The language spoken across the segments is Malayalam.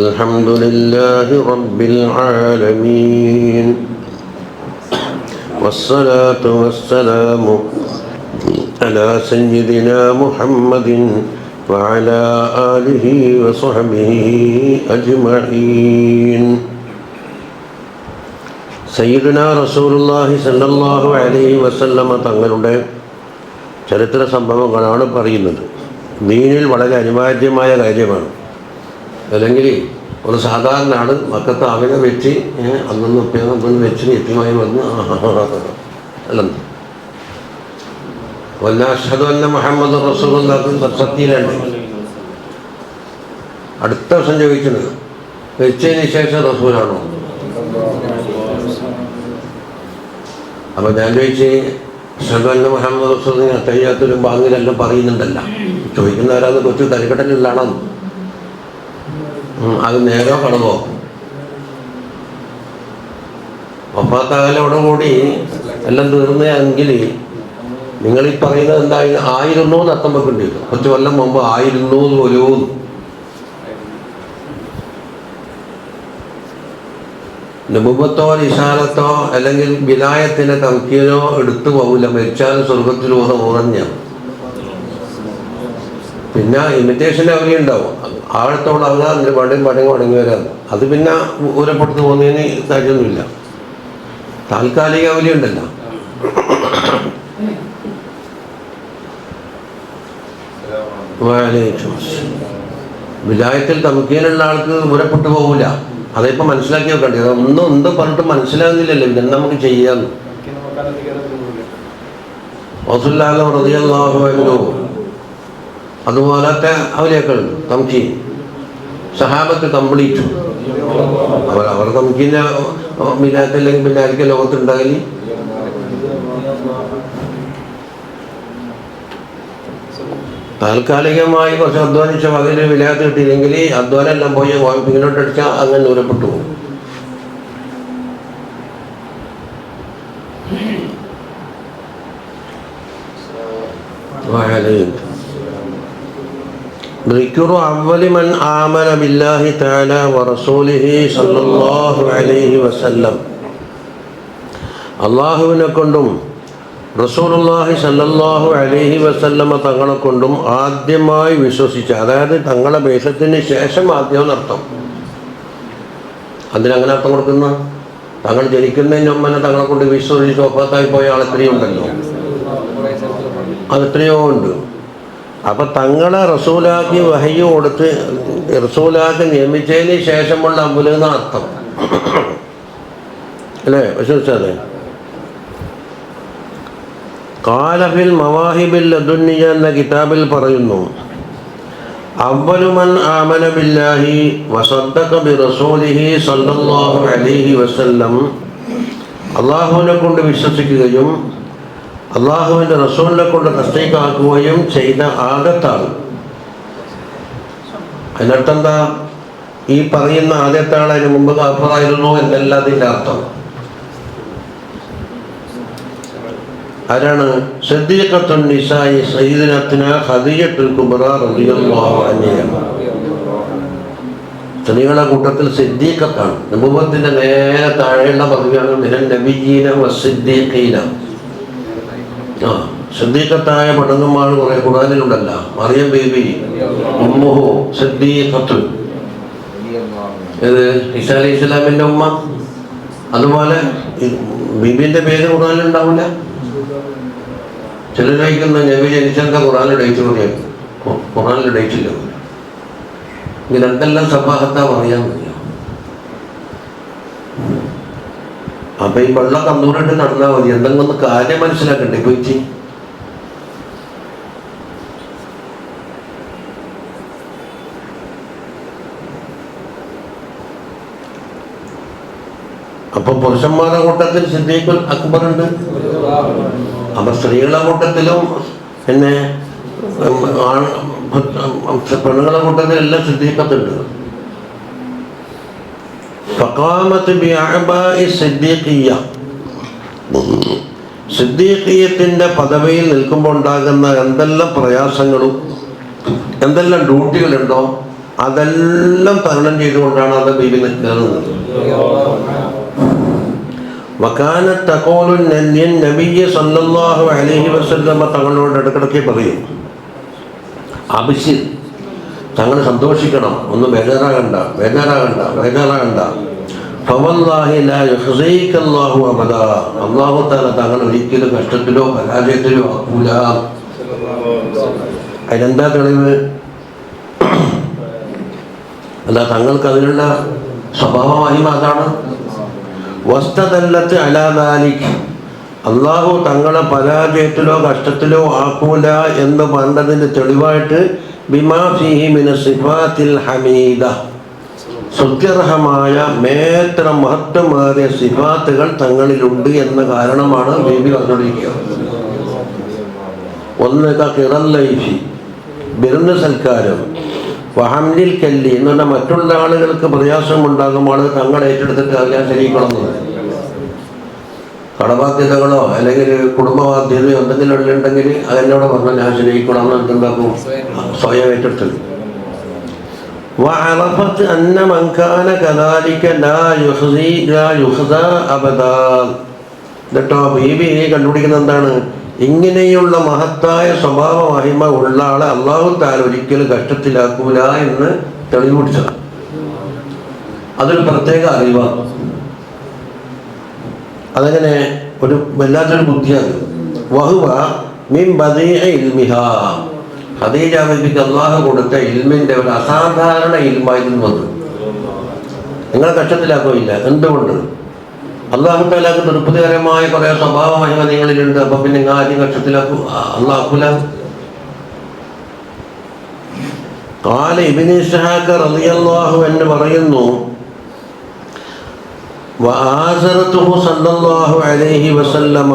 الحمد لله رب العالمين والصلاة والسلام على سيدنا محمد وعلى آله وصحبه أجمعين. സയ്യിദുനാ റസൂലുള്ളാഹി സ്വല്ലല്ലാഹു അലൈഹി വസല്ലമ തങ്ങളുടെ ചരിത്ര സംഭവങ്ങളാണ് പറയുന്നത്. ദീനിൽ വളരെ അനിവാര്യമായ കാര്യമാണ്. അല്ലെങ്കിൽ ഒരു സാധാരണ ആൾ മക്കത്ത് അവനെ വെച്ച് അന്നൊന്ന് വെച്ച് എത്തിയുമായി വന്ന് അല്ലെന്ന് അഷ്ഹദു അന്ന മുഹമ്മദ് റസൂലുള്ളാഹി സത്യയിലുണ്ട്. അടുത്ത വർഷം ചോദിച്ചത് വെച്ചതിന് ശേഷം റസൂലാണോ? അപ്പോൾ ഞാൻ ചോദിച്ച് അഷ്ഹദു അന്ന മുഹമ്മദ് റസൂലുള്ളാഹി അത്തഹിയ്യാത്തുലും ബാങ്ങിലെല്ലാം പറയുന്നുണ്ടല്ല, ചോദിക്കുന്നവരാന്ന് കൊച്ചു തരിക്കടലിലാണോ? അത് നേരോ കളവോ? വഫാത്താകലോടുകൂടി എല്ലാം തീർന്നെങ്കിൽ നിങ്ങളീ പറയുന്നത് എന്തായാലും ആയിരുന്നു എന്ന് അർത്ഥം വെക്കേണ്ടിയിരുന്നു. കുറച്ച് കൊല്ലം മുമ്പ് ആയിരുന്നു പോലും. നബുവത്തോ ഇശാരത്തോ അല്ലെങ്കിൽ വിലായത്തിൻ്റെ തൗക്കീനോ എടുത്തു പോകില്ല. മരിച്ചാൽ സ്വർഗത്തിൽ ഉറഞ്ഞ പിന്നെ ഇമിറ്റേഷൻ അവധി ഉണ്ടാവും. ആഴത്തോടെ ആകുക അതിൻ്റെ പടയും മടങ്ങി വരാം. അത് പിന്നെ ഊരപ്പെടുത്ത് പോകുന്നതിന് കാര്യമൊന്നുമില്ല. താൽക്കാലിക അവധി ഉണ്ടല്ലോ. വിലായത്തിൽ തമക്കീനുള്ള ആൾക്ക് ഊരപ്പെട്ടു പോകില്ല. അതിപ്പോൾ മനസ്സിലാക്കി വെക്കേണ്ടി. അതൊന്നും എന്ത് പറഞ്ഞിട്ട് മനസ്സിലാകുന്നില്ലല്ലോ. ഇതെന്താ നമുക്ക് ചെയ്യാന്ന്. റസൂലുള്ളാഹി റളിയല്ലാഹു അൻഹു അതുപോലത്തെ അവരെയൊക്കെ ഉണ്ട്. തംകീൻ സഹാബത്ത് കംപ്ലീറ്റ് അവർ തംകീൻ്റെ മിലാത്തല്ലെങ്കിൽ പിന്നെ ആയിരിക്കും ലോകത്തുണ്ടാകൽ. താൽക്കാലികമായി കുറച്ച് അധ്വാനിച്ച പകല് വിലാത്ത് കിട്ടിയില്ലെങ്കിൽ അധ്വാനം എല്ലാം പോയി പിന്നോട്ടടിച്ചാൽ അങ്ങനെ ദൂരപ്പെട്ടു പോകും. ذكر أول من آمن بالله تعالى ورسوله صلى الله عليه وسلم. അള്ളാഹുവിനെ കൊണ്ടും റസൂലുള്ളാഹി സ്വല്ലല്ലാഹു അലൈഹി വസല്ലമ തങ്ങളെ കൊണ്ടും ആദ്യമായി വിശ്വസിച്ച, അതായത് തങ്ങളെ വേഷത്തിന് ശേഷം ആദ്യം അർത്ഥം. അതിനങ്ങനെ അർത്ഥം കൊടുക്കുന്ന തങ്ങൾ ജനിക്കുന്നതിന് മുമ്പ് തങ്ങളെ കൊണ്ട് വിശ്വസിച്ച് വഫാത്തായി പോയ ആൾ എത്രയോ ഉണ്ടല്ലോ. അതെത്രയോ ഉണ്ട്. അപ്പം തങ്ങളെ റസൂലാക്കി വഹയ്യ് കൊടുത്ത് റസൂലാക്കി നിയമിച്ചതിന് ശേഷമുള്ള അമ്പലെന്ന അർത്ഥം അല്ലേ? വിശ്വസിച്ചത്. ഖാലഫിൽ മവാഹിബിൽ ലദുന്നിയ എന്ന കിതാബിൽ പറയുന്നു, അവ്വലു മൻ ആമന ബില്ലാഹി വസദ്ദഖ ബിറസൂലിഹി സ്വല്ലല്ലാഹു അലൈഹി വസല്ലം. അള്ളാഹുവിനെ കൊണ്ട് വിശ്വസിക്കുകയും അള്ളാഹുവിൻ്റെ റസൂലിനെ കൊണ്ട് തസ്ദീഖാക്കുകയും ചെയ്ത ആദ്യത്താൾ. അതിനർത്ഥം എന്താ? ഈ പറയുന്ന ആദ്യത്താൾ അതിന് മുമ്പ് കാഫിറായിരുന്നു എന്നല്ല അതിൻ്റെ അർത്ഥം. ആരാണ്? സിദ്ദീഖത്തുൻ നിസാഇ സയ്യിദത്തുനാ ഖദീജത്തുൽ കുബ്ര റളിയല്ലാഹു അൻഹ. സ്ത്രീകളുടെ കൂട്ടത്തിൽ സിദ്ദീഖത്താണ്. നബുവത്തിൻ്റെ നേരെ താഴെയുള്ള പദവിയാണ് മിനൻ നബിയ്യീന വസ്സിദ്ദീഖീന. സിദ്ദീഖത്തായ പെണ്ണുങ്ങന്മാർ കുറെ ഖുർആനിലുണ്ടല്ലോ. മറിയം ബീബി ഉമ്മുഹു സിദ്ദീഖത്തുൻ, ഇത് ഈസാ അലൈഹി ഇസ്ലാമിൻ്റെ ഉമ്മ. അതുപോലെ ബീബിൻ്റെ പേര് ഖുർആനിലുണ്ടാവില്ല. ചിലർ ചോദിക്കുന്ന നബി ജനിച്ചെന്താ ഖുർആനിൽ ഡേറ്റ് പറയാം. ഖുർആനിൽ ഡേറ്റ് ഇല്ല. ഇങ്ങനെ എന്തെല്ലാം സഭാഹത്താ പറയാൻ പറ്റില്ല. അപ്പൊ ഈ വെള്ളം കന്നൂരിട്ട് നടന്നാൽ മതി. എന്തെങ്കിലും ഒന്ന് കാര്യം മനസ്സിലാക്കണ്ടേ പോയി. അപ്പൊ പുരുഷന്മാരുടെ കൂട്ടത്തിൽ സിദ്ദീഖുൽ അക്ബർ ഉണ്ട്. അപ്പൊ സ്ത്രീകളുടെ കൂട്ടത്തിലും പിന്നെ പെണ്ണുങ്ങളുടെ കൂട്ടത്തിൽ എല്ലാം സിദ്ദീഖത്തുണ്ട്. ഫഖാമത്ത് ബിഅഅബാഇ സിദ്ദീഖിയ്യ. സിദ്ദീഖിയത്തിൻ്റെ പദവിയിൽ നിൽക്കുമ്പോൾ ഉണ്ടാകുന്ന എന്തെല്ലാം പ്രയാസങ്ങളും എന്തെല്ലാം ഡ്യൂട്ടികളുണ്ടോ അതെല്ലാം തരണം ചെയ്തുകൊണ്ടാണ് അത് ബീബി കയറുന്നത്. വകാനത്ത് തഖൂലു നബിയ്യ സല്ലല്ലാഹു അലൈഹി വസല്ലമ തങ്ങളോട് ഇടയ്ക്കിടയ്ക്ക് പറയും, അബിശിർ, തങ്ങൾ സന്തോഷിക്കണം, ഒന്നും ബേജാറാകണ്ട. ഫവല്ലാഹി ലാ യുഖ്സീക അല്ലാഹു അബദാ, അല്ലാഹു തആല തങ്ങൾ ഒരിക്കലും കഷ്ടത്തിലോ പരാജയത്തിലോ ആക്കൂല. അതിനെന്താ തെളിവ്? അല്ല, തങ്ങൾക്ക് അതിനുള്ള സ്വഭാവമഹിമ അതാണ്. വസ്തദല്ലത്ത് അലാ ദാലിക്, അല്ലാഹു തങ്ങളെ പരാജയത്തിലോ കഷ്ടത്തിലോ ആക്കൂല എന്ന് പറഞ്ഞതിൻ്റെ തെളിവായിട്ട് ബിമാ ഫീഹി മിന സിഫാത്തിൽ ഹമീദ, സുത്യർഹമായ മേത്ര മഹത്വമേറിയ സിഫാത്തുകൾ തങ്ങളിലുണ്ട് എന്ന കാരണമാണ് ബേബി പറഞ്ഞുകൊണ്ടിരിക്കുക. ഒന്ന് കിറല്ലൈഫി, ബിരുന്ന് സൽക്കാരം, വഹംലിൽ കല്ലി എന്ന് പറഞ്ഞാൽ മറ്റുള്ള ആളുകൾക്ക് പ്രയാസമുണ്ടാകുമ്പോൾ തങ്ങൾ ഏറ്റെടുത്തിട്ട് അറിയാൻ ശരിക്കണമെന്നത്. കടബാധ്യതകളോ അല്ലെങ്കിൽ കുടുംബബാധ്യതയോ എന്തെങ്കിലും ഉണ്ടെങ്കിൽ അതെന്നോട് പറഞ്ഞാൽ ഞാൻ ശരിക്കണം എന്ന് എന്തുണ്ടാക്കും, സ്വയം ഏറ്റെടുത്തത്. വഅറഫത്ത് അന്ന മൻ കാന കദാലിക ലാ യുഖ്സാ അബദാ. എന്നിട്ടോ ബീബി കണ്ടുപിടിക്കുന്നത് എന്താണ്? ഇങ്ങനെയുള്ള മഹത്തായ സ്വഭാവ മഹിമ ഉള്ള ആളെ അല്ലാഹു തആല ഒരിക്കലും കഷ്ടത്തിലാക്കൂല എന്ന് തെളിവ് പിടിച്ചതാണ്. അതൊരു പ്രത്യേക അറിവാണ്. അതങ്ങനെ ഒരു വല്ലാത്തൊരു ബുദ്ധിയാണ്. വഹുവ മിൻ ബദീഇ ഇൽമിഹാ, ഖദീജ ബീബിക്ക് അല്ലാഹു കൊടുത്ത ഇൽമിൻ്റെ ഒരു അസാധാരണ ഇൽമായിരുന്നു വന്നത്. നിങ്ങളെ കഷ്ടത്തിലാക്കുകയില്ല. എന്തുകൊണ്ട്? അല്ലാഹു തആലക്ക് തൃപ്തികരമായ കുറേ സ്വഭാവ മഹിമ നിങ്ങളിലുണ്ട്. അപ്പം പിന്നെ നിങ്ങൾ ആദ്യം കഷ്ടത്തിലാക്കൂ? അല്ലാഹുല. ഖാല ഇബ്നു ഇസ്ഹാഖ് റളിയല്ലാഹു അൻഹു പറയുന്നു, വആസറതുഹു സല്ലല്ലാഹു അലൈഹി വസല്ലമ,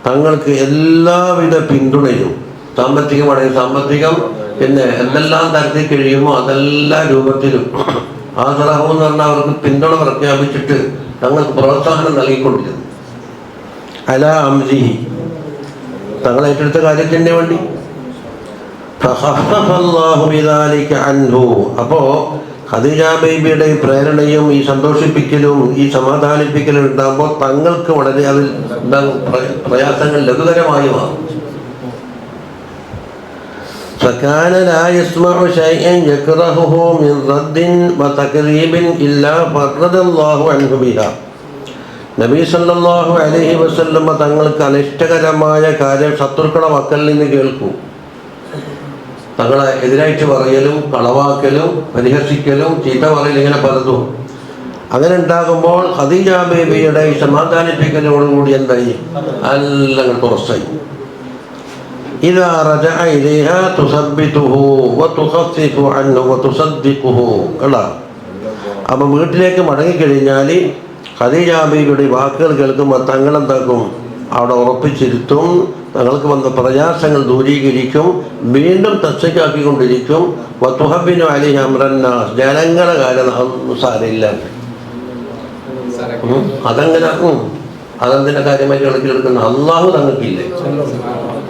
തങ്ങൾക്ക് എല്ലാവിധ പിന്തുണയും, സാമ്പത്തികമാണെങ്കിൽ സാമ്പത്തികം, പിന്നെ എന്തെല്ലാം തരത്തിൽ കഴിയുമോ അതെല്ലാ രൂപത്തിലും ആസറഹു എന്ന് പറഞ്ഞാൽ അവർക്ക് പിന്തുണ പ്രഖ്യാപിച്ചിട്ട് തങ്ങൾക്ക് പ്രോത്സാഹനം നൽകിക്കൊണ്ടിരുന്നു. അലാ അംരിഹി, തങ്ങൾ ഏറ്റെടുത്ത കാര്യത്തിന് വേണ്ടി. ഫഖഫഫല്ലാഹു ബിദാലിക അൻഹു, അപ്പോൾ ഖദീജ ബീബിയുടെ പ്രേരണയും ഈ സന്തോഷിപ്പിക്കലും ഈ സമാധാനിപ്പിക്കലും ഉണ്ടാകുമ്പോൾ തങ്ങൾക്ക് വളരെ അതിൽ പ്രയാസങ്ങൾ ലഘുതരമായി മാറും. فكان لا يسمع شيئا يكرهه من رد وتكذيب إلا فرد الله عنه بها. നബി സല്ലല്ലാഹു അലൈഹി വസല്ലമ തങ്ങൾക്ക് അനിഷ്ടകരമായ കാര്യം ശത്രുക്കളെ മക്കൾ നിന്ന് കേൾക്കൂ. തങ്ങളെ എതിരായിട്ട് പറയലും കളവാക്കലും പരിഹസിക്കലും ചീത്ത പറയലും ഇങ്ങനെ പലതും അങ്ങനെ ഉണ്ടാകുമ്പോൾ ഖദീജ ബീബിയുടെ ഈ സമാധാനിപ്പിക്കലോടുകൂടി എന്തായി? എല്ലാം തുറസായി. إذا رجع إليها تثبته وتخفف عنه وتصدقه. അല്ല, അപ്പം വീട്ടിലേക്ക് മടങ്ങിക്കഴിഞ്ഞാൽ ഖദീജ ബീബിയുടെ വാക്കുകൾ കേൾക്കുമ്പോൾ തങ്ങളെന്താക്കും? അവിടെ ഉറപ്പിച്ചിരുത്തും. തങ്ങൾക്ക് വന്ന പ്രയാസങ്ങൾ ദൂരീകരിക്കും, വീണ്ടും തസ്സയ്ക്കാക്കിക്കൊണ്ടിരിക്കും. വതുഹബ്ബിനു അലൈഹി അംറന്നാസ്, ജനങ്ങളെ കാര്യം സാരമില്ല, അതങ്ങനെ അതെന്തിൻ്റെ കാര്യമായി കണക്കിലെടുക്കുന്ന അള്ളാഹു തങ്ങൾക്കില്ലേ?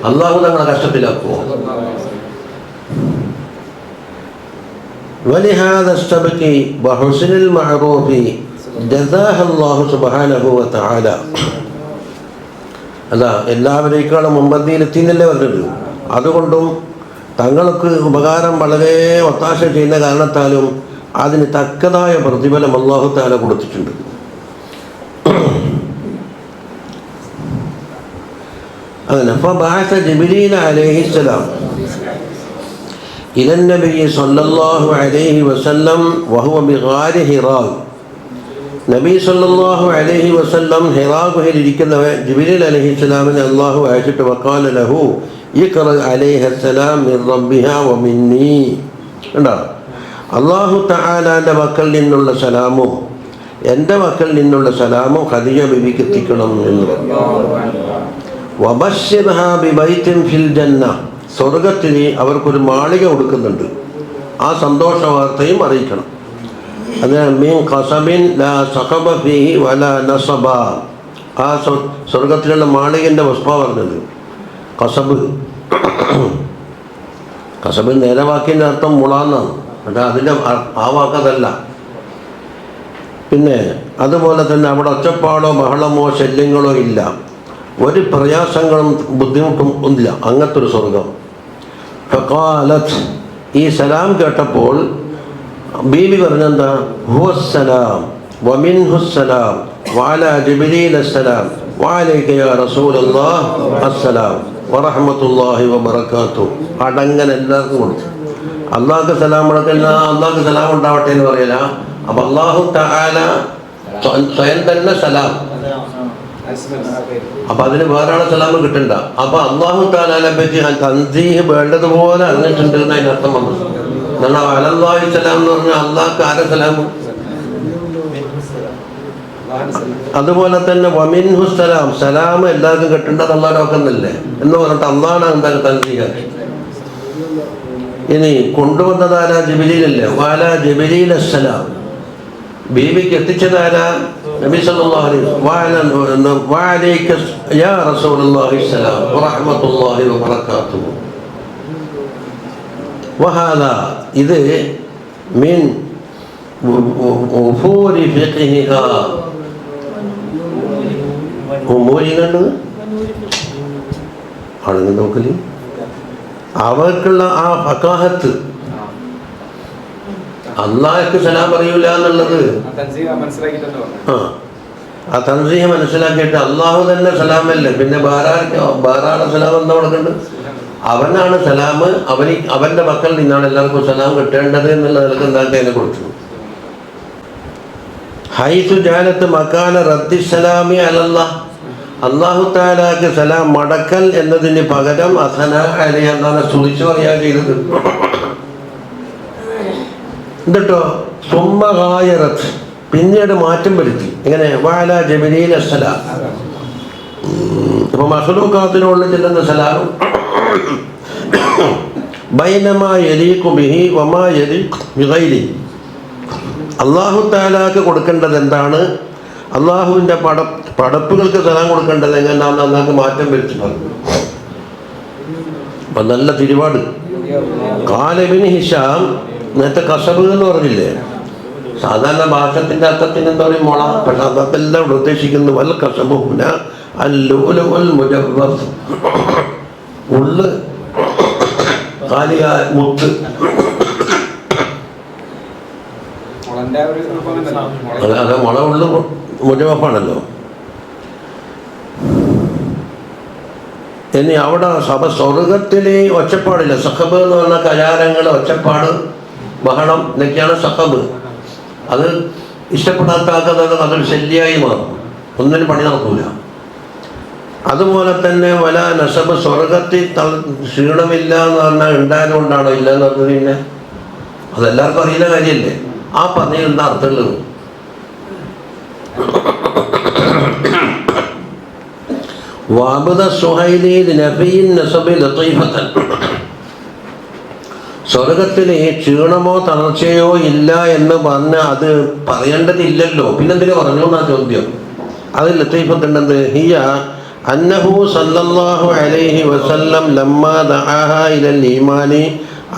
അള്ളാഹു തങ്ങളെ കഷ്ടത്തിലാക്കുമോ? വലിഹാദാ അസ്തബ്കി ബഹുസ്നിൽ മഅറൂഫി ജസാഹല്ലാഹു സുബ്ഹാനഹു വതആല. അല്ല, എല്ലാവരേക്കാളും മുമ്പന്തിയിലെത്തിയെന്നല്ലേ പറഞ്ഞത്. അതുകൊണ്ടും തങ്ങൾക്ക് ഉപകാരം വളരെ ഒത്താശ ചെയ്യുന്ന കാരണത്താലും അതിന് തക്കതായ പ്രതിഫലം അല്ലാഹു തആല കൊടുത്തിട്ടുണ്ട്. അങ്ങനെ ഫബഅസ ജിബ്രീൽ അലൈഹിസ്സലാം ഇലൻ നബി സല്ലല്ലാഹു അലൈഹി വസല്ലം വഹുവ ബിഗാരി ഹിറാ. നബി സല്ലല്ലാഹു അലൈഹി വസല്ലം ഹിറാ ഗുഹയിലിരിക്കുന്ന ജിബ്രീൽ അലൈഹിസ്സലാമിനെ അല്ലാഹു അയച്ചിട്ട് വഖാല ലഹു ഇഖ്റ അലൈഹിസ്സലാം മിൻ റബ്ബിഹാ വ മിന്നി. കണ്ടോ? അല്ലാഹു തആലാന്റെ മക്കൾ നിന്നുള്ള സലാമും എൻ്റെ മക്കൾ നിന്നുള്ള സലാമും ഖദീജ ബീവിക്ക് എത്തിക്കണം എന്ന് പറഞ്ഞു. വബശ്ശിർഹാ ബിബൈത്തിൻ ഫിൽ ജന്ന, സ്വർഗത്തിൽ അവർക്കൊരു മാളിക കൊടുക്കുന്നുണ്ട്, ആ സന്തോഷ വാർത്തയും അറിയിക്കണം. അതിനാൽ മീൻ ഖസബിൻ ലാ സഖബ ഫീഹി വലാ നസബ, ആ സ്വർഗത്തിലുള്ള മാളികൻ്റെ വസ്ഫ പറഞ്ഞത്. ഖസബ് കസബ് നേരെ വാക്കിൻ്റെ അർത്ഥം മുളാന്നാണ്, പക്ഷേ അതിൻ്റെ ആ വാക്കതല്ല. പിന്നെ അതുപോലെ തന്നെ അവിടെ ഒച്ചപ്പാടോ ബഹളമോ ശല്യങ്ങളോ ഇല്ല, ഒരു പ്രയാസങ്ങളും ബുദ്ധിമുട്ടും ഇല്ല, അങ്ങനത്തെ ഒരു സ്വർഗം. ഫഖാലത്ത്, ഈ സലാം കേട്ടപ്പോൾ ബീബി പറഞ്ഞെന്താ, ഹുവസ്സലാം വമിൻഹുസ്സലാം വഅലാ ജിബ്രീൽ അസ്സലാം വഅലൈക യാ റസൂലല്ലാഹ് അസ്സലാം വറഹ്മത്തുള്ളാഹി വബറകാതുഹു. അടങ്ങനെ എല്ലാവർക്കും കൊടുത്തു. അള്ളാഹ്ക്ക് സലാം കൊടുക്കുന്ന അള്ളാഹ്ക്ക് സലാം ഉണ്ടാവട്ടെ എന്ന് പറയല. അപ്പൊ അള്ളാഹു തആല സ്വയം തന്നെ സലാം, അപ്പൊ അതിന് വേറെ ആളെ സലാം കിട്ടണ്ട. അപ്പൊ അള്ളാഹു തആലയെ പറ്റി തൻസീഹ് വേണ്ടതുപോലെ അറിഞ്ഞിട്ടുണ്ട് എന്ന് അതിനർത്ഥം വന്നു. എന്നാൽ അലല്ലാഹി സലാം എന്ന് പറഞ്ഞാൽ അള്ളാഹ്ക്ക് ആരെ സലാം. അതുപോലെ തന്നെ വമിൻഹു സലാം, സലാം എല്ലാവർക്കും കിട്ടേണ്ടത് അള്ളാഹ് നോക്കുന്നില്ലേ എന്ന് പറഞ്ഞിട്ട് അള്ളാഹാണ് എന്തായാലും തൻസീഹാക്കി. ഇനി കൊണ്ടുവന്നതാരാ, ജിബ്രീലല്ലേ. വാലാ ജിബ്രീൽ അസ്സലാം, ബീബിക്ക് എത്തിച്ചതാരാ, നബി സല്ലല്ലാഹു അലൈഹി വസല്ലം. വഅലൈക യാ റസൂലുള്ളാഹി സലാം വറഹ്മത്തുള്ളാഹി വബറകാതുഹു. വഹാദാ, ഇത് മിൻ ഉഫൂരി ഫിഖ്ഹിഹാ, ഉമൂരികളുണ്ട് ആണെന്ന് നോക്കല്, അവർക്കുള്ള ആ ഫഖാഹത്ത്, അള്ളാഹ്ക്ക് സലാം പറയൂല എന്നുള്ളത് ആ തൻസീഹ് മനസ്സിലാക്കിയിട്ട് അള്ളാഹു തന്നെ സലാമല്ലേ, പിന്നെ വേറാളെ സലാം എന്താ കൊടുക്കേണ്ടത്? അവനാണ് സലാം, അവന്റെ മക്കൾ നിന്നാണ് എല്ലാവർക്കും സലാം കിട്ടേണ്ടത് എന്നുള്ള നിലക്ക് എന്താക്കി അതിനെ കൊടുത്തു. ഹൈസു ജാലത്ത് മക്കാന റദ്ദി സലാമി അലല്ലാഹ്, അല്ലാഹു തആലാക്ക് സലാം മടക്കൽ എന്നതിന് പകരം അസന അലൈഹി എന്നാണ് സ്തുതിച്ചു പറയാ ചെയ്തത്. എന്നിട്ടോ സുമ്മ ഗായറത്ത്, പിന്നീട് മാറ്റം വരുത്തി. എങ്ങനെ? വഅലാ ജിബ്രീൽ അസ്സലാം. ഇപ്പൊ മഖ്ലൂഖാത്തിനോട് ചെല്ലുന്ന സലാം ബൈനമാ യലീഖു ബിഹി വമാ യലീഖു ബിഗൈരി, അല്ലാഹു തആലാക്ക് കൊടുക്കേണ്ടത് എന്താണ്, അള്ളാഹുവിൻ്റെ പടപ്പുകൾക്ക് സലാം കൊടുക്കേണ്ടത് എങ്ങനെയാണെന്ന് അള്ളാഹ്ക്ക് മാറ്റം വരുത്തി പറഞ്ഞു. അപ്പം നല്ല തിരുപാട്. ഖാല ഇബ്നു ഹിശാം, നേരത്തെ കസബ് എന്ന് പറഞ്ഞില്ലേ, സാധാരണ ഭാഷത്തിൻ്റെ അർത്ഥത്തിന് എന്താ പറയും, മുള. പക്ഷെ അതെല്ലാം ഇവിടെ ഉദ്ദേശിക്കുന്നത് വൽ കസബ് ഹുന അൽ-ലുഅ്ലുഉൽ മുജവ്വദ്, ഉള്ള് കാലിക മുത്ത്. അതെ, മുള ഉള്ളു മുജവ്വഫാണല്ലോ. ഇനി അവിടെ സ്വർഗത്തിലെ ഒച്ചപ്പാടില്ല, സഖബ് എന്ന് പറഞ്ഞ കലാരങ്ങൾ, ഒച്ചപ്പാട്, ബഹളം എന്നൊക്കെയാണ് സഖബ്. അത് ഇഷ്ടപ്പെടാത്ത ആക്കുന്നത് അതൊരു ശല്യമായി മാറും, ഒന്നിനും പണി നടക്കൂല. അതുപോലെ തന്നെ വല നസബ്, സ്വർഗത്തിൽ ക്ഷീണമില്ല എന്ന് പറഞ്ഞാൽ ഉണ്ടായത് കൊണ്ടാണോ ഇല്ല എന്ന് പറഞ്ഞത്? പിന്നെ അതെല്ലാവർക്കും അറിയുന്ന കാര്യമല്ലേ. ആ പറഞ്ഞതിൽ എന്താ അർത്ഥമുള്ളത്? സ്വർഗത്തിലെ ക്ഷീണമോ തളർച്ചയോ ഇല്ല എന്ന് പറഞ്ഞ അത് പറയേണ്ടതില്ലല്ലോ, പിന്നെന്തിനു പറഞ്ഞു എന്നാ ചോദ്യം. അതിൽ ലത്തീഫത്തുണ്ടെന്ത്? ഹിയ അന്നഹു സല്ലല്ലാഹു അലൈഹി വസല്ലം ലമ്മാ ദഅഹാ ഇലൽ ഈമാനി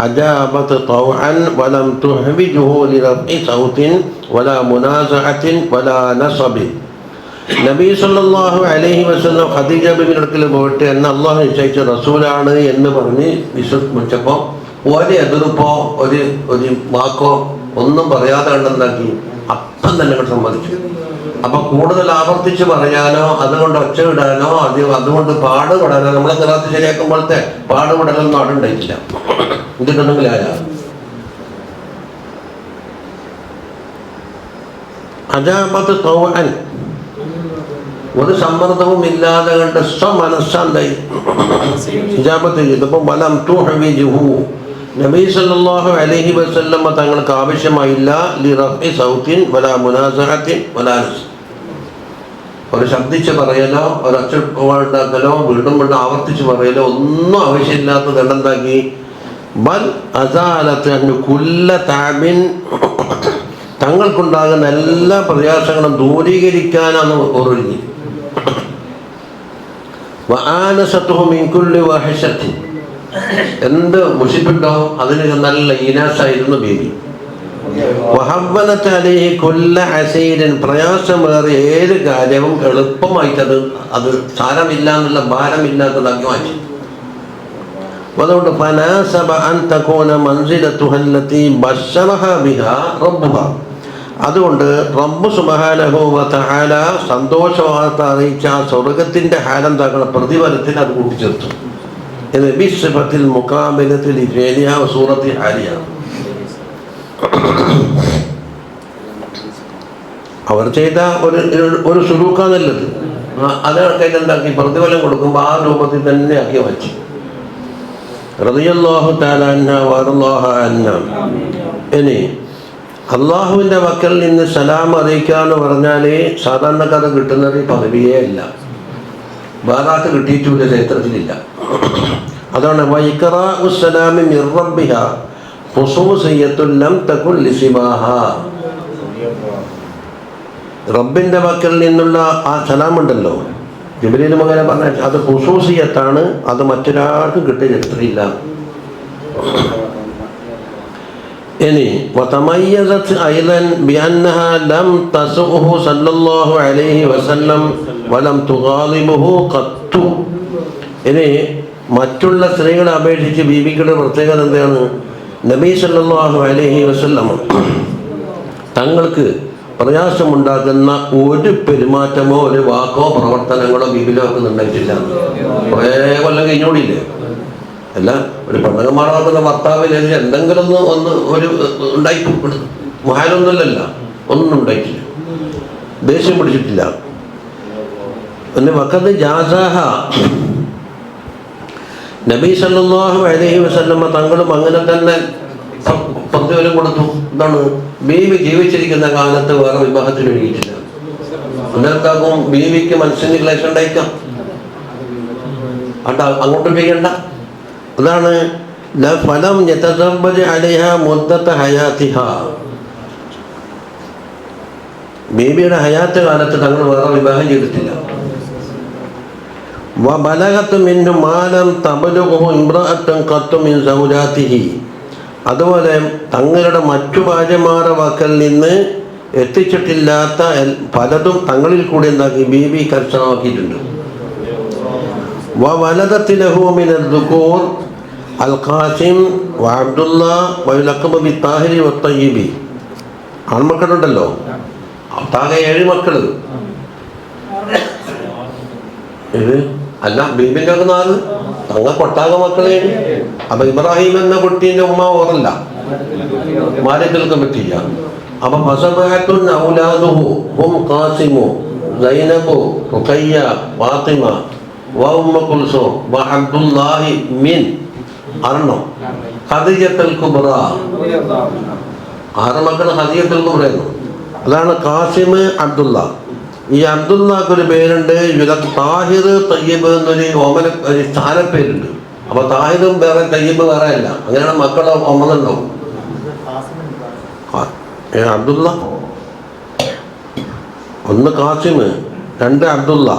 അജാബത് തൗഅൻ വലം തുഹ്വിജുഹു ലിറഫ്ഇ സൗത്തിൻ വലാ മുനാസഅത്തിൻ വലാ നസബിൻ. നബി സല്ലല്ലാഹു അലൈഹി വസല്ലം ഖദീജ ബിബിയുടെ അടുക്കൽ പോയിട്ട് എന്നെ അള്ളാഹു നിശ്ചയിച്ച റസൂലാണ് എന്ന് പറഞ്ഞ് വിശ്വസിച്ചപ്പോൾ ഒരു എതിർപ്പോ ഒരു വാക്കോ ഒന്നും പറയാതെ കണ്ടെന്നാക്കി അപ്പം തന്നെ സമ്മതിച്ചു. അപ്പൊ കൂടുതൽ ആവർത്തിച്ച് പറയാനോ അതുകൊണ്ട് ഒച്ച വിടാനോ അതുകൊണ്ട് പാടുപെടാനോ, നമ്മളെ നിലത്ത് ശരിയാക്കുമ്പോഴത്തെ പാടുപെടലൊന്നും അവിടെ ഉണ്ടായിട്ടില്ല. ഇതിട്ടുണ്ടെങ്കിൽ ആരാ അജാബത്ത് തൗഅൻ, ഒരു സമ്മർദ്ദവും ഇല്ലാതെ കണ്ട് സ്വമനസ്സായി ഇജാബത്ത് ചെയ്തപ്പോൾ വലം തുഹ്വിജുഹു, നബി സല്ലല്ലാഹു അലൈഹി വസല്ലം തങ്ങൾക്ക് ആവശ്യമായില്ല ലിറഫ്ഇ സൗത്തിൻ വലാ മുനാസഅത്തിൻ വലാ നസ്ബ്, ഒരു ശബ്ദിച്ച് പറയലോ ഒരൊച്ചപ്പാടുണ്ടാക്കലോ വീണ്ടും വീണ്ടും ആവർത്തിച്ച് പറയലോ ഒന്നും ആവശ്യമില്ലാത്തത് എന്തെന്താക്കി? ബൽ അസാലത്ത് കുല്ല താബിൻ, തങ്ങൾക്കുണ്ടാകുന്ന എല്ലാ പ്രയാസങ്ങളും ദൂരീകരിക്കാനാണ് ഒരുങ്ങി. വആനസതുഹു മിൻ കുല്ലി വഹശത്തിൻ, എന്ത് മുഷിപ്പുണ്ടോ അതിന് നല്ല ഈനാസായിരുന്നു ബീവി. വഹവ്വനത അലൈഹി കുല്ല അസീരിൻ, പ്രയാസമേറിയ ഏത് കാര്യവും എളുപ്പമായിട്ടത് അത് സാരമില്ല എന്നുള്ള ഭാരമില്ലാത്തതാക്കി മാറ്റി. അതുകൊണ്ട് ഫനാസബ അൻ തകൂന മൻസിലതുഹ അല്ലതി ബശറഹ ബിഹാ റബ്ബുഹ, അതുകൊണ്ട് റബ്ബ് സുബ്ഹാനഹു വ തആല സന്തോഷവാർത്ത അറിയിച്ച ആ സ്വർഗത്തിന്റെ ഹാലെന്താക്കണം, പ്രതിഫലത്തിൽ അത് കൂട്ടിച്ചേർത്തു. ഇത് ബിസ്ഫത്തിൽ മുഖാബിലത്തിൽ ഫേലിയ സൂറത്തി ഹാലിയ. അവർ ചെയ്ത ഒരു സുലൂക്കാന്നുള്ളത് അതൊക്കെ എന്താക്കി പ്രതിഫലം കൊടുക്കുമ്പോൾ ആ രൂപത്തിൽ തന്നെ ആക്കി വച്ചു. റളിയല്ലാഹു തആല അൻഹ വറളിയല്ലാഹു അൻഹ. ഇനി അള്ളാഹുവിൻ്റെ വക്കൽ നിന്ന് സലാം അറിയിക്കുക എന്ന് പറഞ്ഞാൽ സാധാരണക്കാർക്ക് കിട്ടുന്നത് പദവിയേ ഇല്ല, വേറെ ആൾക്ക് കിട്ടിയിട്ടില്ല, ചരിത്രത്തിലില്ല. അതാണ് വൈഖറാഉ സലാമി മിർ റബ്ബിഹ ഖുസൂസിയ്യത്തുൻ ലം തകുൻ ലിസിബാഹ. റബ്ബിൻ്റെ വക്കൽ നിന്നുള്ള ആ സലാമുണ്ടല്ലോ, ജിബ്രീൽ മുഖേന പറഞ്ഞ അത് ഖുസൂസിയത്താണ്, അത് മറ്റൊരാൾക്കും കിട്ടിയ ചരിത്രമില്ല. ഇനി വതമയ്യസത് അയ്ളൻ ബിഅന്നഹ ലം തസുഹു സല്ലല്ലാഹു അലൈഹി വസല്ലം വലം തുഗാളിബുഹു ഖത്തു. ഇനി മറ്റുള്ള സ്ത്രീകളെ അപേക്ഷിച്ച് ബീവിയുടെ പ്രത്യേകത എന്താണ്? നബി സല്ലല്ലാഹു അലൈഹി വസല്ലം തങ്ങൾക്ക് പ്രയാസമുണ്ടാക്കുന്ന ഒരു പെരുമാറ്റമോ ഒരു വാക്കോ പ്രവർത്തനങ്ങളോ ബീബിലോ ഒക്കെ ഉണ്ടായിട്ടില്ല. കുറേ കൊല്ലം കഴിഞ്ഞോടിയില്ലേ? അല്ല, ഒരു പെണ്ണുങ്ങന്മാരാകുന്ന ഭർത്താവിൽ എന്തെങ്കിലും ഒന്ന് ഒരു ഉണ്ടായി മുഹാലൊന്നുമല്ല, ഒന്നും ഉണ്ടായിട്ടില്ല, ദേഷ്യം പിടിച്ചിട്ടില്ല. പിന്നെ വഖദ് ജാസഹ, നബി സല്ലല്ലാഹു അലൈഹി വസല്ലമ തങ്ങളും അങ്ങനെ തന്നെ പ്രതിഫലം കൊടുത്തു. എന്താണ്? ബീവി ജീവിച്ചിരിക്കുന്ന കാലത്ത് വേറെ വിവാഹത്തിന് എഴുതിയിട്ടില്ല. അന്നേരത്താകും ബീവിക്ക് മനസ്സിന് ക്ലേശം ഉണ്ടായിക്കാം, അങ്ങോട്ട് ചെയ്യണ്ട. അതാണ് ഫലം യതസവ്വജ അലൈഹ മുദ്ദത ഹയാതിഹ, ബീവിയുടെ ഹയാത്ത് കാലത്ത് തങ്ങൾ വേറെ വിവാഹം ചെയ്തിട്ടില്ല. വബലഗത് മിൻഹു മാ ലം തബ്ലുഗഹു ഇംറഅത്തുൻ ഖത്തു മിൻ സൗജാതിഹി, അതുപോലെ തങ്ങളുടെ മറ്റു ഭാര്യമാരുടെ വാക്കൽ നിന്ന് എത്തിച്ചിട്ടില്ലാത്ത പലതും തങ്ങളിൽ കൂടി എന്താക്കി ബീബി കർശനമാക്കിയിട്ടുണ്ട്. വവലദത് ലഹു മിനൽ ദുകൂർ അൽ ഖാസിം വ അബ്ദുല്ലാ വയുലഖബു ബിത്താഹിരി വത്തയ്യിബി, ആൺമക്കളുണ്ടല്ലോ, താകെ 7 മക്കൾ. ഇത് അല്ല ബീബിൻ്റെ ഒക്കെ 4, തങ്ങ കൊട്ടാക മക്കളെ. അപ്പൊ ഇബ്രാഹിം എന്ന കുട്ടീൻ്റെ ഉമ്മ ഓറല്ല, മാലിക്കൽക്കും പറ്റില്ല. അപ്പൊ ഫസബഅത്തുൻ ഔലാദുഹു ഹും ഖാസിമു സൈനബു റുഖയ്യ ഫാത്തിമ വ ഉമ്മു കുൽസൂം വ അബ്ദുല്ലാഹി മിൻ അർണം ഖദീജത്തുൽ കുബ്ര. 6 മക്കൾ ഖദീജത്തുൽ കുബ്ര. അതാണ് ഖാസിം അബ്ദുള്ള. ഈ അബ്ദുള്ളക്കൊരു പേരുണ്ട്, താഹിർ തയ്യിബ് എന്നൊരു ഓമന ഒരു സ്ഥാനപ്പേരുണ്ട്. അപ്പൊ താഹിറും വേറെ തയ്യിബ് വേറെ അല്ല, അങ്ങനെയാണ് മക്കൾ 9 ഉണ്ടാവും. അബ്ദുള്ള 1 ഖാസിം, 2 അബ്ദുള്ള.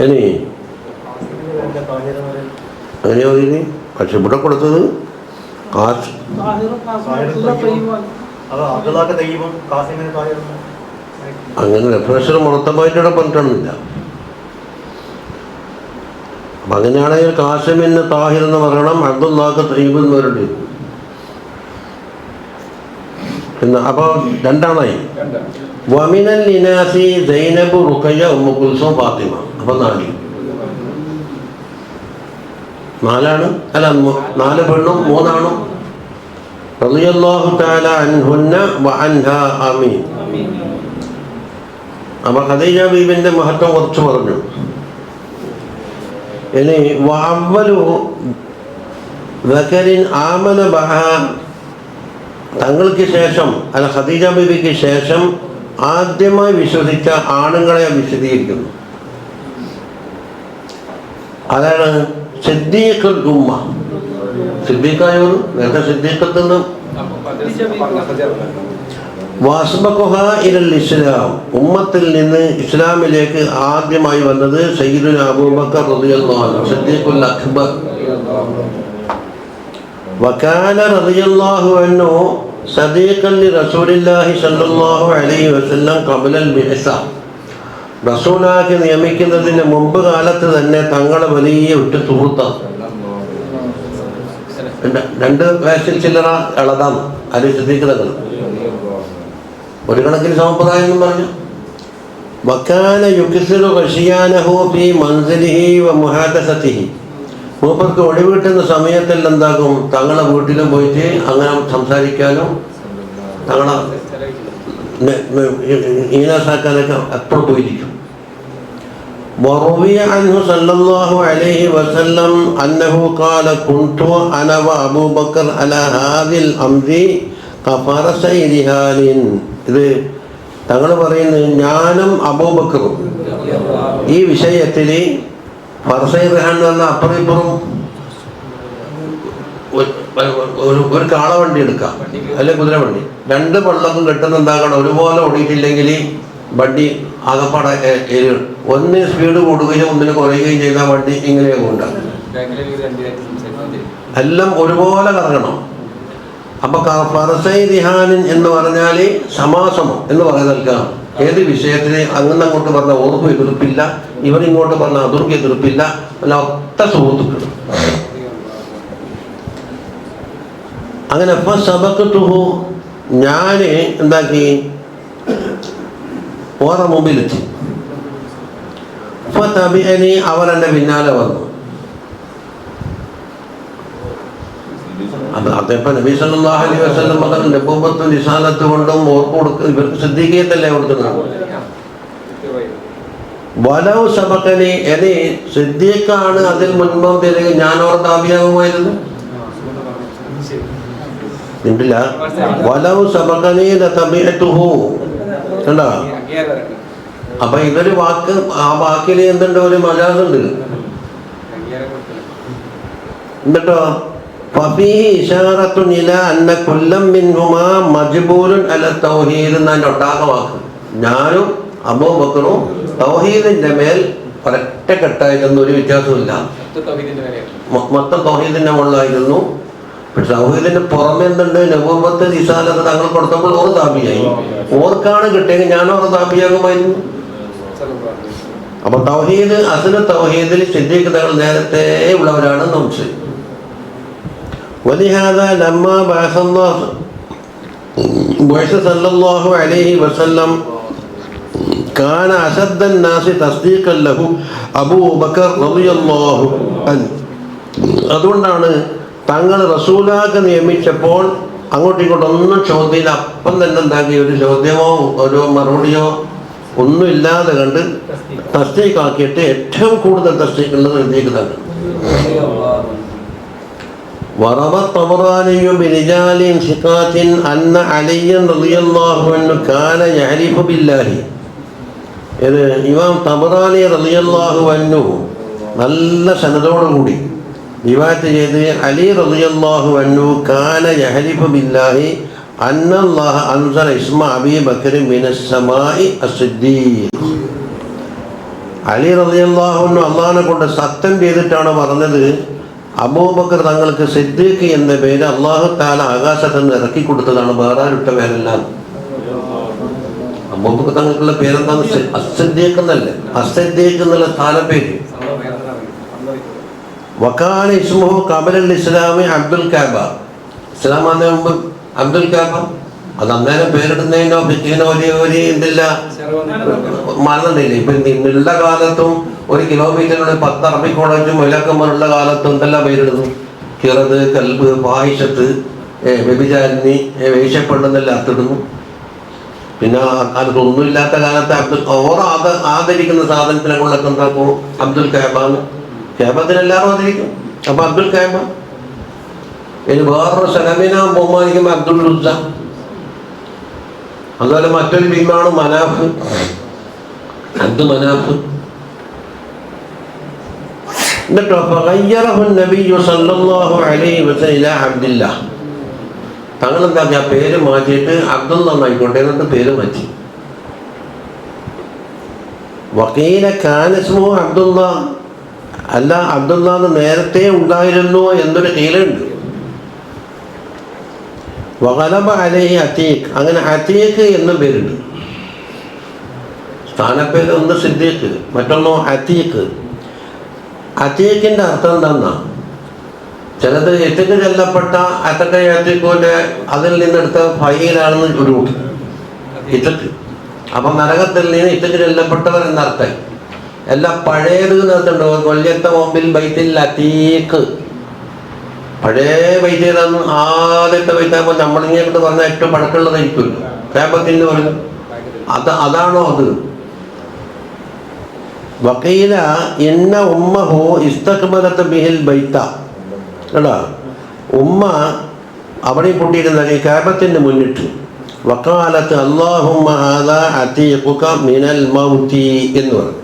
ഇനി അങ്ങനെയോ ഇനി പക്ഷെ ഇവിടെ കൊടുത്തത് അങ്ങനെ റെഫറൻസിൽ മുറത്തമായിട്ടിവിടെ പറഞ്ഞിട്ടൊന്നുമില്ല. അപ്പം അങ്ങനെയാണെങ്കിൽ ഖാസിമിന് താഹിർ എന്ന് പറയണം, അബ്ദുല്ലാക്ക് തയ്യിബ് എന്ന് പറയേണ്ടി വരും. പിന്നെ അപ്പോൾ 2 വമിനൽ ഇനാസി സൈനബ് റുഖയ്യ ഉമ്മു കുൽസൂം ഫാത്തിമ. അപ്പം 4 അല്ല 4 പെണ്ണും 3 ആണും. റളിയല്ലാഹു തആല അൻഹുന്ന വ അൻഹാ ആമീൻ. അപ്പോൾ ഖദീജ ബീബിൻ്റെ മഹത്വം കുറച്ച് പറഞ്ഞു. ഇനി വഅവ്വലു ദക്കറിൻ ആമന ബഹ, തങ്ങൾക്ക് ശേഷം അല്ല ഖദീജ ബീബിക്ക് ശേഷം ആദ്യമായി വിശ്വസിച്ച ആണുങ്ങളെ വിശദീകരിക്കുന്നു. അതാണ് സിദ്ദീഖുൽ ഉമ്മ. സിദ്ദീഖായോട് നേരത്തെ സിദ്ദീഖത്തുനിന്ന് വാസ്ബഖുഹ ഇലൽ ഇസ്ലാം, ഉമ്മത്തിൽ നിന്ന് ഇസ്ലാമിലേക്ക് ആദ്യമായി വന്നത് സയ്യിദുനാ അബൂബക്കർ റളിയല്ലാഹു അൻഹു, സിദ്ദീഖുൽ അക്ബർ. വകാന റളിയല്ലാഹു അൻഹു സദീഖൻ റസൂലില്ലാഹി സ്വല്ലല്ലാഹു അലൈഹി വസല്ലം ഖബലൽ ബിഅസ. റസൂലാക്കി നിയമിക്കുന്നതിന് മുമ്പ് കാലത്ത് തന്നെ തങ്ങളെ വലിയ ഉറ്റ സുഹൃത്താണ്. 2 വയസ്സിൽ ചില്ലറ ഇളതാണ് അലി സിദ്ദീഖ് തങ്ങൾ. ഒരു കണക്കിന് സമ്പ്രദായം എന്നും പറഞ്ഞു. വകാന യുക്സിറു ഖശിയാനഹു ഫീ മൻസിലിഹി വ മുഹാദസതിഹി. മൂപ്പർക്ക് ഒഴിവ് കിട്ടുന്ന സമയത്തിൽ എന്താക്കും, തങ്ങളെ വീട്ടിലും പോയിട്ട് അങ്ങനെ സംസാരിക്കാനും തങ്ങളെ ഈനാസാക്കാനൊക്കെ എപ്പോഴും പോയിരിക്കും. وروي عنه صلى الله عليه وسلم أنه قال كنت أنا وأبو بكر على هذه الأمر كفرسي رهان. ഇത് തങ്ങൾ പറയുന്നത് ഞാനും അബൂബക്കറും ഈ വിഷയത്തിൽ ഫർസൈ റിഹാൻ എന്ന് പറഞ്ഞാൽ അപ്പുറം ഇപ്പുറം ഒരു കാളവണ്ടി എടുക്കാം, അല്ലെ കുതിരവണ്ടി. 2 പള്ളക്കും കെട്ടുന്ന എന്താക്കണം, ഒരുപോലെ ഓടിയിട്ടില്ലെങ്കിൽ വണ്ടി ആകപ്പാടെ എരിയും. ഒന്ന് സ്പീഡ് കൂടുകയും ഒന്നിന് കുറയുകയും ചെയ്താൽ വണ്ടി ഇങ്ങനെയൊക്കെ ഉണ്ടാകും. എല്ലാം ഒരുപോലെ കറങ്ങണം. അപ്പൊ ഫർസൈ റിഹാനിൻ എന്ന് പറഞ്ഞാൽ സമാസമം എന്ന് പറയുന്നൽക്കാം. ഏത് വിഷയത്തിന് അങ്ങനെ അങ്ങോട്ട് പറഞ്ഞ ഓർക്കും എതിർപ്പില്ല, ഇവരിങ്ങോട്ട് പറഞ്ഞ അതിർക്കും എതിർപ്പില്ല, അല്ല ഒത്ത സുഹൃത്തുക്കൾ. അങ്ങനെ സബഖതുഹു ഞാൻ എന്താക്കി ഓരോ മുമ്പിലെത്തി. ഫതബിഅനി അവരെൻ്റെ പിന്നാലെ വന്നു. അത് അതേപ്പം നബി സല്ലല്ലാഹു അലൈഹി വസല്ലം പറഞ്ഞ നബുവത്തും റിസാലത്ത് കൊണ്ടും ഓർപ്പ് കൊടുക്കുക. ഇവർക്ക് സിദ്ദീഖിയത്തല്ലേ കൊടുക്കുന്നത്. വലൗ സബഖനി എനി സിദ്ദീഖാണ് അതിൽ മുൻപന്തിയിൽ ഞാനോർ താബിയാകുമായിരുന്നു. ഉണ്ടില്ല. വലൗ സബഖനി ലതബിഅതുഹു. കണ്ടോ? അപ്പൊ ഇതൊരു വാക്ക്, ആ വാക്കിൽ എന്തുണ്ട്, ഒരു മജാസുണ്ട്. എന്നിട്ടോ ഫഫീഹി ഇശാറത്തുൻ ഇലാ അന്ന കുല്ലം മിൻഹുമാ മജ്ബൂലുൻ അലാ തൗഹീദ് എന്നാണ് ഒട്ടാക വാക്ക്. ഞാനും അബൂബക്കറും തൗഹീദിന്റെ മേൽ ഒരൊറ്റക്കെട്ടായിരുന്നു, ഒരു വ്യത്യാസമില്ല. മൊത്തം തൗഹീദിന്റെ മുകളിലായിരുന്നു. പക്ഷെ തൗഹീദിന്റെ പുറമെ എന്തുണ്ട്, നബുവത്ത് റിസാലത്ത് തങ്ങൾ കൊടുത്തപ്പോൾ ഓർ താബിയായി. ഓർക്കാണ് കിട്ടിയെങ്കിൽ ഞാനും ഓർ താബിയാകുമായിരുന്നു. അപ്പൊ തൗഹീദ് അസ്ല തൗഹീദിൽ സിദ്ദീഖ് തങ്ങൾ നേരത്തെ ഉള്ളവരാണ് നമുക്ക്. ولهذا لما بعث صلى الله عليه وسلم كان أشد الناس تصديقا له أبو بكر رضي الله عنه. അതുകൊണ്ടാണ് തങ്ങൾ റസൂലാക്ക് നിയമിച്ചപ്പോൾ അങ്ങോട്ടും ഇങ്ങോട്ടൊന്നും ചോദ്യമില്ല, അപ്പം തന്നെ എന്താക്കി ഒരു ചോദ്യമോ ഒരു മറുപടിയോ ഒന്നുമില്ലാതെ കണ്ട് തസ്ദീഖാക്കിയിട്ട് ഏറ്റവും കൂടുതൽ തസ്ദീഖുള്ളത് സിദ്ദീഖ് തങ്ങൾ. وروى الطبراني برجال ثقات أن عليا رضي الله عنه كان يحلف بالله. ഇത് ഇമാം തബറാനി റളിയല്ലാഹു അൻഹു നല്ല സനദോടുകൂടി റിവായത്ത് ചെയ്ത് അലി റളിയല്ലാഹു അൻഹു കാന യഹ്ലിഫു ബില്ലാഹി അന്നല്ലാഹ അൻസല ഇസ്മ അബീ ബക്കർ മിനസ് സമാഇ അസ്സിദ്ദീഖ്. അലി റളിയല്ലാഹു അൻഹു അല്ലാഹുവിനെ കൊണ്ട് സത്യം ചെയ്തിട്ടാണ് പറഞ്ഞത്, അബൂബക്കർ തങ്ങൾക്ക് സിദ്ദീഖ് എന്ന പേര് അല്ലാഹു തആല ആകാശത്ത് നിന്ന് ഇറക്കി കൊടുത്തതാണ്, വേറെ ഇട്ട പേരല്ല. അബൂബക്കർ തങ്ങൾക്കുള്ള പേരെന്താണ്? അസ്സിദ്ദീഖ് എന്നല്ലേ, അസ്സിദ്ദീഖ് എന്നുള്ള സ്ഥാനപ്പേര്. വകാന ഇസ്മുഹു ഖബലൽ ഇസ്ലാമി അബ്ദുൽ കഅബ. ഇസ്ലാം ആകുന്നതിന് മുമ്പ് അബ്ദുൽ കഅബ. അത് അന്നേരം പേരിടുന്നതിനോ ഫിഖിനോ ഒരു ഇതില്ല, മാനദണ്ഡമില്ല. ഇപ്പൊ ഇന്നുള്ള കാലത്തും 1 കിലോമീറ്ററിനുള്ളിൽ 10 അറബി കോളേജും മൊയിലാക്കന്മാരുള്ള കാലത്തും എന്തെല്ലാം പേരിടുന്നു. കിറത്, കൽബ്, ഫാഹിഷത്ത്, വ്യഭിചാരിണി, വേശ്യപ്പെടുന്നെല്ലാം അർത്തിടുന്നു. പിന്നെ അതൊന്നുമില്ലാത്ത കാലത്ത് ഓരോ ആദരിക്കുന്ന സാധനത്തിനൊക്കെ എന്താക്കും, അബ്ദുൽ കഅബാന്ന്. കഅബത്തിനെല്ലാവരും ആദരിക്കും. അപ്പൊ അബ്ദുൽ കഅബ. ഇനി വേറൊരു സലമിനെ ബഹുമാനിക്കുമ്പോൾ അബ്ദുൽ ഉസ്സ. അതുപോലെ മറ്റൊരു ബിംബാണ് മനാഫ്, അബ്ദു മനാഫ്. എന്നിട്ടോ ഫഗയ്യറഹു നബിയ്യു സല്ലല്ലാഹു അലൈഹി വസല്ലം ഇലാ അബ്ദില്ലാ. തങ്ങൾ എന്താക്കി ആ പേര് മാറ്റിയിട്ട് അബ്ദുള്ള എന്നായിക്കോട്ടെ എന്നിട്ട് പേര് മാറ്റി. വക്കീല കാനസ്മു അബ്ദുള്ള, അല്ല അബ്ദുള്ള നേരത്തെ ഉണ്ടായിരുന്നു എന്നൊരു കീലുണ്ട്. വഗലബ അലൈഹി അതീഖ്, അങ്ങനെ അതീഖ് എന്നും പേരുണ്ട്. സ്ഥാനപ്പേര് ഒന്ന് സിദ്ദീഖ്, മറ്റൊന്നോ അതീഖ്. അതീഖിൻ്റെ അർത്ഥം എന്താണെന്നാ, ചിലത് എത്തിക്ക് ചെല്ലപ്പെട്ട അത്തക്കെ അത്തീഖിൻ്റെ അതിൽ നിന്നെടുത്ത ഫൈലാണെന്ന് ഒരു ഇത്തക്ക്. അപ്പം നരകത്തിൽ നിന്ന് ഇത്തക്ക് ചെല്ലപ്പെട്ടവർ എന്നർത്ഥം. എല്ലാം പഴയത് എന്നർത്ഥമുണ്ടോ, കൊല്യത്തെ മുമ്പിൽ ബൈത്തിൽ അതീഖ്, പഴയ ബൈത്തേതാന്ന്. ആദ്യത്തെ ബൈത്താകുമ്പോൾ നമ്മളിങ്ങോട്ട് പറഞ്ഞാൽ ഏറ്റവും പഴക്കമുള്ളതായിരിക്കുമല്ലോ, കേപ്പത്തിൻ്റെ പറഞ്ഞു. അതാണോ അത്? വക്കീല ഇന്ന ഉമ്മഹു ഇസ്തഖ്ബലത ബിഹിൽ ബൈത്ത, കേട്ടോ, ഉമ്മ അവിടെ പൊട്ടിയിരുന്നത് ഈ കാബത്തിൻ്റെ മുന്നിട്ട്. വക്കാലത്ത് അല്ലാഹുമ്മ ഹാദാ അതീഖുക മിനൽ മൗതി എന്ന് പറഞ്ഞു.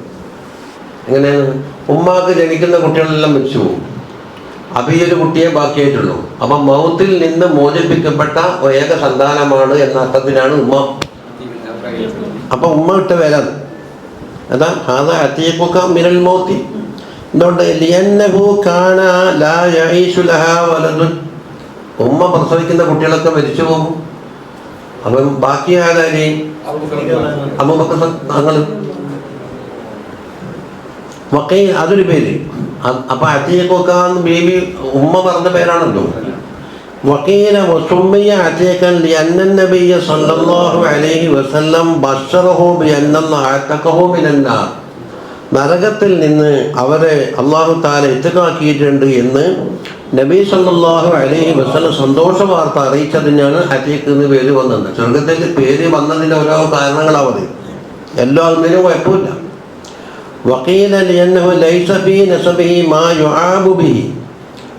എങ്ങനെയാണ്? ഉമ്മാക്ക് ജനിക്കുന്ന കുട്ടികളെല്ലാം മരിച്ചു പോകും, അപ്പം ഈ ഒരു കുട്ടിയെ ബാക്കിയായിട്ടുള്ളൂ. അപ്പം മൗത്തിൽ നിന്ന് മോചിപ്പിക്കപ്പെട്ട ഏക സന്താനമാണ് എന്ന അർത്ഥത്തിലാണ് ഉമ്മ. അപ്പം ഉമ്മ ഇട്ട പേര അതാ ഹാദാ അതീഖുക മിനൽ മൗതി. എന്തുകൊണ്ട്? ലിയന്നഹു കാന ലാ യഈശു ലഹാ വലദുൻ, ഉമ്മ പ്രസവിക്കുന്ന കുട്ടികളൊക്കെ മരിച്ചു പോകും. അപ്പം ബാക്കി ആരായി? അബൂബക്കർ തങ്ങൾ. വക്കീൽ അതൊരു പേര്. അപ്പം അതീഖുകാന്ന് ബേബി ഉമ്മ പറഞ്ഞ പേരാണല്ലോ. വക്കീല വസുമ്മിയ അതീഖൻ ലിഅന്ന നബിയ സല്ലല്ലാഹു അലൈഹി വസല്ലം ബശറഹു ബിഅന്നല്ലാഹ അതഖഹു മിനന്നാർ, നരകത്തിൽ നിന്ന് അവരെ അല്ലാഹു തആല ഇത്ഖാക്കിയിട്ടുണ്ട് എന്ന് നബി സല്ലല്ലാഹു അലൈഹി വസല്ലം സന്തോഷ വാർത്ത അറിയിച്ചതിനാണ് അതീഖ് എന്ന് പേര് വന്നത്. സ്വർഗത്തിൽ പേര് വന്നതിൻ്റെ ഓരോ കാരണങ്ങളാവത്, എല്ലാം ഒന്നിനും കുഴപ്പമില്ല. വക്കീല ലിഅന്നഹു ലൈസ ഫീ നസബിഹി മാ യുആബു ബിഹി,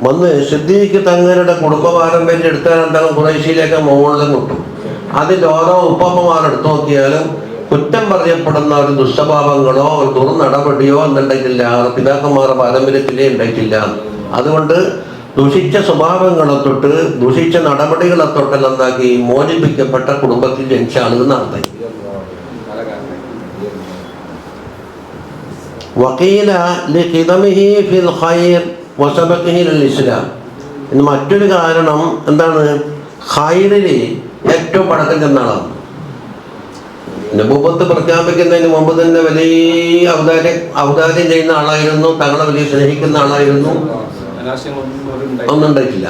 വന്ന് സിദ്ദീഖ് തങ്ങളുടെ കുടുംബ പാരമ്പര്യം എടുത്താൽ ഖുറൈശിയിലേക്ക് മുകളിലും കിട്ടും. അതിൽ ഓരോ ഉപ്പമ്മമാരെടുത്ത് നോക്കിയാലും കുറ്റം പറയപ്പെടുന്ന ഒരു ദുസ്വഭാവങ്ങളോ ഒരു ദുർനടപടിയോ എന്നുണ്ടായിട്ടില്ല, പിതാക്കന്മാരുടെ പാരമ്പര്യത്തിലേ ഉണ്ടായിട്ടില്ല. അതുകൊണ്ട് ദുഷിച്ച സ്വഭാവങ്ങളെ തൊട്ട് ദുഷിച്ച നടപടികളെ തൊട്ടെല്ലാം എന്താക്കി മോചിപ്പിക്കപ്പെട്ട കുടുംബത്തിൽ ജനിച്ച ആളുകൾ നടത്തി. വക്കീല ലിഖിദമിഹി ഫിൽ ഖൈർ വസബഖിഹി ലിൽ ഇസ്ലാം. ഇന്ന് മറ്റൊരു കാരണം എന്താണ്? ഖൈറിൽ ഏറ്റവും പഴക്കം ചെന്ന ആളാണ്. നബുവത്ത് പ്രഖ്യാപിക്കുന്നതിന് മുമ്പ് തന്നെ വലിയ ഔദാര്യം ചെയ്യുന്ന ആളായിരുന്നു, തങ്ങളെ വലിയ സ്നേഹിക്കുന്ന ആളായിരുന്നു, ഒന്നും ഉണ്ടായിട്ടില്ല.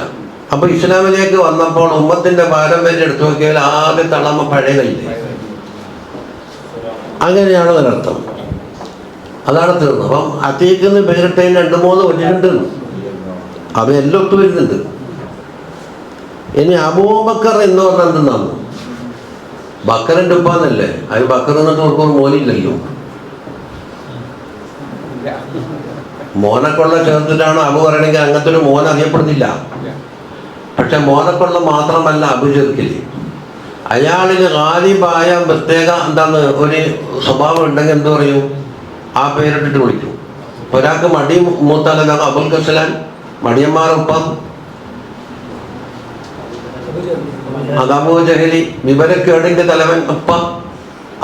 അപ്പൊ ഇസ്ലാമിലേക്ക് വന്നപ്പോൾ ഉമ്മത്തിന്റെ പാരമ്പര്യം എടുത്തു നോക്കിയാൽ ആദ്യ തളമ പഴയതല്ലേ, അങ്ങനെയാണ് ഒരർത്ഥം. അതാണ് തീർന്നത്. അപ്പം അതീഖെന്ന് പേരിട്ടതിന് 2-3 വഴിയുണ്ട്, അവയെല്ലാം ഒത്തു വരുന്നുണ്ട്. ഇനി അബൂബക്കർ എന്ന് പറഞ്ഞാൽ എന്തെന്നാണ്? ബക്കറിൻ്റെ ഉപ്പാന്നല്ലേ, അത് ബക്കർ എന്നിട്ട് ഓർക്കും മോനില്ലല്ലോ, മോനക്കൊള്ള ചേർത്തിട്ടാണ് അബു പറയണമെങ്കിൽ അങ്ങനത്തെ ഒരു മോൻ അറിയപ്പെടുന്നില്ല. പക്ഷെ മോനക്കൊള്ള മാത്രമല്ല അബു ചേർക്കില്ല, അയാളിന് ഗാലിബായ പ്രത്യേക എന്താണ് ഒരു സ്വഭാവം ഉണ്ടെങ്കിൽ എന്ത് പറയും? ആ പേരിട്ടിട്ട് വിളിക്കും. ഒരാൾക്ക് മടി മൂത്താലല്ല അബുൽ കസ്ലാൻ, മടിയന്മാരൊപ്പം അത് അബൂ ജഹലി, വിവരക്കേടിന്റെ തലവൻ ഉപ്പ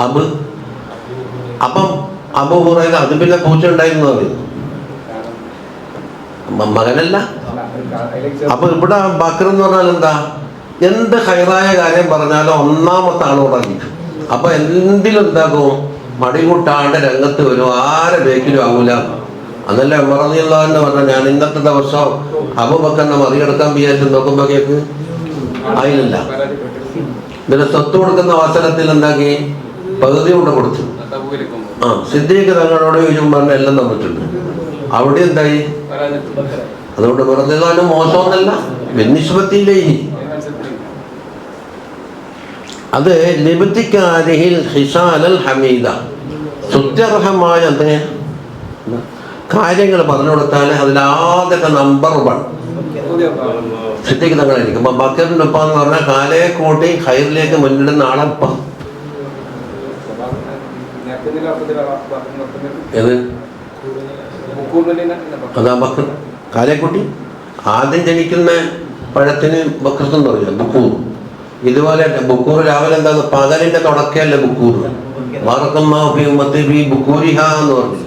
അബ്. അപ്പം അബൂ ഹുറൈറ, അത് പിന്നെ പൂച്ച ഉണ്ടായിരുന്നു പറയുന്നു, മകനല്ല. അപ്പൊ ഇവിടെ ബക്കർ എന്ന് പറഞ്ഞാൽ എന്താ? എന്ത് ഹൈറായ കാര്യം പറഞ്ഞാലും ഒന്നാമത്തെ ആളോടായിരിക്കും. അപ്പൊ എന്തിലും എന്താക്കും? മടികൂട്ടാണ്ട് രംഗത്ത് വരും, ആരെ ബേക്കിലും ആവൂല. അതല്ല ഉമർ റളിയല്ലാഹു അൻഹു പറഞ്ഞ, ഞാൻ ഇന്നത്തെ ദിവസം അബൂബക്കറിനെ മറികടക്കാൻ വിചാരിച്ചു നോക്കുമ്പോഴേക്ക് ആയില്ല. ഇതിന്റെ സ്വത്ത് കൊടുക്കുന്ന അവസരത്തിൽ എന്താക്കി? പകുതി കൊണ്ട് കൊടുത്തു. സിദ്ദീഖ് തങ്ങളോട് ചോദിച്ചും പറഞ്ഞ എല്ലാം തന്നിട്ടുണ്ട്, അവിടെ എന്തായി? അതുകൊണ്ട് വെറുതെ മോശമൊന്നല്ല, ബിന്നിസ്ബത്തിയിലേ അത് ലിബ്തികാരിഹിൽ ഹിസാലൽ ഹമീദ, സ്തുത്യർഹമായ കാര്യങ്ങൾ പറഞ്ഞു കൊടുത്താൽ അതിലാദ്യത്തെ നമ്പർ 1 സിദ്ദീഖ് തങ്ങളായിരിക്കും. അപ്പം ബക്കറിൻ്റെ ഉപ്പ എന്ന് പറഞ്ഞാൽ കാലേ കൂട്ടി ഹൈറിലേക്ക് മുന്നിടുന്ന ആളപ്പം. ഏത്? അതാ ബക്കർ കാലേക്കുട്ടി. ആദ്യം ജനിക്കുന്ന പഴത്തിന് ബക്കർത്തെന്ന് പറഞ്ഞു, ബുക്കൂർ. ഇതുപോലെ ബുക്കൂർ രാവിലെ എന്താ? പകലിന്റെ തുടക്കമല്ല ബുക്കൂർ. ബുക്കൂരിഹ എന്ന് പറഞ്ഞു.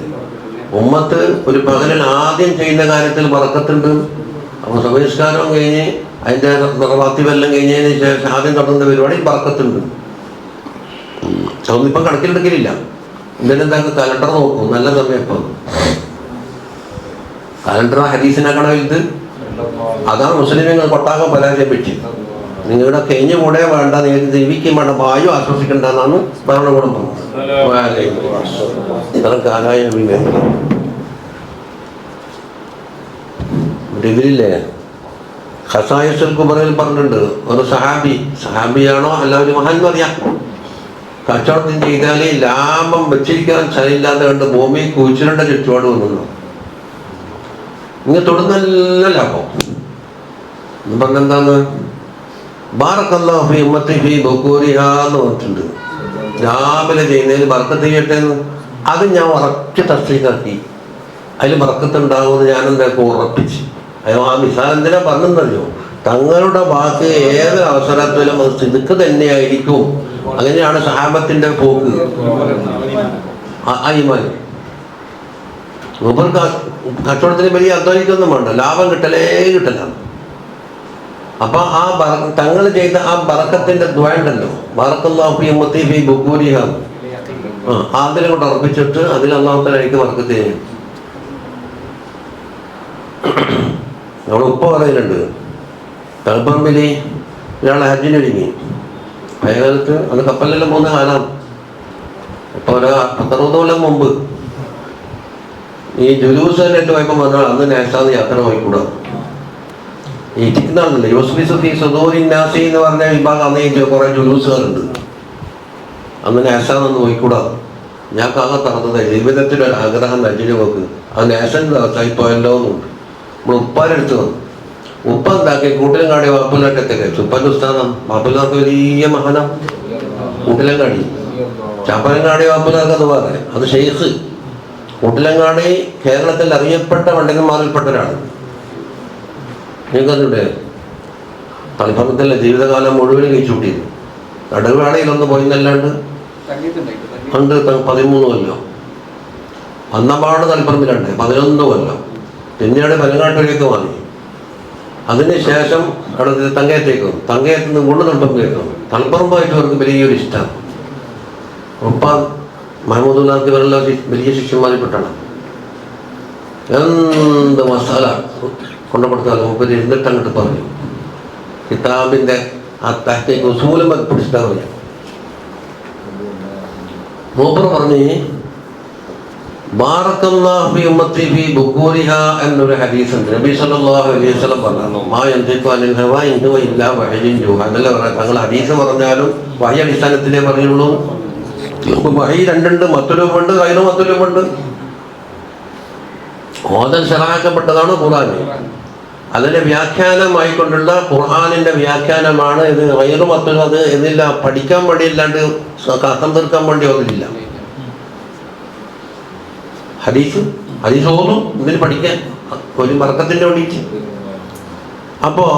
ഉമ്മത്ത് ഒരു പകലിൽ ആദ്യം ചെയ്യുന്ന കാര്യത്തിൽ ബറക്കത്തുണ്ട്. അപ്പോൾ സുബഹിസ്കാരം കഴിഞ്ഞ് അതിൻ്റെ റവാത്തിബെല്ലാം കഴിഞ്ഞതിന് ശേഷം ആദ്യം തുടങ്ങുന്ന പരിപാടി ബർക്കത്തുണ്ട്. അതൊന്നും ഇപ്പം കണക്കിലെടുക്കലില്ല. ഇതിനെന്താ കലണ്ടർ നോക്കും, നല്ല സമയം ഇപ്പം കലണ്ടർ ഹദീസിനാക്കണ വലുത്. അതാണ് മുസ്ലിങ്ങൾ കൊട്ടാകം പരാജയപ്പെട്ടി. നിങ്ങളുടെ കഴിഞ്ഞ കൂടെ വേണ്ട, നിങ്ങൾക്ക് ജീവിക്കാൻ വേണ്ട, വായു ആശ്വസിക്കണ്ടെന്നാണ് ഭരണകൂടം പറഞ്ഞത്. ഇത്തരം കാലായ ഡിഗ്രിയില്ലേ ഖസായിസുൽ കുബറയിൽ പറഞ്ഞിട്ടുണ്ട്, ഒരു സഹാബിയാണോ അല്ല ഒരു മഹാൻ പറയാം, കച്ചവടം ചെയ്താൽ ലാഭം വെച്ചിരിക്കാൻ സ്ഥലമില്ലാതെ കണ്ട് ഭൂമി കുഴിച്ചിടേണ്ട ചുറ്റുപാട് വന്നു. ഇങ്ങനെ തൊടുന്നല്ല ലാഭം എന്ന് പറഞ്ഞെന്താന്ന് ബാറക്കല്ലാഹു ഫീ ഉമ്മത്തി ഫീ ബുകൂരിഹാ എന്ന് പറഞ്ഞിട്ടുണ്ട്. രാവിലെ ചെയ്യുന്നതിൽ ബർക്കത്ത് ചെയ്യട്ടെ എന്ന്. അത് ഞാൻ ഉറച്ച് തസ്ദീഖാക്കി, അതിൽ ബർക്കത്തുണ്ടാകുമെന്ന് ഞാനെന്തൊക്കെ ഉറപ്പിച്ച്. ആ മിസാൽ എന്തിനാ പറഞ്ഞെന്നറിയോ, തങ്ങളുടെ വാക്ക് ഏത് അവസരത്തിലും അത് സിദ്ക്ക് തന്നെയായിരിക്കും. അങ്ങനെയാണ് സഹാബത്തിന്റെ പോക്ക്. ഈമാൻ മൂപ്പർക്ക് കച്ചവടത്തിന് വലിയ അധ്വാനിക്കൊന്നും വേണ്ട, ലാഭം കിട്ടലാണ്. അപ്പൊ ആ തങ്ങൾ ചെയ്ത ആ ബറക്കത്തിന്റെ ദ്വയുണ്ടല്ലോ, ബറക്കല്ലാഹു ഫീ ഉമ്മത്തി ഫീ ബുകൂരിഹാ, അതിനെ കൊണ്ട് ഉറപ്പിച്ചിട്ട് അതിൽ അല്ലാഹു തആല എനിക്ക് ബറക്കത്ത് ചെയ്യും. നമ്മൾ ഉപ്പ പറയലുണ്ട്, തലപ്പറമ്പിൽ ഒരാളെ ഹജ്ജിനൊരുങ്ങി, പഴയകാലത്ത് അത് കപ്പലിലെല്ലാം പോകുന്ന കാലമാണ്. ഇപ്പൊ ഒരു 10-60 കൊല്ലം മുമ്പ് ഈ ജുലൂസായിട്ട് പോയപ്പോൾ പറഞ്ഞാൽ അന്ന് നേസാന്ന് യാത്ര പോയിക്കൂടാ. ഈ ഇരിക്കുന്നാണല്ലോ യൂസ്ഫി സുദൂരി നാസി എന്ന് പറഞ്ഞ വിഭാഗം അന്ന് കുറെ ജുലൂസുകാരുണ്ട്. അന്ന് നേസാന്നൊന്ന് പോയിക്കൂടാ. ഞാൻ കാണാൻ പറഞ്ഞത് ജീവിതത്തിലൊരു ആഗ്രഹം നജിന് പോക്ക്, അത് നേഷൻ ദിവസമായി പോയല്ലോ എന്നുണ്ട്. നമ്മൾ ഉപ്പാരെടുത്ത് വന്നു. ഉപ്പ എന്താക്കി കൂട്ടിലങ്കാടി വാപ്പുലാട്ടൊക്കെ ഉപ്പൻ്റെ ഉസ്താദം. വാപ്പുലാർക്ക് വലിയ മഹാനം കൂട്ടിലങ്കാടി. ചാപ്പലങ്കാടി വാപ്പുലാർക്ക് അത് പറയാം, അത് ഷെയ്ഖ്. കൂട്ടിലങ്കാടി കേരളത്തിൽ അറിയപ്പെട്ട പണ്ഡിതന്മാരിൽപ്പെട്ടവരാണ്. നിങ്ങൾക്കറിയൂടെ തളിപ്പറമ്പത്തിലെ ജീവിതകാലം മുഴുവൻ കഴിച്ചുകൂട്ടിയത്. നടുവേളയിലൊന്ന് പോയിന്നല്ലാണ്ട് ഉണ്ട് 13 കൊല്ലം. അന്നപാട് തളിപ്പറമ്പിലുണ്ട് 11 കൊല്ലം. പിന്നീട് പനങ്ങാട്ടിലേക്ക് മാറി. അതിനുശേഷം അവിടെ തങ്കയത്തേക്ക് വന്നു. തങ്കയത്ത് നിന്ന് കൊണ്ട് തളിപ്പറമ്പിലേക്ക് വന്നു. തളിപ്പറമ്പായിട്ട് അവർക്ക് വലിയൊരു ഇഷ്ടമാണ്. ഉപ്പാൻ മഹമ്മൂദുല്ലാർക്ക് ഇവരെല്ലാം വലിയ ശിഷ്യന്മാരിൽപ്പെട്ടാണ്. എന്ത് മസാല കൊണ്ടുകൊടുത്താലും മുമ്പ് ഇരുന്നിട്ട് അങ്ങോട്ട് പറഞ്ഞു. കിതാബിൻ്റെ ആ തഹ്‌ഖീഖ് ഉസൂലും അത് പിടിച്ചിട്ടാ പറയാം. മൂപ്പർ പറഞ്ഞ് ബാറക്കല്ലാഹു ഫീ ഉമ്മത്തി ഫീ ബുകൂരിഹാ എന്നൊരു ഹദീസുണ്ട്. നബി സല്ലല്ലാഹു അലൈഹി വസല്ലം പറഞ്ഞു, മാ യൻതിഖു അനിൽ ഹവാ ഇൻ ഹുവ ഇല്ലാ വഹയ്യുൻ യൂഹാ. അതല്ല പറയാം, തങ്ങൾ ഹദീസ് പറഞ്ഞാലും വഹി അടിസ്ഥാനത്തിലേ പറയുള്ളൂ. വഹി രണ്ടുണ്ട്, മറ്റൊരുമുണ്ട്, അതിന് മറ്റൊരുമുണ്ട്. ഓതൽ ശറഅക്കപ്പെട്ടതാണ് ഖുർആൻ. അതിൻ്റെ വ്യാഖ്യാനമായിക്കൊണ്ടുള്ള ഖുർആനിൻ്റെ വ്യാഖ്യാനമാണ് ഇത്. ഗൈറു മത്തുൽ അത് എന്നില്ല പഠിക്കാൻ വേണ്ടിയില്ലാണ്ട് കഥം തീർക്കാൻ വേണ്ടി ഒന്നില്ല. ഹദീസ് ഓതും ഇതിന് പഠിക്കാൻ ഒരു ബർക്കത്തിൻ്റെ വേണ്ടിയിട്ട്. അപ്പോൾ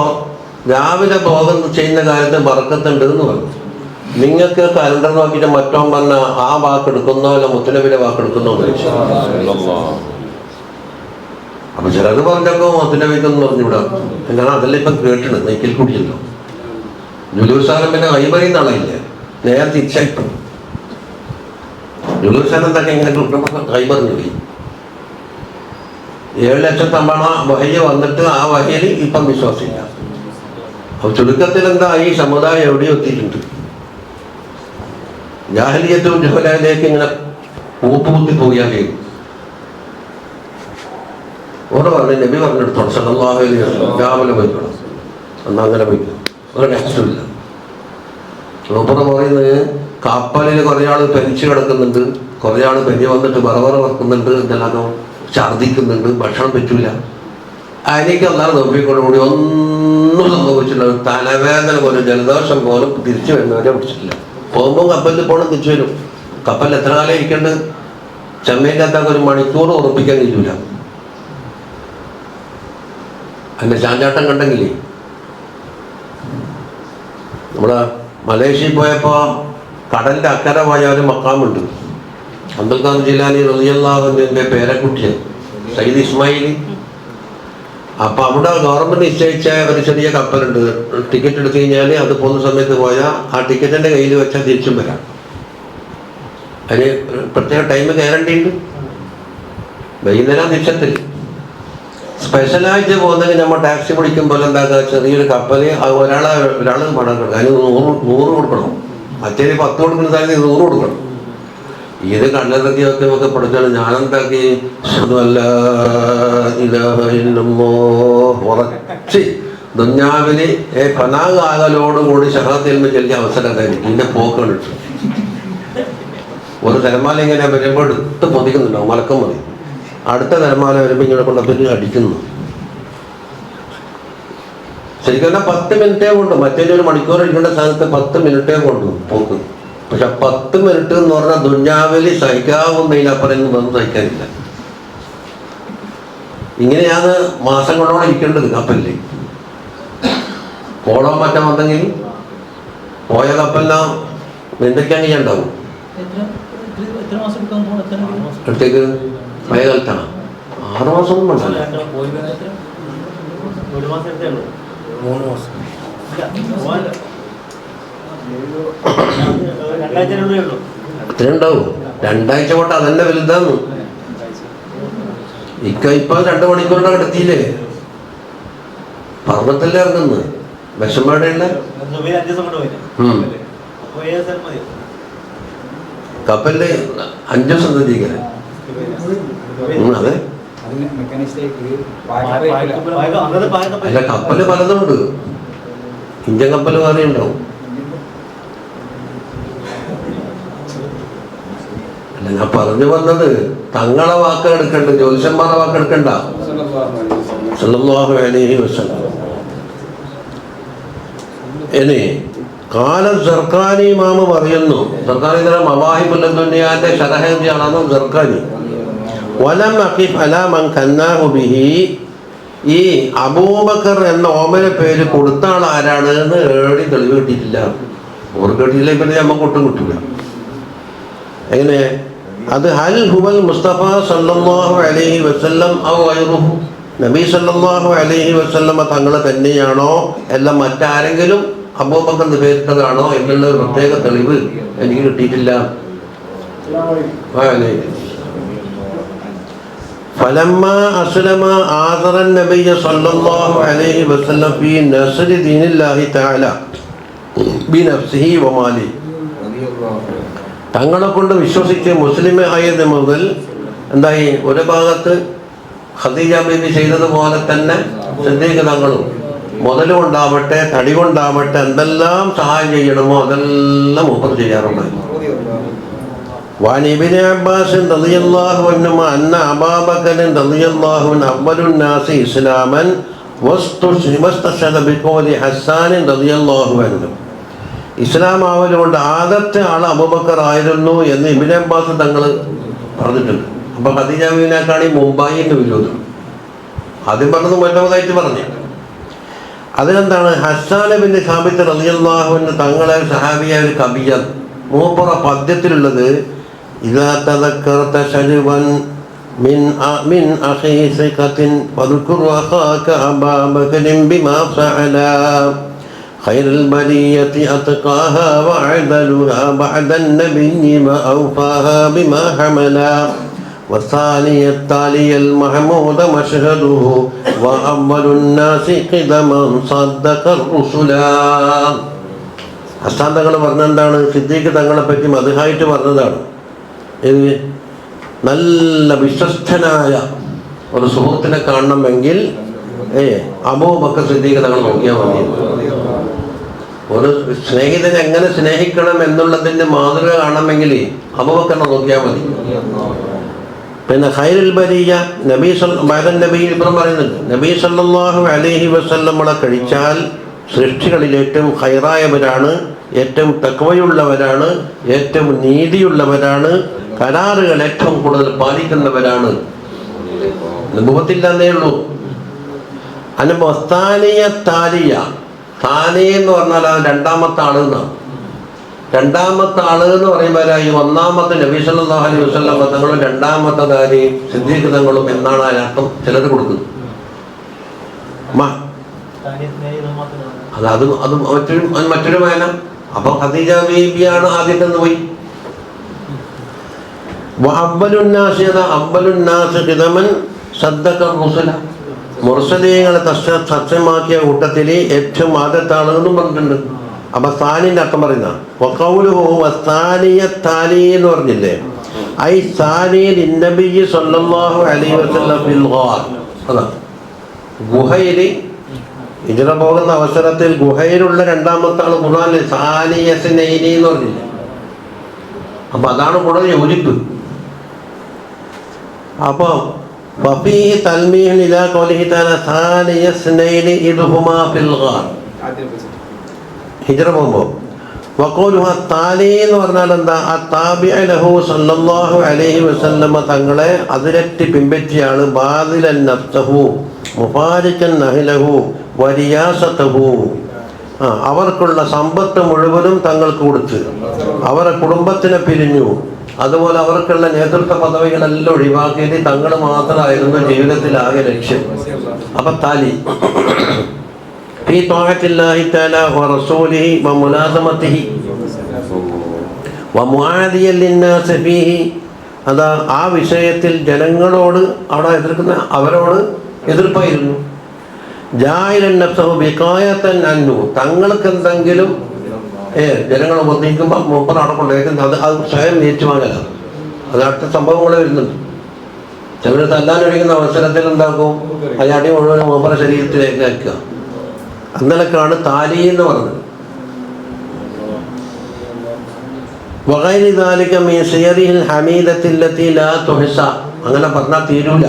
രാവിലെ ഭോഗം ചെയ്യുന്ന കാലത്ത് ബർക്കത്തുണ്ട് എന്ന് പറഞ്ഞു. നിങ്ങൾക്ക് കലണ്ടർ നോക്കിയിട്ട് മറ്റോ പറഞ്ഞ ആ വാക്കെടുക്കുന്നോ അല്ല മുത്തനബിയുടെ വാക്കെടുക്കുന്നോ എന്ന് ചോദിച്ചു. അപ്പൊ ചിലത് പറഞ്ഞപ്പോ മുത്തനബിക്കെന്ന് പറഞ്ഞുവിടാം. എന്നാണ് അതെല്ലാം ഇപ്പം കേട്ടിട്ട് നെയ്ക്കിൽ കൂടിയല്ലോ. ജുലൂസാനം പിന്നെ കൈപറിയുന്ന ആളായില്ലേ, നേരെ തിരിച്ചായിട്ടു. ജുലൂസാനം എന്തൊക്കെ ഇങ്ങനെ കൈപറിഞ്ഞു പോയി. 7 ലക്ഷം തവണ വഹയ്യ വന്നിട്ട് ആ വഹയിൽ ഇപ്പം വിശ്വാസമില്ല. അപ്പൊ ചുരുക്കത്തിൽ എന്താ, ഈ സമുദായം എവിടെയോ എത്തിയിട്ടുണ്ട്. ജാഹിലിയത്തും ജുഹലിലേക്ക് ഇങ്ങനെ കൂപ്പുകുത്തി പോയാൽ ചെയ്യും. ഓരോ പറഞ്ഞു നബി പറഞ്ഞെടുത്തോളം സല്ലല്ലാഹു അലൈഹി വസല്ലം രാവിലെ പോയിക്കണം. എന്നാൽ അങ്ങനെ പോയിക്കണം, ഒരു നെക്സ്റ്റില്ല. മൂപ്പറ് പറയുന്നത് കപ്പലിൽ കുറേ ആൾ പെരിച്ച് കിടക്കുന്നുണ്ട്, കുറേ ആൾ പെരി വന്നിട്ട് വറവറ വറക്കുന്നുണ്ട്, ഇതെല്ലാം ഛർദിക്കുന്നുണ്ട്, ഭക്ഷണം പറ്റൂല. എനിക്ക് അല്ലാതെ നോക്കിക്കൊണ്ട് ഒന്നും സംഭവിച്ചില്ല. തലവേദന പോലും ജലദോഷം പോലും തിരിച്ചു വരുന്നവരെ പിടിച്ചിട്ടില്ല. പോകുമ്പോൾ കപ്പലിൽ പോകണം, തിരിച്ചു വരും. കപ്പലിൽ എത്ര കാലം ഇരിക്കേണ്ടത്? ചെമ്മയില്ലാത്ത 1 മണിക്കൂർ ഉറപ്പിക്കാൻ കഴിയൂല. അതിൻ്റെ ചാഞ്ചാട്ടം കണ്ടെങ്കിലേ. നമ്മുടെ മലേഷ്യയിൽ പോയപ്പോൾ കടലിൻ്റെ അക്കരെ പോയ ഒരു മക്കാമുണ്ട്. അബ്ദുൽ ഖാദർ ജിലാനി റളിയല്ലാഹു അൻഹുവിൻ്റെ പേരക്കുട്ടിയാണ് സയ്യിദ് ഇസ്മായിൽ. അപ്പോൾ അവിടെ ഗവൺമെൻറ് നിശ്ചയിച്ച ഒരു ചെറിയ കപ്പലുണ്ട്. ടിക്കറ്റ് എടുത്തു കഴിഞ്ഞാൽ അത് പോകുന്ന സമയത്ത് പോയാൽ ആ ടിക്കറ്റിൻ്റെ കയ്യിൽ വെച്ചാൽ തിരിച്ചും വരാം. അതിന് പ്രത്യേക ടൈം കയറേണ്ടിയുണ്ട്. വൈകുന്നേരം നിശ്ചയത്തിൽ സ്പെഷ്യലായിട്ട് പോകുന്നെങ്കിൽ നമ്മൾ ടാക്സി പിടിക്കുമ്പോൾ എന്താക്കുക, ചെറിയൊരു കപ്പൽ ഒരാൾ പണം കൊടുക്കണം. അതിന് 100 കൊടുക്കണം. മറ്റേത് 10 കൊടുക്കുന്ന സ്ഥലത്ത് 100 കൊടുക്കണം. ഇത് കണ്ണെത്തിയൊക്കെ നമുക്ക് പഠിച്ചാൽ ഞാനെന്താക്കി ഉറച്ച് ദുഞ്ഞാവിന് പനാകാകലോടുകൂടി ഷഹാത്തിൽ ചെല്ലിയ അവസരം ഉണ്ടായിരിക്കും. ഇതിൻ്റെ പോക്ക് കണ്ടിട്ട് ഒരു തിരമാല ഇങ്ങനെ വരുമ്പോൾ എടുത്ത് പൊതിക്കുന്നുണ്ടാവും, മലക്കം മതി. അടുത്ത തിരമാല വരുമ്പോൾ ഇങ്ങനെ കൊണ്ടപ്പോൾ അടിക്കുന്നു. ശരിക്കും പറഞ്ഞാൽ 10 മിനിറ്റേ കൊണ്ടു. മറ്റേ ഒരു മണിക്കൂർ ഇരിക്കേണ്ട സ്ഥാനത്ത് 10 മിനിറ്റേ കൊണ്ടു പോക്ക്. പക്ഷെ 10 മിനിറ്റ് എന്ന് പറഞ്ഞാൽ ദുഞ്ഞാവിൽ സഹിക്കാവുന്നതിനപ്പുറം ഒന്നും സഹിക്കാനില്ല. ഇങ്ങനെയാണ് മാസങ്ങളോടെ ഇരിക്കേണ്ടത് കപ്പലിൽ. പോളോ മറ്റം വന്നെങ്കിൽ പോയ കപ്പലിനാ എന്തൊക്കെയാണ് ചെയ്യാണ്ടാവും. അടുത്തേക്ക് പഴയ കാലത്താണ് 6 മാസമൊന്നും വേണ്ടല്ല, 3 മാസം. അത്രയും ഉണ്ടാവും. 2 ആഴ്ച കൊണ്ട് അതന്നെ വലുതാന്ന്. ഇപ്പൊ 2 മണിക്കൂറിന്റെ കിടത്തിയില്ലേ, പർവ്വത്തല്ലേ ഇറങ്ങുന്നത്. വിഷമേടെയുള്ള കപ്പലില് 5 ദിവസം സഞ്ചരിക്കല. അതെ, അല്ല കപ്പല് പലതുണ്ട്. ഇന്ത്യൻ കപ്പല് വേറെ ഉണ്ടാവും. അല്ല ഞാൻ പറഞ്ഞു വന്നത് തങ്ങളെ വാക്കെടുക്കണ്ട, ജ്യോതിഷന്മാരുടെ വാക്കെടുക്കണ്ട. സല്ലല്ലാഹു അലൈഹി വസല്ലം. ഇനി കാലം സർക്കാനി ഇമാമ പറയുന്നു, സർക്കാനി മവാഹിബുൽ ദുനിയാന്റെ ശറഹയാണെന്ന് സർക്കാനി. വലം അഖിഫ് അലാ മൻ കന്നാഹു ബിഹി. ഈ അബൂബക്കർ എന്ന ഓമന പേര് കൊടുത്ത ആൾ ആരാണ് എന്ന് ഏടി തെളിവ് കിട്ടിയിട്ടില്ല. ഓർ കേട്ടില്ല, പിന്നെ നമുക്ക് ഒട്ടും കിട്ടില്ല. എങ്ങനെ അത് ഹൽ ഹുവൽ മുസ്തഫ സല്ലല്ലാഹു അലൈഹി വസല്ലം ഔ ഗൈറുഹു. നബി സല്ലല്ലാഹു അലൈഹി വസല്ലമ തങ്ങൾ തന്നെയാണോ അല്ല മറ്റാരെങ്കിലും അബൂബക്കർ എന്ന് പേരിട്ടതാണോ എന്നുള്ള ഒരു പ്രത്യേക തെളിവ് എനിക്ക് കിട്ടിയിട്ടില്ല. فلما أسلم آثر النبي صلى الله عليه وسلم في نصر دين الله تعالى بنفسه وماله. തങ്ങളെ കൊണ്ട് വിശ്വസിച്ച് മുസ്ലിം ആയത് മുതൽ എന്തായി, ഒരു ഭാഗത്ത് ഖദീജ ബീബി ചെയ്തതുപോലെ തന്നെ സിദ്ദീഖ് തങ്ങളും മുതലുകൊണ്ടാവട്ടെ തടി കൊണ്ടാവട്ടെ എന്തെല്ലാം സഹായം ചെയ്യണമോ അതെല്ലാം മൂപ്പർ ചെയ്യാറുണ്ട്. وعن ابن عباس رضي الله عنهما أن أبا بكر رضي الله عنه أول الناس إسلاما واستشهد بقول حسان رضي الله عنه. ഇസ്ലാം ആവലുകൊണ്ട് ആദ്യത്തെ ആൾ അബൂബക്കർ ആയിരുന്നു എന്ന് ഇബ്നു അബ്ബാസ് തങ്ങൾ പറഞ്ഞിട്ടുണ്ട്. അപ്പോൾ ഖദീജ ബീവിനെക്കാണി മുംബൈ എന്ന് വിരോധം ആദ്യം പറഞ്ഞത് മറ്റൊന്നായിട്ട് പറഞ്ഞു. അതിനെന്താണ്, ഹസ്സാൻ ബിൻ സാബിത്ത് റളിയല്ലാഹു അൻഹു തങ്ങളെ സഹാബിയ ഒരു കവിയ മൂപ്പറ പദ്യത്തിലുള്ളത് ഇദാ തദക്കർത ശജവൻ മിൻ അഖീ സിഖത്തിൻ ഫദ്കുർ അഖാക അബാ ബക്രിൻ ബിമാ ഫഅല ഖൈറുൽ ബരിയത്തി അത്ഖാഹാ വഅദലുഹാ ബഅദൻ നബിയ്യി വഔഫാഹാ ബിമാ ഹമല والثاني التالي المحمود مشهده وأول الناس قدما صدق الرسل. ഹസ്സാൻ തങ്ങൾ പറഞ്ഞെന്താണ്, സിദ്ദീഖ് തങ്ങളെ പറ്റി മദ്ഹായിട്ട് പറഞ്ഞതാണ്. ഇത് നല്ല വിശ്വസ്തനായ ഒരു സുഹൃത്തിനെ കാണണമെങ്കിൽ അബൂബക്കർ സിദ്ദീഖ് തങ്ങൾ നോക്കിയാൽ മതി. ഒരു സ്നേഹിതനെ എങ്ങനെ സ്നേഹിക്കണം എന്നുള്ളതിൻ്റെ മാതൃക കാണണമെങ്കിൽ അബൂബക്കറിനെ നോക്കിയാൽ മതി. പിന്നെ ഖൈറുൽ ബരിയ നബി ഇബ്രാഹിം പറയുന്നുണ്ട്, നബി സല്ലല്ലാഹു അലൈഹി വസല്ലമയെ കഴിച്ചാൽ സൃഷ്ടികളിൽ ഏറ്റവും ഖൈറായവരാണ്, ഏറ്റവും തഖ്വയുള്ളവരാണ്, ഏറ്റവും നീതിയുള്ളവരാണ്, കരാറുകൾ ഏറ്റവും കൂടുതൽ പാലിക്കുന്നവരാണ്. അനുഭവത്തില്ലെന്നേ ഉള്ളൂ. അനുഭവസ്ഥാനീയ താലിയ താനേ എന്ന് പറഞ്ഞാൽ അത് 2ാമത്തെ ആള് എന്നാണ്. 2ാമത്തെ ആള് എന്ന് പറയുമ്പോൾ ഈ 1ാമത്തെ നബി സല്ലല്ലാഹു അലൈഹി വസല്ലം തങ്ങളും 2ാമത്തെ താരി സിദ്ദീഖ് തങ്ങളും എന്നാണ് അതിനർത്ഥം ചിലർ കൊടുക്കുന്നത്. അത് മറ്റൊരു മേന. അപ്പൊ ഖദീജ ബീബിയാണ് ആദ്യത്തെ പോയി. മുർസലീങ്ങളെ സത്യമാക്കിയ കൂട്ടത്തിൽ ഏറ്റവും ആദ്യത്തെ ആളെന്നും പറഞ്ഞിട്ടുണ്ട്. അപ്പൊ സ്ഥാനിന്റെ അർത്ഥം പറയുന്ന എന്ന് പറഞ്ഞില്ലേ, ഐ നബി സല്ലല്ലാഹു അലൈഹി വസല്ലം ഫിൽ ഗാർ. അതാ ഗുഹയിൽ ഹിജ്റ പോകുന്ന അവസരത്തിൽ ഗുഹയിലുള്ള രണ്ടാമത്തെ ആൾ ഖുർആനിൽ സാനിയസ്നൈനി എന്ന് പറഞ്ഞില്ലേ. അപ്പൊ അതാണ് കൂടുതൽ യോജിപ്പ്. അപ്പൊ വഫീഹി തൽമീഹ് ഇലാ ഖൗലിഹി തആല സാനിയസ്നൈനി ഇദ്ഹുമാ ഫിൽ ഗാർ. ഹിജ്റ പോകുമ്പോൾ വഖൂലുഹ താലി എന്ന് പറഞ്ഞാൽ എന്താ? അത്താബിഅ ലഹു സല്ലല്ലാഹു അലൈഹി വസല്ലമ തങ്ങളെ അതിരറ്റി പിൻപറ്റിയാണ് ബാദിലൻ നഫ്സഹു മുഫാരിക്കൻ അഹ്ലഹു വരിയാസതഹു. അവർക്കുള്ള സമ്പത്ത് മുഴുവനും തങ്ങൾക്ക് കൊടുത്ത് അവരുടെ കുടുംബത്തിനെ പിരിഞ്ഞു. അതുപോലെ അവർക്കുള്ള നേതൃത്വ പദവികളെല്ലാം ഒഴിവാക്കിയത് തങ്ങൾ മാത്രമായിരുന്നു ജീവിതത്തിലാകെ ലക്ഷ്യം. അപ്പൊ താലി ഫീ ത്വാഅത്തില്ലാഹി തആല വറസൂലിഹി വമുലാസമതിഹി വമുആദിയൻ ലിന്നാസ് ഫീഹി. അതാ ആ വിഷയത്തിൽ ജനങ്ങളോട് അവിടെ എതിർക്കുന്ന അവരോട് എതിർപ്പായിരുന്നു. ജായിലൻ നഫ്സഹു ബിഖായതൻ അൻഹു. തങ്ങൾക്ക് എന്തെങ്കിലും ജനങ്ങൾ ഉപദ്രവിക്കുമ്പോൾ മൂപ്പർ അവിടെ കൊണ്ടുപോയിരിക്കുന്നത് അത് സ്വയം ഏറ്റുവാങ്ങല. അത് അടുത്ത സംഭവങ്ങൾ വരുന്നുണ്ട്. ചിലർ തല്ലാനൊഴിക്കുന്ന അവസരത്തിൽ എന്താക്കും, അയാടി മുഴുവൻ മൂപ്പറ ശരീരത്തിലേക്ക് അയക്കുക. അന്നലക്കാണ് താലി എന്ന് പറഞ്ഞത്. വഗൈരി ദാലിക മിൻ സിയറിഹിൽ ഹമീദത്തില്ലത്തി ലാ തുഹ്സ. അങ്ങനെ പറഞ്ഞാൽ തീരൂല.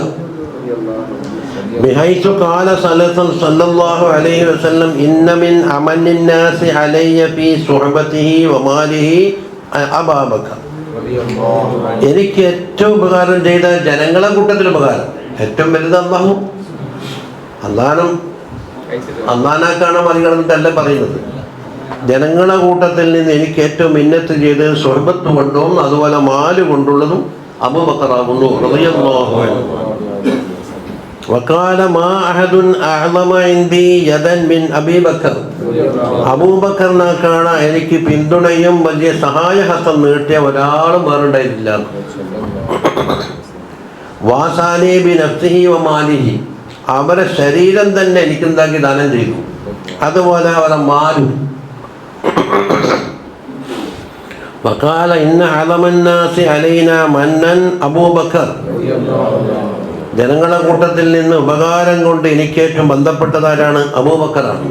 ബിഹൈസു ഖാല സല്ലല്ലാഹു അലൈഹി വസല്ലം ഇന്ന മിൻ അമന്നിൻ നാസി അലയ്യ ഫീ സുഹബതിഹി വമാലിഹി അബൂബക്കർ. എനിക്ക് ഏറ്റവും ഉപകാരം ചെയ്ത ജനങ്ങളെ കൂട്ടത്തിൽ ഉപകാരം ഏറ്റവും വലുത് അല്ലാഹു. അള്ളാനാക്കാണ് മറികടന്നിട്ടല്ല പറയുന്നത്. ജനങ്ങളെ കൂട്ടത്തിൽ നിന്ന് എനിക്ക് ഏറ്റവും മിന്നത്ത് ചെയ്ത് സുഹബത്ത് കൊണ്ടും അതുപോലെ മാല് കൊണ്ടുള്ളതും അബൂബക്കറാകുന്നു റളിയല്ലാഹു അൻഹു. വഖാല മാ അഹദുൻ അഅ്ളമ ഇൻദി യദൻ മിൻ അബീ ബക്കർ. അബൂബക്കറിനേക്കാണ് എനിക്ക് പിന്തുണയും വലിയ സഹായഹസ്തം നീട്ടിയ ഒരാളും വേറുണ്ടായിട്ടില്ല. വാസാനി ബി നഫ്സിഹി വമാലിഹി. അവരെ ശരീരം തന്നെ എനിക്കുണ്ടാക്കി ദാനം ചെയ്തു. അതുപോലെ അവരെ മാലും. വഖാല ഇന്ന അഅ്ളമന്നാസി അലൈനാ മന്നൻ അബൂബക്കർ. ജനങ്ങളെ കൂട്ടത്തിൽ നിന്ന് ഉപകാരം കൊണ്ട് എനിക്കേറ്റവും ബന്ധപ്പെട്ടതാരാണ്? അബൂബക്കറാണ്.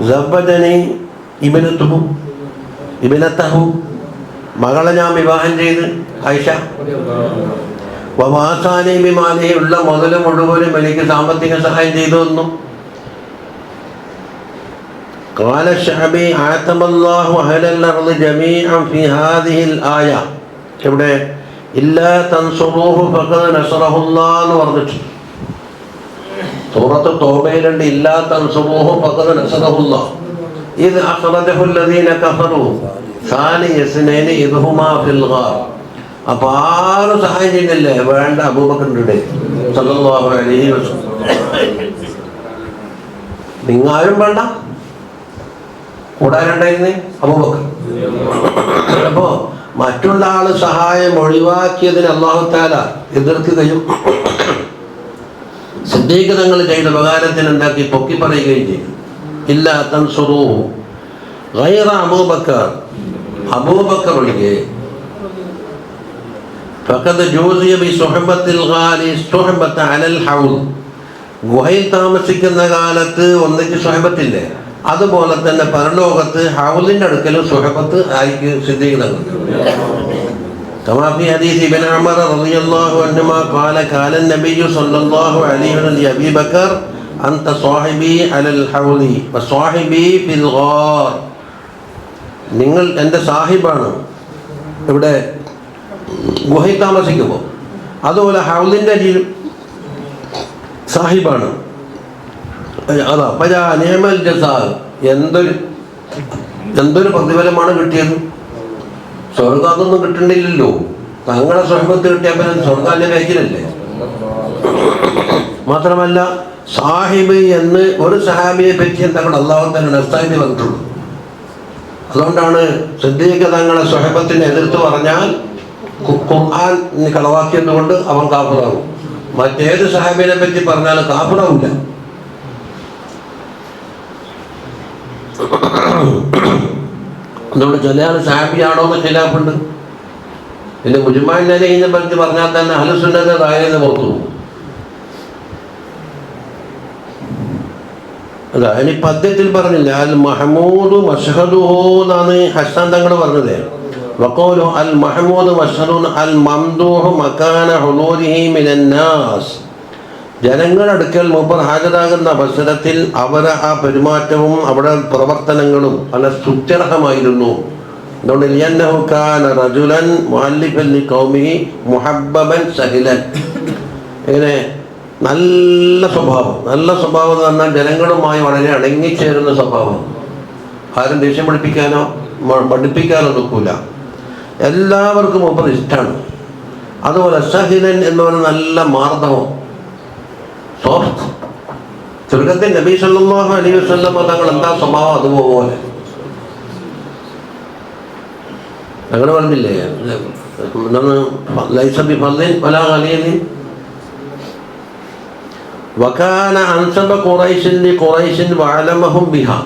സബ്ബജനി ഇബ്നതഹു. മകളെ ഞാൻ വിവാഹം ചെയ്ത് ആയിഷ. വവാസാനി ബിമാലിഹി. ഉള്ള മുതൽ മുഴുവനും എനിക്ക് സാമ്പത്തിക സഹായം ചെയ്തു തന്നു. ഖാല ശഅബി ആതമല്ലാഹു അഹ്ലൽ അർളി ജമീഅൻ ഫീ ഹാദിഹിൽ ആയ. ഇവിടെ ഇല്ലാ തൻസുറൂഹു ഫഖദ് നസറഹുല്ലാഹ് എന്ന് പറഞ്ഞിട്ട് സൂറത്ത് തൗബയിലുണ്ട്. ഇല്ലാ തൻസുറൂഹു ഫഖദ് നസറഹുല്ലാഹ് ഇദ് അഖ്റജഹു അല്ലദീന കഫറൂ സാനി യസ്നൈനി ഇദ്ഹുമാ ഫിൽ ഗാർ. അപ്പൊ ആരും സഹായം ചെയ്യുന്നില്ലേ? വേണ്ട, അബൂബക്കറിന്റെ സല്ലല്ലാഹു അലൈഹി വസല്ലം. നിങ്ങാരും വേണ്ട, കൂടാനുണ്ടായിരുന്നേ അബൂബക്കർ. അപ്പോ മറ്റുള്ള ആള് സഹായം ഒഴിവാക്കിയതിന് അല്ലാഹു തആല എതിർക്കുകയും സിദ്ദീഖ് തങ്ങൾ ചെയ്ത ഉപകാരത്തിന് എന്താക്കി പൊക്കി പറയുകയും ചെയ്തു. ഇല്ലാ തൻസുറൂഹു ഗൈറ അബൂബക്കർ. അബൂബക്കർ ഒഴികെ ഫഖദ് ജൂസിയ ബി സുഹബത്തിൽ ഗാലി സുഹബത അലൽ ഹൗൽ. ഗുഹയിൽ താമസിക്കുന്ന കാലത്ത് ഒന്നിച്ച് സുഹബത്തില്ലേ, അതുപോലെ തന്നെ പരലോകത്ത് ഹൗലിന്റെ അടുക്കലും സുഹബത്ത് ആയിക്ക് സിദ്ദീഖ് തങ്ങൾ. കമാ ഫീ ഹദീസ് ഇബ്നു ഉമർ റളിയല്ലാഹു അൻഹുമാ ഖാല ഖാല നബിയ്യു സ്വല്ലല്ലാഹു അലൈഹി വസല്ലം അബീ ബക്കർ അൻത സാഹിബി അലൽ ഹൗലി വസാഹിബി ഫിൽ ഗാർ. നിങ്ങൾ എൻ്റെ സാഹിബാണ് ഇവിടെ ഗുഹയിൽ താമസിക്കുമ്പോൾ, അതുപോലെ ഹൗലിൻ്റെ സാഹിബാണ്. അതാ പജാ നിഅമൽ ജസാ. എന്തൊരു പ്രതിഫലമാണ് കിട്ടിയത്. സ്വർഗം അതൊന്നും കിട്ടണ്ടില്ലല്ലോ. തങ്ങളെ സ്വഹബത്ത് കിട്ടിയപ്പോൾ സ്വർഗാന്റെ വേക്കിലല്ലേ. മാത്രമല്ല സാഹിബ് എന്ന് ഒരു സഹാബിയെ പറ്റി എന്താണ് അള്ളാഹു തന്നെ നസ്താബി പറഞ്ഞിട്ടുള്ളൂ. അതുകൊണ്ടാണ് സിദ്ദീഖ് തങ്ങളെ സ്വഹബത്തിനെ എതിർത്ത് പറഞ്ഞാൽ ഖുർആൻ കളവാക്കിയത് കൊണ്ട് അവൻ കാഫിറാകും. മറ്റേത് സഹാബിനെ പറ്റി പറഞ്ഞാലും കാഫിറാവില്ല. അതുകൊണ്ട് ചില ആൾ സഹാബിയാണോ എന്ന് ഖിലാഫുണ്ട്. പിന്നെ മുജ്മഅനെ പറ്റി പറഞ്ഞാൽ തന്നെ അഹ്ലുസുന്നത്ത് താഴെ പുറത്തു പോകും. അല്ല, ഇനി പദ്യത്തിൽ പറഞ്ഞില്ല അൽ മഹമൂദ് മഷ്ഹദുഹു എന്നാണ് ഹസ്സാൻ തങ്ങൾ പറഞ്ഞത്. വഖൂലു അൽ മഹമൂദ് മഷ്ഹദുൻ അൽ മംദൂഹു മകാന ഹുലൂരിഹി മിനന്നാസ്. ജനങ്ങളടുക്കൽ മൂപ്പർ ഹാജരാകുന്ന അവസരത്തിൽ അവരെ ആ പെരുമാറ്റവും അവിടെ പ്രവർത്തനങ്ങളും വളരെ സ്തുത്യർഹമായിരുന്നു. അതുകൊണ്ട് ലിയന്നഹു കാന റജുലൻ മുഅല്ലിഫൻ ലിഖൗമിഹി മുഹബ്ബബൻ സഹിലൻ. ഇങ്ങനെ നല്ല സ്വഭാവം എന്ന് പറഞ്ഞാൽ ജനങ്ങളുമായി വളരെ അടങ്ങിച്ചേരുന്ന സ്വഭാവം. ആരും ദേഷ്യം പഠിപ്പിക്കാനോ നിൽക്കൂല. എല്ലാവർക്കും മൂപ്പർ ഇഷ്ടമാണ്. അതുപോലെ സഹിലൻ എന്ന് പറഞ്ഞാൽ നല്ല മാർദ്ദവം, സോഫ്റ്റ്. ചുരുക്കത്തിൽ നബി സല്ലല്ലാഹു അലൈഹി വസല്ലം തങ്ങൾ എന്താ സ്വഭാവം അതുപോലെ ഞങ്ങൾ പറഞ്ഞില്ലേ, ലൈസ ബിഫദ്ലിൻ വലാ ഖലീലിൻ. വകാന അൻസബ ഖുറൈശിൻ ലിഖുറൈശിൻ വഅലമഹും ബിഹാ.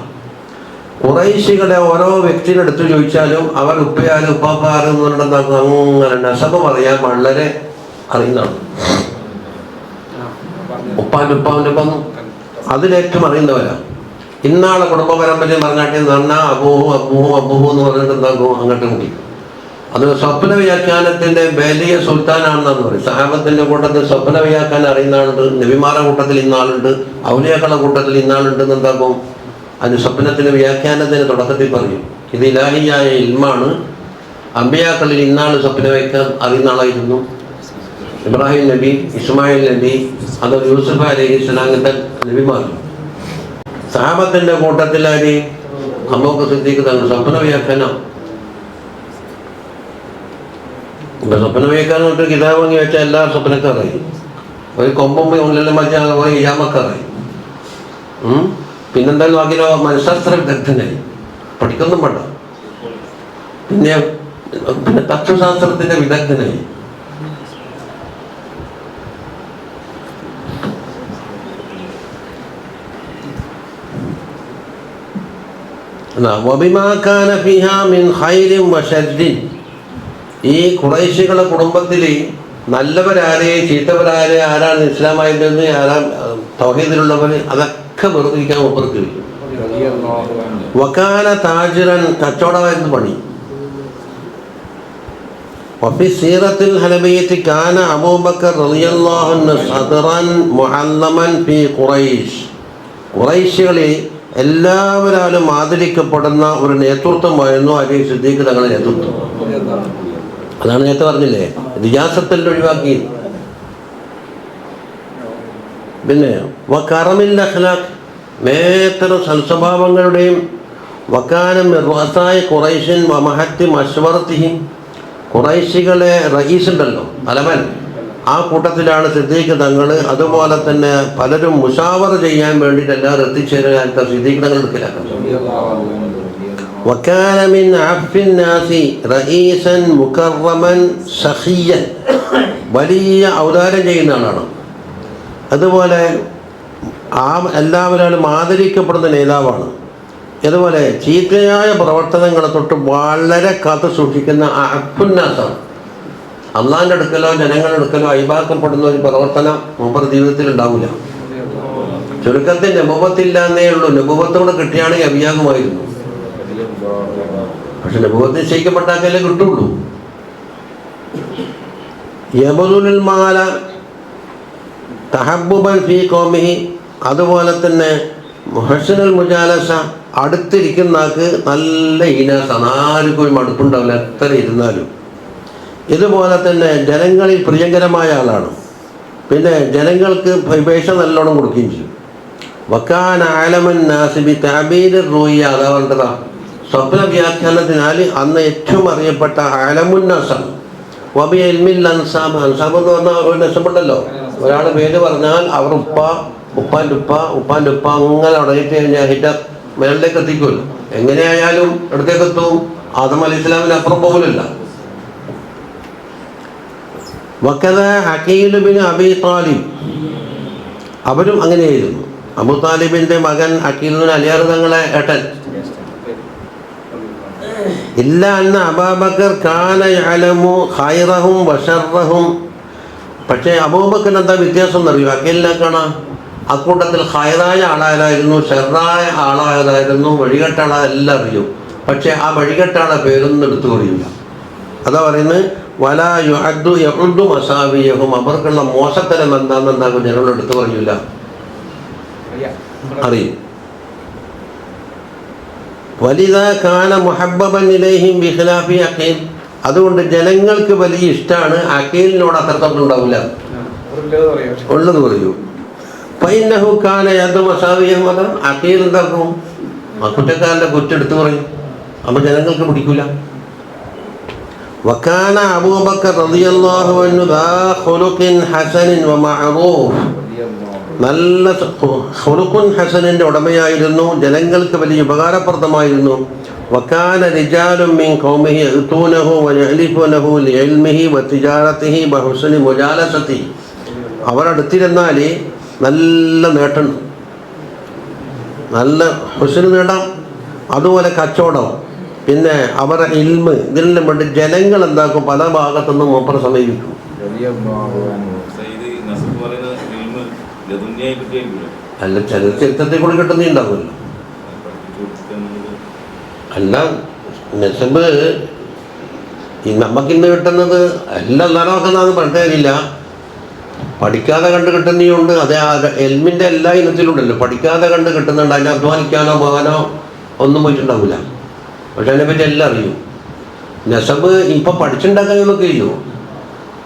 ഖുറൈശികളെ ഓരോ വ്യക്തിയുടെ അടുത്ത് ചോദിച്ചാലും അവർ ഉപ്പയാരും ഉപ്പാപ്പാരും എന്നുണ്ടെന്ന് അങ്ങനെ നസബ് പറയാൻ വളരെ അറിയുന്നതാണ്. ഉപ്പാൻ്റെ ഒപ്പം അതിലേറ്റവും അറിയുന്നവരാണ്. ഇന്നാളെ കുടുംബ പരമ്പരയും പറഞ്ഞാട്ടി നന്നാ അബൂഹു എന്ന് പറഞ്ഞിട്ട് എന്താക്കും അങ്ങോട്ട് മുടി. അത് സ്വപ്ന വ്യാഖ്യാനത്തിൻ്റെ വലിയ സുൽത്താനാണെന്ന് പറയും. സഹാബത്തിൻ്റെ കൂട്ടത്തിൽ സ്വപ്ന വ്യാഖ്യാനം അറിയുന്ന ആളുണ്ട്, നബിമാരുടെ കൂട്ടത്തിൽ ഇന്നാളുണ്ട്, ഔലിയാക്കളുടെ കൂട്ടത്തിൽ ഇന്നാളുണ്ട് എന്നെന്താക്കും അതിന് സ്വപ്നത്തിൻ്റെ വ്യാഖ്യാനത്തിന് തുടക്കത്തിൽ പറയും. ഇത് ഇലാഹിയായ ഇൽമാണ്. അമ്പിയാക്കളിൽ ഇന്നാൾ സ്വപ്ന വ്യാഖ്യാനം അറിയുന്ന ആളായിരുന്നു. ഇബ്രാഹിം നബി, ഇസ്മായിൽ നബി, അത് യൂസുഫ് അലൈഹിസ്സലാം, അങ്ങനത്തെ നബിമാർ. സഹാബത്തിൻ്റെ കൂട്ടത്തിലാര് അബൂബക്കർ സിദ്ദീഖ് തങ്ങൾ സ്വപ്ന വ്യാഖ്യാനം. ഇപ്പം സ്വപ്ന വ്യാഖ്യാനം തൊട്ട് കിതാബ് വാങ്ങി വെച്ചാൽ എല്ലാ സ്വപ്നക്കാരായി. ഒരു കൊമ്പും ഉള്ളിലും വെച്ചാൽ ഒരു ഇയാമക്കാരായി. പിന്നെന്തായാലും ആകിലോ മനഃശാസ്ത്ര വിദഗ്ധനായി, പഠിക്കൊന്നും വേണ്ട. പിന്നെ തത്വശാസ്ത്രത്തിൻ്റെ വിദഗ്ധനായി. ഈ ഖുറൈശികളുടെ കുടുംബത്തിൽ നല്ലവരാരെ ചീത്തവരാരെ ആരാണ് ഇസ്ലാമായിരുന്നത്, ആരാ തൗഹീദിലുള്ളവർ, അതൊക്കെ വേർതിരിക്കാൻ മൂപ്പർക്ക് കഴിയും. വകാന താജിറൻ, കച്ചവടമായിരുന്നു പണി. വഫി സീറത്തിൽ ഹലബിയത്തി കാന അബൂബക്കർ റളിയല്ലാഹു അൻഹു സദറൻ മുഅല്ലമൻ ഫീ ഖുറൈശ്. ഖുറൈശികളിൽ എല്ലാവരാലും ആദരിക്കപ്പെടുന്ന ഒരു നേതൃത്വമായിരുന്നു അലി സിദ്ദീഖ് തങ്ങളുടെ നേതൃത്വം. അതാണ് നേരത്തെ പറഞ്ഞില്ലേ റിയാസത്തിൽ ഒഴിവാക്കി. പിന്നെ വകറമിൽ അഖ്ലാഖ്, മേത്തരം സൽസ്വഭാവങ്ങളുടെയും വക്കാനം റുഅസായ ഖുറൈശിൻ വമഹത്തി മശ്വറത്തിഹിം. ഖുറൈശികളെ റയീസ് ഉണ്ടല്ലോ, തലവൻ, ആ കൂട്ടത്തിലാണ് സിദ്ദീഖ് തങ്ങൾ. അതുപോലെ തന്നെ പലരും മുഷാവറ ചെയ്യാൻ വേണ്ടിയിട്ട് എല്ലാവരും എത്തിച്ചേരാൻ സിദ്ദീഖ് തങ്ങൾ എടുക്കലാക്കുന്നത്. വകാന മിൻ അഫ്ഫിൻ നാസി റഈസൻ മുകറമൻ സഖിയൻ, വലിയ ഔദാര്യം ചെയ്യുന്ന ആളാണ്. അതുപോലെ എല്ലാവരും ആദരിക്കപ്പെടുന്ന നേതാവാണ്. അതുപോലെ ചീത്തയായ പ്രവർത്തനങ്ങളെ തൊട്ട് വളരെ കാത്തു സൂക്ഷിക്കുന്ന അഫ്ഫുന്നാസാണ്. അള്ളാഹിൻ്റെ അടുക്കലോ ജനങ്ങളുടെ അടുക്കലോ അഴിവാക്കപ്പെടുന്ന ഒരു പ്രവർത്തനം മൂപ്പർ ജീവിതത്തിൽ ഉണ്ടാവില്ല. ചുരുക്കത്തിൽ നബുവത്തില്ലാന്നേ ഉള്ളൂ. നബുവത്തോട് കിട്ടിയാണെങ്കിൽ അഭിയാഗമായിരുന്നു. പക്ഷെ നബുവത്ത് നിശ്ചയിക്കപ്പെട്ടാക്കല്ലേ കിട്ടുള്ളൂ. യബദുൽ മാല തഹബ്ബുബൻ ഫീ ഖൗമിഹി. അതുപോലെ തന്നെ മുഹസ്സിനുൽ മുജാലസ, അടുത്തിരിക്കുന്ന ആൾക്ക് നല്ല ഈനാസാണ്, ആർക്കും ഒരു മടുപ്പുണ്ടാവില്ല എത്ര ഇരുന്നാലും. ഇതുപോലെ തന്നെ ജനങ്ങളിൽ പ്രിയങ്കരമായ ആളാണ്. പിന്നെ ജനങ്ങൾക്ക് വിവേശം നല്ലോണം കൊടുക്കുകയും ചെയ്യും. വക്കാന ആലമൻ നാസിബി താബീർ റൂയ, അതാ പറഞ്ഞതാ സ്വപ്ന വ്യാഖ്യാനത്തിനാൽ അന്ന് ഏറ്റവും അറിയപ്പെട്ട ആലമുന്നാസാണ്. വബി എൽമിൽ അൻസാബ്, അൻസാബ് എന്ന് പറഞ്ഞാൽ ഒരു നസബുണ്ടല്ലോ, ഒരാൾ പേര് പറഞ്ഞാൽ അവർ ഉപ്പ ഉപ്പാൻ്റെ ഉപ്പ അങ്ങനെ ഉടങ്ങിയിട്ട് കഴിഞ്ഞാൽ അതിൻ്റെ മേളിലേക്ക് എത്തിക്കുമല്ലോ. എങ്ങനെയായാലും ഇടത്തേക്ക് എത്തും. ആദം അലൈഹി ഇസ്ലാമിന് അപ്പുറം പോകലില്ല. വക്കത അഖീൽ ബിൻ അബി താലിബ്, അവരും അങ്ങനെയായിരുന്നു. അബൂ താലിബിൻ്റെ മകൻ അഖീൽ അലിയാർ തങ്ങളെ ഏട്ടൻ. ഇല്ല അന്ന അബൂബക്കർ കാന യഅലമു ഖൈറഹും വശറഹും. പക്ഷേ അബൂബക്കറിന് എന്താ വ്യത്യാസം എന്നറിയോ? അഖീലിനേക്കാണ് അക്കൂട്ടത്തിൽ ഖൈറായ ആളായതായിരുന്നു, ഷെറായ ആളായതായിരുന്നു, വഴികെട്ട ആളെല്ലാം അറിയും. പക്ഷേ ആ വഴികെട്ട ആളെ പേരൊന്നും എടുത്തു പറയില്ല. അതാ പറയുന്നത് വലാ യുഅദ്ദു യഉദ്ദു മസാവിയഹും. അവർക്കുള്ള മോശത്തരം എന്താണെന്നുണ്ടാകും ജനങ്ങൾ എടുത്തു പറയില്ല, അറിയും. വലിദാ കാന മുഹബ്ബബൻ ഇലൈഹിം ബിഖിലാഫി അഖീൽ. അതുകൊണ്ട് ജനങ്ങൾക്ക് വലിയ ഇഷ്ടമാണ്. അഖീലിനോട് അത്രത്തോളം ഉണ്ടാവില്ല, ഉള്ളത് പറയൂ. ഫൈന്നഹു കാന യദ്ദു മസാവിയഹും. അഖീൽ എന്താക്കും? ആ കുറ്റക്കാരൻ്റെ കുറ്റെടുത്ത് പറയും. അപ്പോൾ ജനങ്ങൾക്ക് പിടിക്കൂല. വകാന അബൂബക്കർ റളിയല്ലാഹു അൻഹു ദാ ഖുലുഖിൻ ഹസനിൻ വമഅറൂഫ്. നല്ല ഖുലുഖുൻ ഹസനിൻ്റെ ഉടമയായിരുന്നു, ജനങ്ങൾക്ക് വലിയ ഉപകാരപ്രദമായിരുന്നു. വകാന റിജാലുൻ മിൻ ഖൗമിഹി യഅ്തൂനഹു വയഅലിഫൂനഹു ലിഇൽമിഹി വതിജാറതിഹി ബഹുസ്നി മുജാലസതി. അവരടുത്തിരുന്നാൽ നല്ല നേട്ടം, നല്ല ഹുസ്ന് നേടാം, അതുപോലെ കച്ചവടം, പിന്നെ അവരുടെ ഇൽമ്, ഇതിനെല്ലാം വേണ്ടി ജനങ്ങൾ എന്താക്കും? പല ഭാഗത്തുനിന്നും മൂപ്പർ സമീപിക്കും. അല്ല, ചില ചരിത്രത്തിൽ കൂടി കിട്ടുന്നുണ്ടാവുമല്ലോ. അല്ല, നെസബ് നമുക്കിന്ന് കിട്ടുന്നത് എല്ലാം നല്ലതാക്കുന്നത് പറഞ്ഞിട്ട് കാര്യമില്ല. പഠിക്കാതെ കണ്ട് കിട്ടുന്നതുകൊണ്ട് അതേ എൽമിൻ്റെ എല്ലാ ഇനത്തിലുണ്ടല്ലോ. പഠിക്കാതെ കണ്ട് കിട്ടുന്നുണ്ട്, അതിനെ അധ്വാനിക്കാനോ പോകാനോ ഒന്നും പോയിട്ടുണ്ടാവില്ല. പക്ഷെ അതിനെപ്പറ്റി എല്ലാം അറിയും. നെസബ് ഇപ്പം പഠിച്ചുണ്ടാക്കാൻ നമുക്ക് കഴിയുമോ?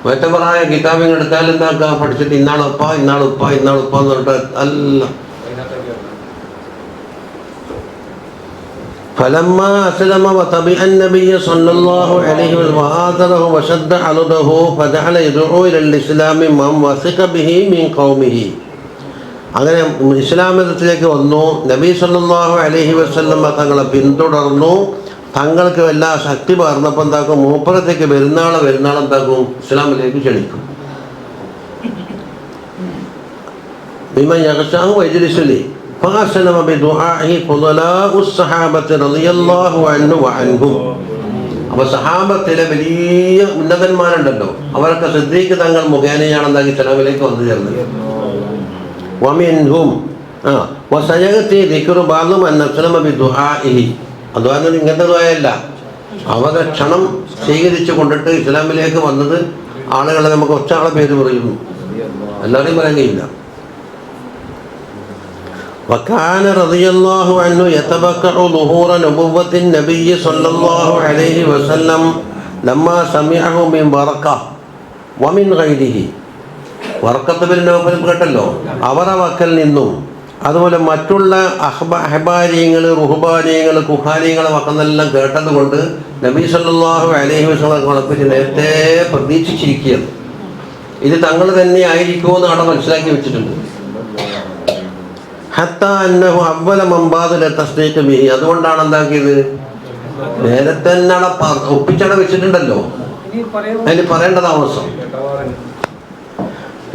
മറ്റേ പറയാ കിതാബിങ് എടുത്താൽ എന്താക്കുക? പഠിച്ചിട്ട് ഇന്നാളുപ്പ എന്ന് പറഞ്ഞിട്ട് അല്ല. فلما أسلم وتبع النبي صلى الله عليه وسلم وآثره وشد عضده فجعل يدعو إلى الإسلام من وثق به من قومه. അങ്ങനെ ഇസ്ലാം മതത്തിലേക്ക് വന്നു. നബി സല്ലല്ലാഹു അലൈഹി വസല്ലം തങ്ങളെ പിന്തുടർന്നു. തങ്ങൾക്ക് എല്ലാ ശക്തി പകർന്നപ്പോൾ എന്താക്കും? മൂപ്പറത്തേക്ക് പെരുന്നാൾ എന്താക്കും? ഇസ്ലാമിലേക്ക് ക്ഷണിക്കും. ബിമൻ യഗ്ശാഹു വയജ്ലിസുലി ഫഅസ്ലമ ബിദുആഇ ഫുളലാഉ സ്വഹാബത്തി റളിയല്ലാഹു അൻഹു വഅൻഹും. അപ്പോൾ സഹാബത്തിലെ വലിയ ഉന്നതന്മാരുണ്ടല്ലോ, അവരൊക്കെ സിദ്ദീഖ് തങ്ങൾ മുഖേനയാണ് എന്താക്കി ഇസ്ലാമിലേക്ക് വന്നു ചേർന്നത്. വമിൻഹും വസയഅതി ദിക്റു ബഅദി മൻ അസ്ലമ ബിദുആഇഹി. അതുപോലെ ഇങ്ങനത്തെ ദുആയല്ല, അവരുടെ ക്ഷണം സ്വീകരിച്ചു കൊണ്ടിട്ട് ഇസ്ലാമിലേക്ക് വന്നത് ആളുകളെ നമുക്ക് ഒറ്റാളെ പേര് പറയുന്നു, എല്ലാവരെയും പറയാൻ കഴിയില്ല. وكان رضي الله عنه يتبكر ظهور نبوة النبي صلى الله عليه وسلم لما سمعه من ورقة ومن غيره. വറക്കത്ത് ബിൻ നൗഫൽ കേട്ടല്ലോ, അവരുടെ വക്കൽ നിന്നും അതുപോലെ മറ്റുള്ള അഹ്ബാരിയങ്ങൾ, റുഹ്ബാനിയങ്ങൾ, കുഹാനിയങ്ങളെ വക്കെന്നെല്ലാം കേട്ടത് കൊണ്ട് നബി സല്ലല്ലാഹു അലൈഹി വസല്ലം കുഴപ്പത്തിൽ നേരത്തെ പ്രതീക്ഷിച്ചിരിക്കുകയാണ്. ഇത് തങ്ങൾ തന്നെ ആയിരിക്കുമെന്ന് അവിടെ മനസ്സിലാക്കി വെച്ചിട്ടുണ്ട്. ഹത്താ അന്നഹു അവ്വല മൻബാദില തസ്ദീഖ് ബിഹി. അതുകൊണ്ടാണ് എന്താക്കിയത്? നേരത്തെ തന്നെ ഒപ്പിച്ചട വെച്ചിട്ടുണ്ടല്ലോ, അതിന് പറയേണ്ട താമസം.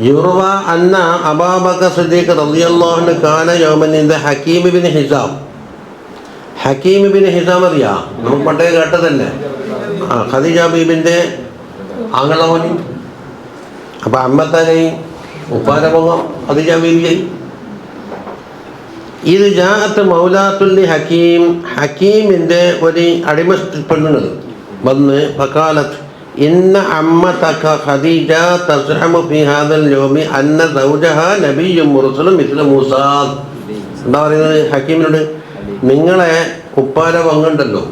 യുർവ അന്ന അബൂബക്കർ സിദ്ദീഖ് റളിയല്ലാഹു അൻഹു കാന യൗമൻ ഇൻദ ഹകീം ഇബ്നു ഹിസാം. ഹകീം ഇബ്നു ഹിസാം അറിയാം, നമുക്ക് പണ്ടേ കേട്ടതല്ലേ. ഖദീജ ബീബിൻ്റെ ആങ്ങളോനി. അപ്പം അമ്മത്താനെയും ഉപ്പാരമുഖം ഖദീജ ബീബിയായി. ഇത് ജാഅത്ത് മൗലാത്തുല്ലി ഹക്കീം. ഹക്കീമിൻ്റെ ഒരു അടിമ പെണ്ണുങ്ങൾ വന്ന് ഫഖാലത്ത് ഇന്ന അമ്മതക ഖദീജ തസ്ഹമു ഫി ഹാദൽ യൗമി അന്ന സൗജഹ നബിയ്യും മുർസലും മിസ്ല മൂസ. എന്താ പറയുന്നത് ഹക്കീമിനോട്? നിങ്ങളെ ഉപ്പാര പങ്കുണ്ടല്ലോ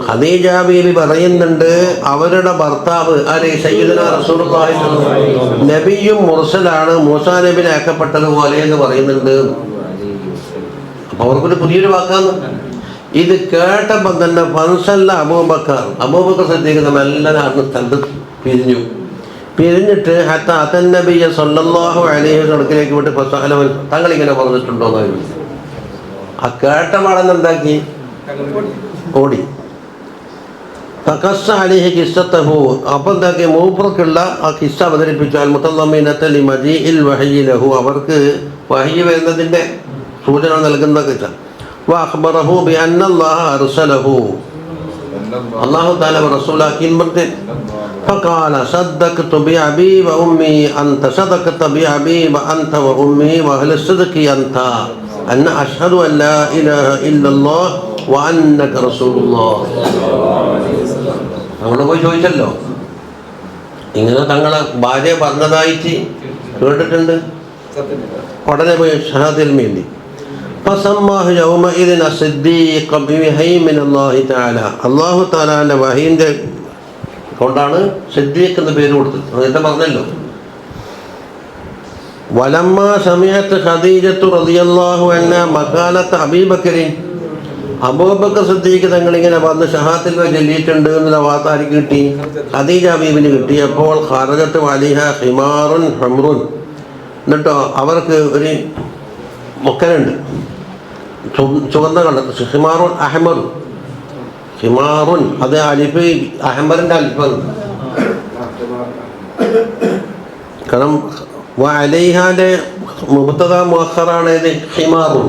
ഖദീജ ബീബി പറയുന്നുണ്ട്, അവരുടെ ഭർത്താവ് ആരെ? സയ്യിദുനാ റസൂലുള്ളാഹി നബിയും മുർസലാണ്, മൂസാ നബിനെ ആക്കപ്പെട്ടതുപോലെ എന്ന് പറയുന്നുണ്ട്. അപ്പോൾ അവർക്കൊരു പുതിയൊരു വാക്കാണ്. ഇത് കേട്ടപ്പം തന്നെ ഫൻസല്ല അബൂബക്കർ സിദ്ദീഖ് എല്ലാം സ്ഥലത്ത് പിരിഞ്ഞു. പിരിഞ്ഞിട്ട് ഹത്ത അതൻ നബിയ സല്ലല്ലാഹു അലൈഹി അടുക്കിലേക്ക് വിട്ട് ഫസഅലഹു തങ്ങളിങ്ങനെ പറഞ്ഞിട്ടുണ്ടോ എന്ന്. ആ കേട്ട പാടന്ന് എന്താക്കി? ഓടി. ഫഖസ്സ അലൈഹി ഖിസ്സതഹു, അപ്പോൾ എന്താക്കി? മൂപ്പർക്കുള്ള ആ കിസ്സ അവതരിപ്പിച്ചാൽ മുതല്ലമീനത ലിമജീഇൽ വഹയി ലഹു, അവർക്ക് വഹയി വരുന്നതിൻ്റെ സൂചന നൽകുന്ന കിസ്സ. വഅഖ്ബറഹു ബിഅന്നല്ലാഹ അർസലഹു, അല്ലാഹു തആല റസൂലാക്കി എന്ന്. فقال صدقت بأبي وأمي أنت صدقت بأبي وأنت وأمي وأهل الصدق أنت أن أشهد أن لا إله إلا الله وأنك رسول الله. അവിടെ പോയി ചോദിച്ചല്ലോ, ഇങ്ങനെ തങ്ങളെ ഭാര്യ പറഞ്ഞതായിട്ട് കേട്ടിട്ടുണ്ട്. ഉടനെ പോയി ഷഹാദത്തിൽ വേണ്ടി ഫസമ്മാഹു യൗമഇദിൻ അസ്ദിഖ ബിവഹയി മിനല്ലാഹി തആല, അല്ലാഹു തആലാന്റെ വഹയിന്റെ കൊണ്ടാണ് സിദ്ദീഖ് എന്ന പേര് കൊടുത്തത്. നേരത്തെ പറഞ്ഞല്ലോ. വലമ്മ സമയത്ത് ഖദീജത്തു റളിയല്ലാഹു അൻഹ മകാനത്ത് അബീ ബക്കറിൻ, അബൂബക്കർ സിദ്ദീഖ് തങ്ങളിങ്ങനെ വന്ന് ഷഹാത്തിൽ ചൊല്ലിയിട്ടുണ്ട് എന്നുള്ള വാർത്ത ആർക്ക് കിട്ടി? ഖദീജ ബീവിന് കിട്ടി. അപ്പോൾ ഖറജത്ത് അലിഹ ഹിമാറുൻ ഹംറുൻ, എന്നിട്ടോ അവർക്ക് ഒരു മുക്കനുണ്ട്, ചുവന്ന കണ്ടത്. ഹിമാറുൻ അഹ്മർ, ഹിമാറുൻ അത് അലിഫ് അഹ്മറിൻ്റെ അലിഫാണ്. കാരണം അലൈഹാൻ്റെ മുബത്തദ മുഅഖറാണ് ഇത് ഹിമാറുൻ.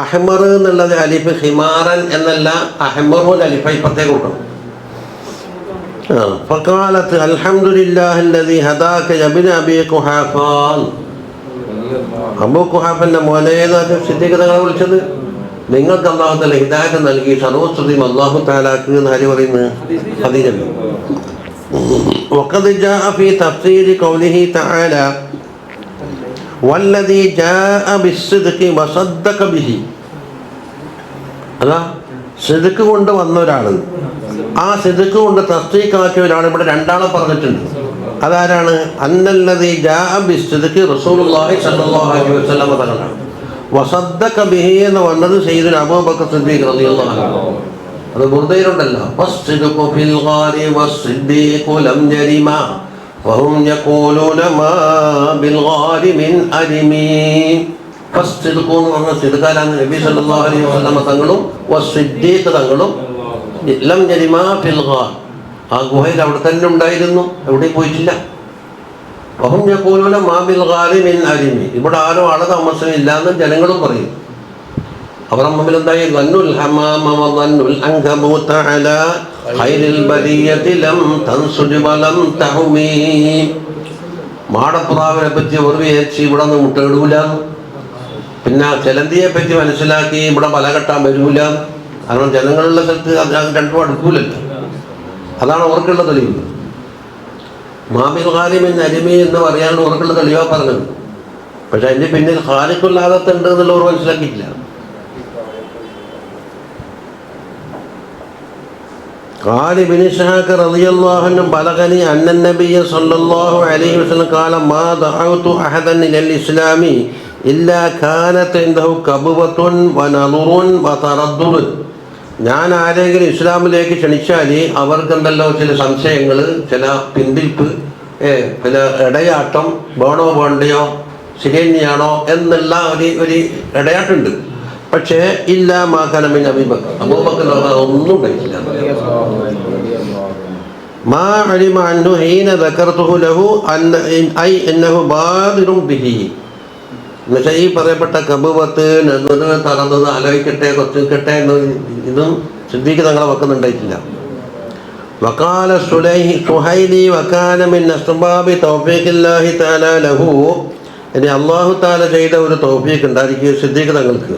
അഹ്മർ എന്നുള്ളത് അലിഫ്, ഹിമാറൻ എന്നല്ല അഹ്മറുൽ അലിഫായി പ്രത്യേകം കൊടുക്കണം. ഫഖാലത്ത് അൽഹംദുലില്ലാഹി അല്ലദീ ഹദാക യബ്ന അബീ ഖുഹാഫാ, അബൂ ഖുഹാഫന്റെ മോനേന്ന് സിദ്ദീഖ് തങ്ങളെ വിളിച്ചത്. നിങ്ങൾക്ക് അല്ലാഹു തആല ഹിദായത്ത് നൽകി സർവസ്തുതിയും അല്ലാഹു തആലാക്ക് എന്ന് ആര് പറയുന്നു? ഖദീജ. വഖദ് ജാഅ ഫീ തഫ്സീരി ഖൗലിഹി തആല വല്ലദീ ജാഅ ബിസ്സിദ്ഖി വസദ്ദഖ ബിഹി. അതാ സിദ്ഖ് കൊണ്ട് വന്ന ഒരാൾ, ആ സിദ്ഖ് കൊണ്ട് തസ്ദീഖാക്കിയ ഒരാൾ ഇവിടെ രണ്ടാളെ പറഞ്ഞിട്ടുണ്ട്. അതാരാണ്? അന്നല്ലദീ ജാഅ ബിസ്സിദ്ഖി റസൂലുള്ളാഹി സ്വല്ലല്ലാഹു അലൈഹി വസല്ലം തങ്ങളാണ്. വസദ്ദഖ ബിഹി എന്ന് വന്നത് സയ്യിദുന അബൂബക്കർ സിദ്ദീഖ് റളിയല്ലാഹു അൻഹു. അത് ബുർദയിലുണ്ടല്ലോ, വസ്സിദ്ഖു ഫിൽ ഗാരി വസ്സിദ്ദീഖു ലം യരിമ വഹും യഖൂലൂന മാ ബിൽ ഗാരി മിൻ അരിമി. വസ്സിദ്ഖു എന്ന് പറഞ്ഞ സിദ്ഖാലാണ് നബി സല്ലല്ലാഹു അലൈഹി വസല്ലം തങ്ങളും വസ്സിദ്ദീഖ് തങ്ങളും ലം യരിമ ഫിൽ ഗാർ, ആ ഗുഹയിൽ അവിടെ തന്നെ ഉണ്ടായിരുന്നു, എവിടെയും പോയിട്ടില്ല. വഹും യഖൂലൂന മാ ബിൽ ഗാരി മിൻ അരിമി, ഇവിടെ ആരോ ആളെ താമസമില്ല എന്ന് ജനങ്ങളും പറയും. അവർ മുമ്പിൽ എന്തായി? വന്നുൽ ഹമാമ വന്നുൽ അൻകബൂത അലാ ഖൈറിൽ ബരിയതി ലം തൻസുജ് വലം തഹുമി. മാടപ്പുറാവിനെ പറ്റി ഒരു വിചാരിച്ച് ഇവിടെ നിന്ന് മുട്ടയിടൂല, പിന്നെ ചെലന്തിയെ പറ്റി മനസ്സിലാക്കി ഇവിടെ വല കെട്ടാൻ വരൂല. കാരണം ജനങ്ങളുള്ള സ്ഥലത്ത് അത് രണ്ടും അടുക്കൂലല്ലോ. അതാണ് അവർക്കുള്ള തെളിവ്. മാബിൽ ഖാലിമിൻ അരിമി എന്ന് പറയാണ്ട് അവർക്കുള്ള തെളിവാ പറഞ്ഞത്. പക്ഷെ അതിൻ്റെ പിന്നിൽ ഖാലിഖുല്ലാദത്ത് ഉണ്ട് എന്നുള്ളവർ മനസ്സിലാക്കിയിട്ടില്ല. قال ابن إسحاق رضي الله عنه بلغني أن النبي صلى الله عليه وسلم قال ما دعوت أحدا إلى الإسلام إلا كانت عنده كبوة ونظر وتردد. ഞാൻ ആരെങ്കിലും ഇസ്ലാമിലേക്ക് ക്ഷണിച്ചാൽ അവർക്കെന്തല്ലോ ചില സംശയങ്ങൾ, ചില പിന്തിരിപ്പ്, ചില ഇടയാട്ടം, വേണോ വേണ്ടയോ, ശരിയന്നെയാണോ എന്നുള്ള ഒരു ഇടയാട്ടുണ്ട്. പക്ഷേ ഇല്ല മാക്കാനമിൻ അബൂബക്കർ, അബൂബക്കർ ഒന്നും കഴിച്ചില്ല. മാ അലിമ അൻഹു ഹീന ദക്കർതുഹു ലഹു ഐ അന്നഹു ബാദിറും ബിഹി. എന്നുവെച്ചാൽ ഈ പറയപ്പെട്ട കബൂബത്ത് തറന്നത് ആലോചിക്കട്ടെ, കൊച്ചിക്കട്ടെ എന്ന് ഇതും സിദ്ദീഖ് തങ്ങളെ വെക്കുന്നുണ്ടായിട്ടില്ല. വഖാല സുഹൈലി വകാന മിൻ അസ്ബാബി തൗഫീഖില്ലാഹി തആല ലഹു. ഇനി അല്ലാഹു തആല ചെയ്ത ഒരു തൗഫീഖ് ഉണ്ടായിരിക്കും സിദ്ദീഖ് തങ്ങൾക്ക്.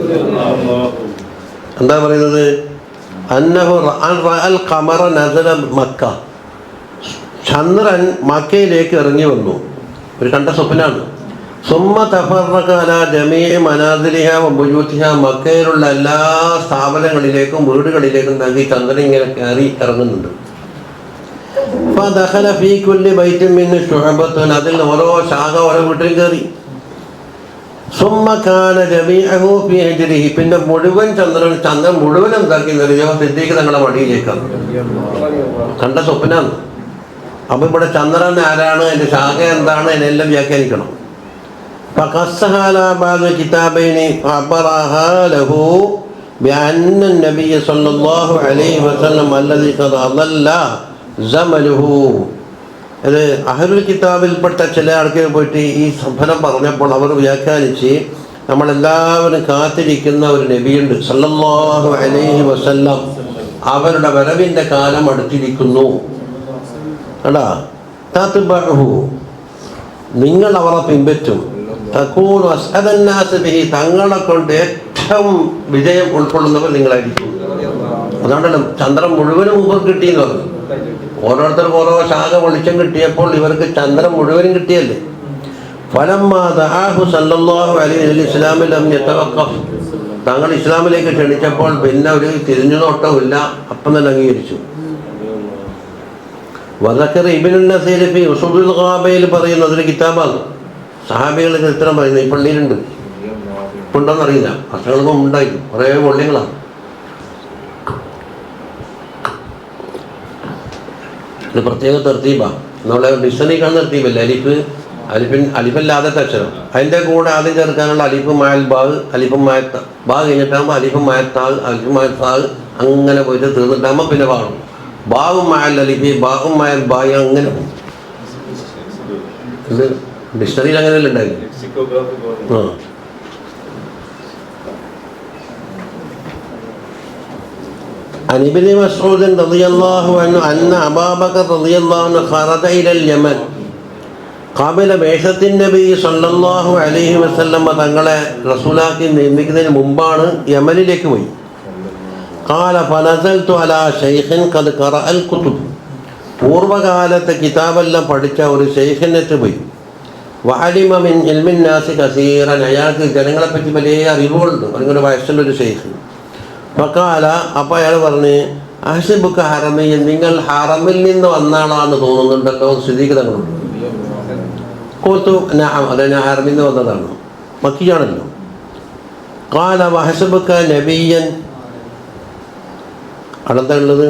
എന്താ പറയുന്നത്? അന്നഹു റഅൽ ഖമറ നസല മക്ക. ചന്ദ്രൻ മക്കയിലേക്ക് ഇറങ്ങി വന്നു, ഒരു കണ്ട സ്വപ്നാണ്. സുമ്മ തഫറഖ അലാ ജമീഇ മനാസിലിഹ വബുയൂതിഹ. മക്കയിലുള്ള എല്ലാ സ്ഥാപനങ്ങളിലേക്കും വീടുകളിലേക്കും നൽകി ചന്ദ്രൻ ഇങ്ങനെ കയറി ഇറങ്ങുന്നുണ്ട്. ഫദഖല ഫീ കുല്ലി ബൈത്തിൻ മിൻ ശുഅബത്തുൻ. അതിൽ ഓരോ ശാഖ ഓരോ വീട്ടിൽ കയറി. സുമ്മ കാന ജമീഅഹു ഫീ ഹിജ്രിഹി. പിന്നെ മുഴുവൻ ചന്ദ്രൻ മുഴുവൻ എന്താക്കി നൽകിയോ സിദ്ദീഖ് തങ്ങളുടെ മടിയിലേക്കാണ്. കണ്ട സ്വപ്നാണ്. അപ്പോൾ ഇവിടെ ചന്ദ്രൻ ആരാണ്, അതിൻ്റെ ശാഖ എന്താണ്, അതിനെല്ലാം വ്യാഖ്യാനിക്കണം. فقصها على بعض الكتابين فعبرها له بأن النبي صلى الله عليه وسلم الذي قد أضل زمله. അത് അഹ്ലുൽ കിതാബിൽപ്പെട്ട ചില ആൾക്കാർ പോയിട്ട് ഈ സംഭവം പറഞ്ഞപ്പോൾ അവർ വ്യാഖ്യാനിച്ച് നമ്മളെല്ലാവരും കാത്തിരിക്കുന്ന ഒരു നബിയുണ്ട് സല്ലല്ലാഹു അലൈഹി വസല്ലം, അവരുടെ വരവിൻ്റെ കാലം അടുത്തിരിക്കുന്നു. എടാ തത്ബഉഹു, നിങ്ങൾ അവരെ പിൻപറ്റും. തകൂനു അസ്അദന്നാസ് ബിഹി, തങ്ങളെ കൊണ്ട് ഏറ്റവും വിജയം ഉൾക്കൊള്ളുന്നവർ നിങ്ങളായിരിക്കും. അതുകൊണ്ടല്ലോ ചന്ദ്രൻ മുഴുവനും മുമ്പ് കിട്ടിയെന്ന് പറഞ്ഞു. ഓരോരുത്തർക്കും ഓരോ ശാഖ വെളിച്ചം കിട്ടിയപ്പോൾ ഇവർക്ക് ചന്ദ്രൻ മുഴുവനും കിട്ടിയല്ലേ. ഫലമ്മാ ദഅാഹു സല്ലല്ലാഹു അലൈഹി വസല്ലം ലം യതവഖഫ്, തങ്ങൾ ഇസ്ലാമിലേക്ക് ക്ഷണിച്ചപ്പോൾ പിന്നെ ഒരു തിരിഞ്ഞു നോട്ടമില്ല, അപ്പം തന്നെ അംഗീകരിച്ചു. വദക്കർ ഇബ്നുൽ നസീർ ഫി ഉസൂലുൽ ഗാബയിൽ പറയുന്ന അതൊരു കിതാബാണ്. സഹാബികളുടെ ചരിത്രം പറയുന്നത് ഈ പള്ളിയിലുണ്ട്, ഉണ്ടോയെന്നറിയില്ല, വർഷങ്ങൾക്ക് ഉണ്ടായിരുന്നു, കുറേ വള്ളികളാണ്. ഇത് പ്രത്യേക തർത്തീബാണ്. നമ്മളെ ഡിക്ഷണറി കാണുന്ന തർത്തീബല്ല. അലിഫല്ലാതെ അക്ഷരം, അതിൻ്റെ കൂടെ ആദ്യം ചേർക്കാനുള്ള അലിഫ് മായൽ ബാഗ്, അലിഫ് മായ ബാഗ് കഴിഞ്ഞിട്ടാകുമ്പോൾ അലിഫ് മായത്താഗ്, അലിഫ് മായത്താഗ് അങ്ങനെ പോയിട്ട് തീർന്നിട്ടാകുമ്പോൾ പിന്നെ ബാഗും ബാവും മായൽ അലിഫി, ബാവും മായൽ ബാഗ്, അങ്ങനെ പോകും. ഇത് ഡിക്ഷണറിയിൽ അങ്ങനെയല്ല ഉണ്ടായിരുന്നു. عن ابن مسعود رضي الله عنه أن أبا بكر رضي الله عنه خرج إلى اليمن قبل بعثة النبي صلى الله عليه وسلم. തങ്ങളെ റസൂലാക്കി നിയമിക്കുന്നതിന് മുമ്പാണ് യമനിലേക്ക് പോയി. قال فنزلت على شيخ قد قرأ الكتب, പൂർവ്വകാലത്തെ കിതാബെല്ലാം പഠിച്ച ഒരു ഷെയ്ഖിനെറ്റ് പോയി. വഅലിമ മിൻ ഇൽമിൻ നാസി കസീറൻ, അയാൾക്ക് ജനങ്ങളെപ്പറ്റി വലിയ അറിവുകളുണ്ട്. അങ്ങനെ വയസ്സുള്ളൊരു ഷെയ്ഖ്. ഫഖാല, അപ്പോൾ അയാൾ പറഞ്ഞ് അഹ്സിബുക ഹറമിയൻ, നിങ്ങൾ ഹറമിൽ നിന്ന് വന്ന ആളാണെന്ന് തോന്നുന്നുണ്ടല്ലോ, സ്ഥിരീകരണങ്ങളുണ്ട്. ഖുൽതു നഅം, അതെ ഞാൻ ഹറമിൽ നിന്ന് വന്നതാണ്, മക്കിയാണല്ലോ. ഖാല വഹ്സിബുക നബിയൻ, അതെന്താ ഉള്ളത്,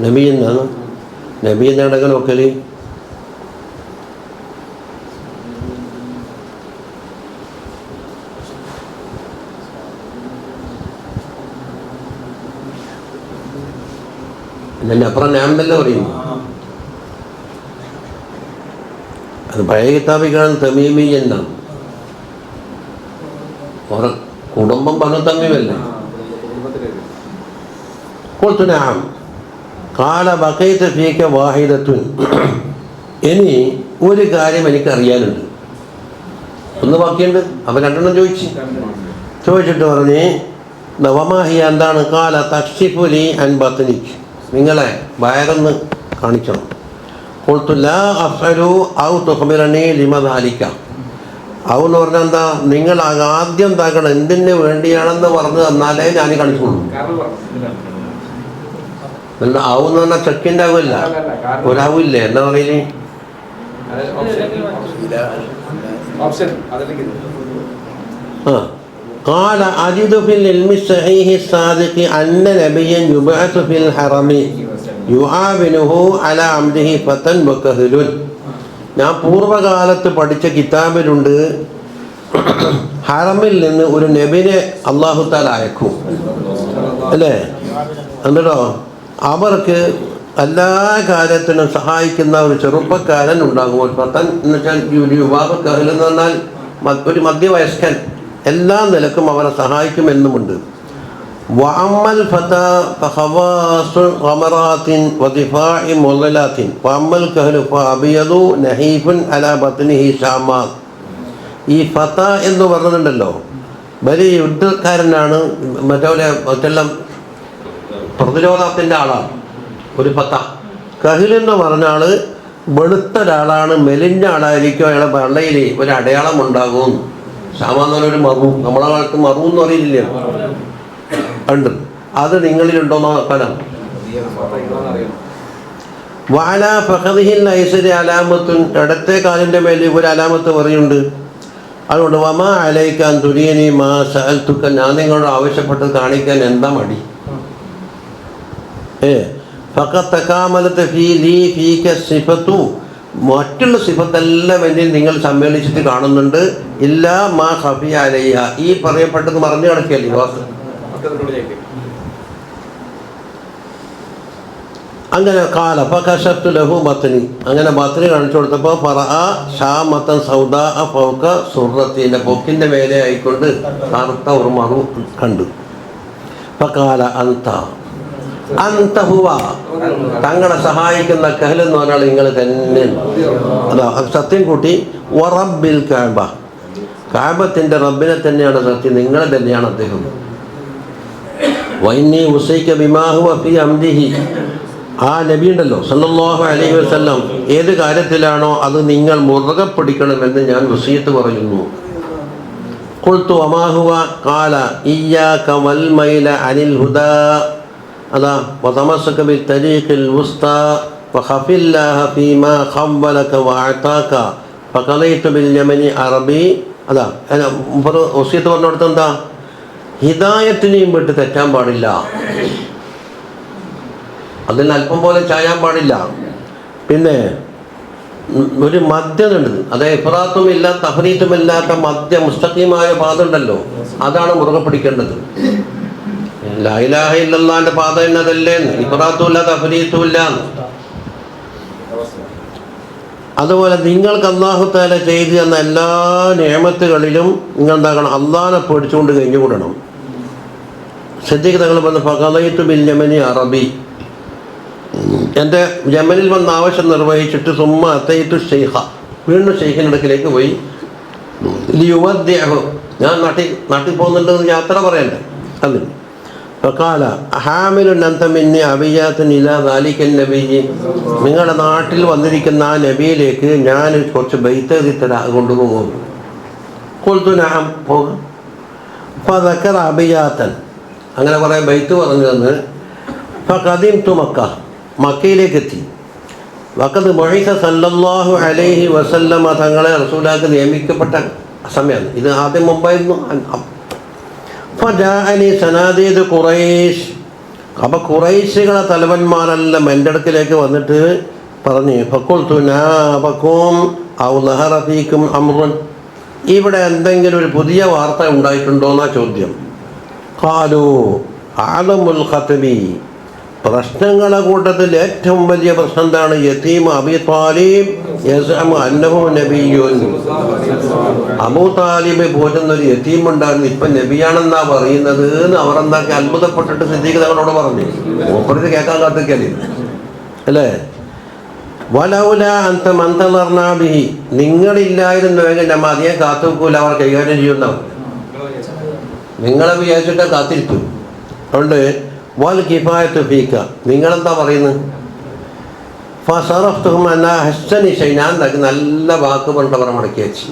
നബി എന്നാണ്. നബി എന്നാണ് അങ്ങനെ നോക്കല്. ഇതിൻ്റെ അപ്പുറം ഞാൻ തന്നെ പറയുന്നു. അത് പഴയ കിതാബിക്കാണ് തമീമി എന്നാണ്. ഓരോ കുടുംബം പല തമീമല്ലേ. ഖുൽതു നഅം ഖാല ബഖൈത ഫീക വാഹിദത്തുൻ, ഇനി ഒരു കാര്യം എനിക്കറിയാനുണ്ട്, ഒന്ന് ബാക്കിയുണ്ട്. അപ്പം രണ്ടെണ്ണം ചോദിച്ചിട്ട് പറഞ്ഞ് വമാഹിയ, എന്താണ്? ഖാല തക്ഷിഫുലി അൻ ബത്നിക്, നിങ്ങളെ വയറൊന്ന് കാണിക്കണം. ഖുൽതു ലാ അഫ്അലു ഔ തുഖ്ബിറനി ലിമ ദാലിക, ഔ എന്ന് പറഞ്ഞാൽ എന്താ, നിങ്ങൾ ആദ്യം എന്താക്കണം, എന്തിന് വേണ്ടിയാണെന്ന് പറഞ്ഞു തന്നാലേ ഞാൻ കാണിച്ചുള്ളൂ. അല്ല ഔ എന്ന് പറഞ്ഞാൽ ചെക്കിൻ്റെ ആവില്ല, ഒരാവില്ലേ, എന്താ പറയല്? قال أجد في العلم الصحيح الصادق أن نبيا يبعث في الحرم يعاونه على عمده فتى وكهل. ഞാൻ പൂർവ്വകാലത്ത് പഠിച്ച കിതാബിലുണ്ട്, ഹറമിൽ നിന്ന് ഒരു നബിനെ അല്ലാഹു തആല അയക്കും അല്ലേ. എന്നിട്ടോ അവർക്ക് എല്ലാ കാര്യത്തിനും സഹായിക്കുന്ന ഒരു ചെറുപ്പക്കാരൻ ഉണ്ടാകും. ഒരു ഫത്തൻ എന്ന് വെച്ചാൽ യുവാവ്, കഹൽ എന്ന് പറഞ്ഞാൽ ഒരു മധ്യവയസ്കൻ, എല്ലാ നിലക്കും അവരെ സഹായിക്കുമെന്നുമുണ്ട്. വഅമ്മൽ ഫതാ ഫഖവാസു ഖമറാത്തിൻ വദിഫാഇ മുളലാത്തിൻ വഅമ്മൽ കഹലു ഫഅബിയദു നഹീഫുൻ അലാ ബത്നിഹി ഷാമാ. ഈ ഫത എന്ന് പറഞ്ഞിട്ടുണ്ടല്ലോ, വലിയ യുദ്ധക്കാരനാണ്, മറ്റെല്ലാം പ്രതിരോധത്തിൻ്റെ ആളാണ് ഒരു ഫത. കഹിൽ എന്ന് പറഞ്ഞ ആൾ വെളുത്ത ഒരാളാണ്, മെലിഞ്ഞ ആളായിരിക്കും, അയാളെ വെള്ളയിൽ ഒരു അടയാളം ഉണ്ടാകും. സാമാന്യൊരു മറു, നമ്മളെ കാലത്ത് മറു എന്ന് പറയില്ല, ഉണ്ട്. അത് നിങ്ങളിലുണ്ടോന്നോ നോക്കാനാ. വാല ഫഖദിഹിൽ ഐസരി അലാമത്തുൻ, ഇടത്തെ കാലിൻ്റെ മേൽ ഒരു അലാമത്ത് പറയുന്നുണ്ട്. അതുകൊണ്ട് വമാ അലൈക്കാൻ തുരിയനി മാ സഅൽതുക, ഞാൻ നിങ്ങളോട് ആവശ്യപ്പെട്ടത് കാണിക്കാൻ എന്താ മടി? ഫഖദ് തകാമലത ഫീ ലീ ഫീക സിഫത്തു, മറ്റുള്ള സിഫത്തെല്ലാം എന്നിൽ നിങ്ങൾ സമ്മേളിച്ചിട്ട് കാണുന്നുണ്ട്. ഇല്ലാ മാ ഖഫിയ അലയ്യ, ഈ പറയപ്പെട്ടത് മറഞ്ഞു കിടക്കുകയല്ലേ വാസ്തു. അങ്ങനെ കാല ഫകശഫ്തു ലഹു ബത്നി, അങ്ങനെ ബത്നി കാണിച്ചു കൊടുത്തപ്പോൾ ഫറഅ ഷാമത്തൻ സൗദാ ഫൗക സുറത്തിന്റെ പൊക്കിന്റെ മേലെ ആയിക്കൊണ്ട് കറുത്ത ഒരു മറു കണ്ടു. ഫകാല അന്ത ഹുവ, തങ്ങളെ സഹായിക്കുന്ന കഹൽ എന്ന് പറഞ്ഞാൽ നിങ്ങൾ തന്നെ. അതാ സത്യം കൂട്ടി. വറബ്ബിൽ കഅബ, കഅബത്തിന്റെ റബ്ബിനെ തന്നെയാണ് സത്യം, നിങ്ങൾ തന്നെയാണ് അദ്ദേഹം. വഇന്നി ഉസൈക ബിമാ ഹുവ ഫീ അംദിഹി, ആ നബി ഉണ്ടല്ലോ സല്ലല്ലാഹു അലൈഹി വസല്ലം, ഏത് കാര്യത്തിലാണോ അത് നിങ്ങൾ മുറുകെ പിടിക്കണമെന്ന് ഞാൻ വസിയത്ത് പറയുന്നു. ഖുൽതു വമാ ഹുവ ഖാല ഇയ്യാക വൽ മൈല അനിൽ ഹുദാ, അതാ വതമസ്സക ബിത്തരീഖിൽ വുസ്താ വഖഫില്ലാഹ ഫീമാ ഖവ്വലക വഅതാക ഫഖലൈതു ബിൽ യമനി അറബി. അതാ വസിയത്ത് പറഞ്ഞിടത്ത് എന്താ, ഹിദായത്തിനെയും വിട്ട് തെറ്റാൻ പാടില്ല, അതിന് അല്പം പോലെ ചായാൻ പാടില്ല. പിന്നെ ഒരു മദ്യമുണ്ട്, അത് ഇഫ്രാത്തുമില്ല തഫ്രീത്തുമില്ലാത്ത മദ്യ മുസ്തഖീമായ പാത ഉണ്ടല്ലോ, അതാണ് മുറുകെ പിടിക്കേണ്ടത്. ലാ ഇലാഹ ഇല്ലല്ലാഹിന്റെ പാത എന്നതല്ലേ, ഇഫ്രാത്തും ഇല്ല തഫ്രീത്തും ഇല്ല. അതുപോലെ നിങ്ങൾക്ക് അല്ലാഹു തആല ചെയ്തു തന്ന എല്ലാ നിഅമത്തുകളിലും നിങ്ങൾ എന്താക്കണം, അല്ലാഹനെ പേടിച്ചുകൊണ്ട് കഴിഞ്ഞുകൂടണം. സിദ്ദീഖ് തങ്ങൾ പറഞ്ഞ ഫഖലൈതു ബിൽ യമനി അറബി, എൻ്റെ യമനിൽ വന്ന ആവശ്യം നിർവഹിച്ചിട്ട് സുമ്മ അത്തൈതു ഷെയ്ഖ, വീണ്ടും ഷെയ്ഖിൻ്റെ അടുക്കിലേക്ക് പോയി. ലിയുവദ്ദിഅഹു, ഞാൻ നാട്ടിൽ പോകുന്നുണ്ടെന്ന് യാത്ര പറയണ്ടേ. അതിന് ഫഖാല ഹാമിലുൻ അൻത മിന്നി അബിയാത്തുൻ ഇലാ ദാലിക്കൻ നബിയ്യി, നിങ്ങളുടെ നാട്ടിൽ വന്നിരിക്കുന്ന ആ നബിയിലേക്ക് ഞാൻ കുറച്ച് ബൈത്ത് എഴുതി കൊണ്ടുപോകും. ഖുൽതു നഅം, പോകും. ഫദക്കറ അബിയാത്തൻ, അങ്ങനെ കുറേ ബൈത്ത് പറഞ്ഞു തന്ന്. ഫഖദിംതു മക്ക, മക്കയിലേക്ക് എത്തി. വഖദ് ബുഇസ സല്ലല്ലാഹു അലൈഹി വസല്ലമ, തങ്ങളെ റസൂലാക്ക് നിയമിക്കപ്പെട്ട സമയമാണ് ഇത്. ആദ്യം മുമ്പായിരുന്നു. ഫജാഅനി സനാദീദ് ഖുറൈശ്, അപ്പോൾ ഖുറൈശികളെ തലവന്മാരെല്ലാം എൻ്റെ അടുക്കിലേക്ക് വന്നിട്ട് പറഞ്ഞ് ഫഖുൽതു നാബകും ഔ ലഹറ ഫീകും അംറുൻ, ഇവിടെ എന്തെങ്കിലും ഒരു പുതിയ വാർത്ത ഉണ്ടായിട്ടുണ്ടോ എന്നാ ചോദ്യം. ഖാലു അഅലമുൽ ഖത്ബി, പ്രശ്നങ്ങളെ കൂട്ടത്തിൽ ഏറ്റവും വലിയ പ്രശ്നം എന്താണ്, യതീം അബീ താലിബ് യസ്അമു അന്നഹു നബിയ്യുൻ, അബൂ താലിബ് പോറ്റുന്ന ഒരു യതീം ഉണ്ടായിരുന്നു, ഇപ്പം നബിയാണെന്നാ പറയുന്നത് എന്ന് അവർ എന്താക്കി അത്ഭുതപ്പെട്ടിട്ട് സിദ്ദീഖ് തങ്ങളോട് പറഞ്ഞു. മൂപ്പരിത് കേൾക്കാൻ കാത്തിക്കല്ലേ അല്ലേ. വലൗല അന്ത മന്തളർനാ ബിഹി, നിങ്ങളില്ലായിരുന്നുവെങ്കിൽ നമ്മ അധികം കാത്തു വെക്കൂല, അവർ കൈകാര്യം ചെയ്യുന്നവർ നിങ്ങളെ വിചാരിച്ചിട്ട് കാത്തിരിക്കും. അതുകൊണ്ട് വൽ കിഫായത്തു ഫീക, നിങ്ങളെന്താ പറയുന്നത്. ഫസറഫ്തുഹും അലാ ഹസ്സനി ഷൈ, ഞാൻ നല്ല വാക്ക് പറഞ്ഞിട്ട് അവരെ മടക്കി വെച്ച്.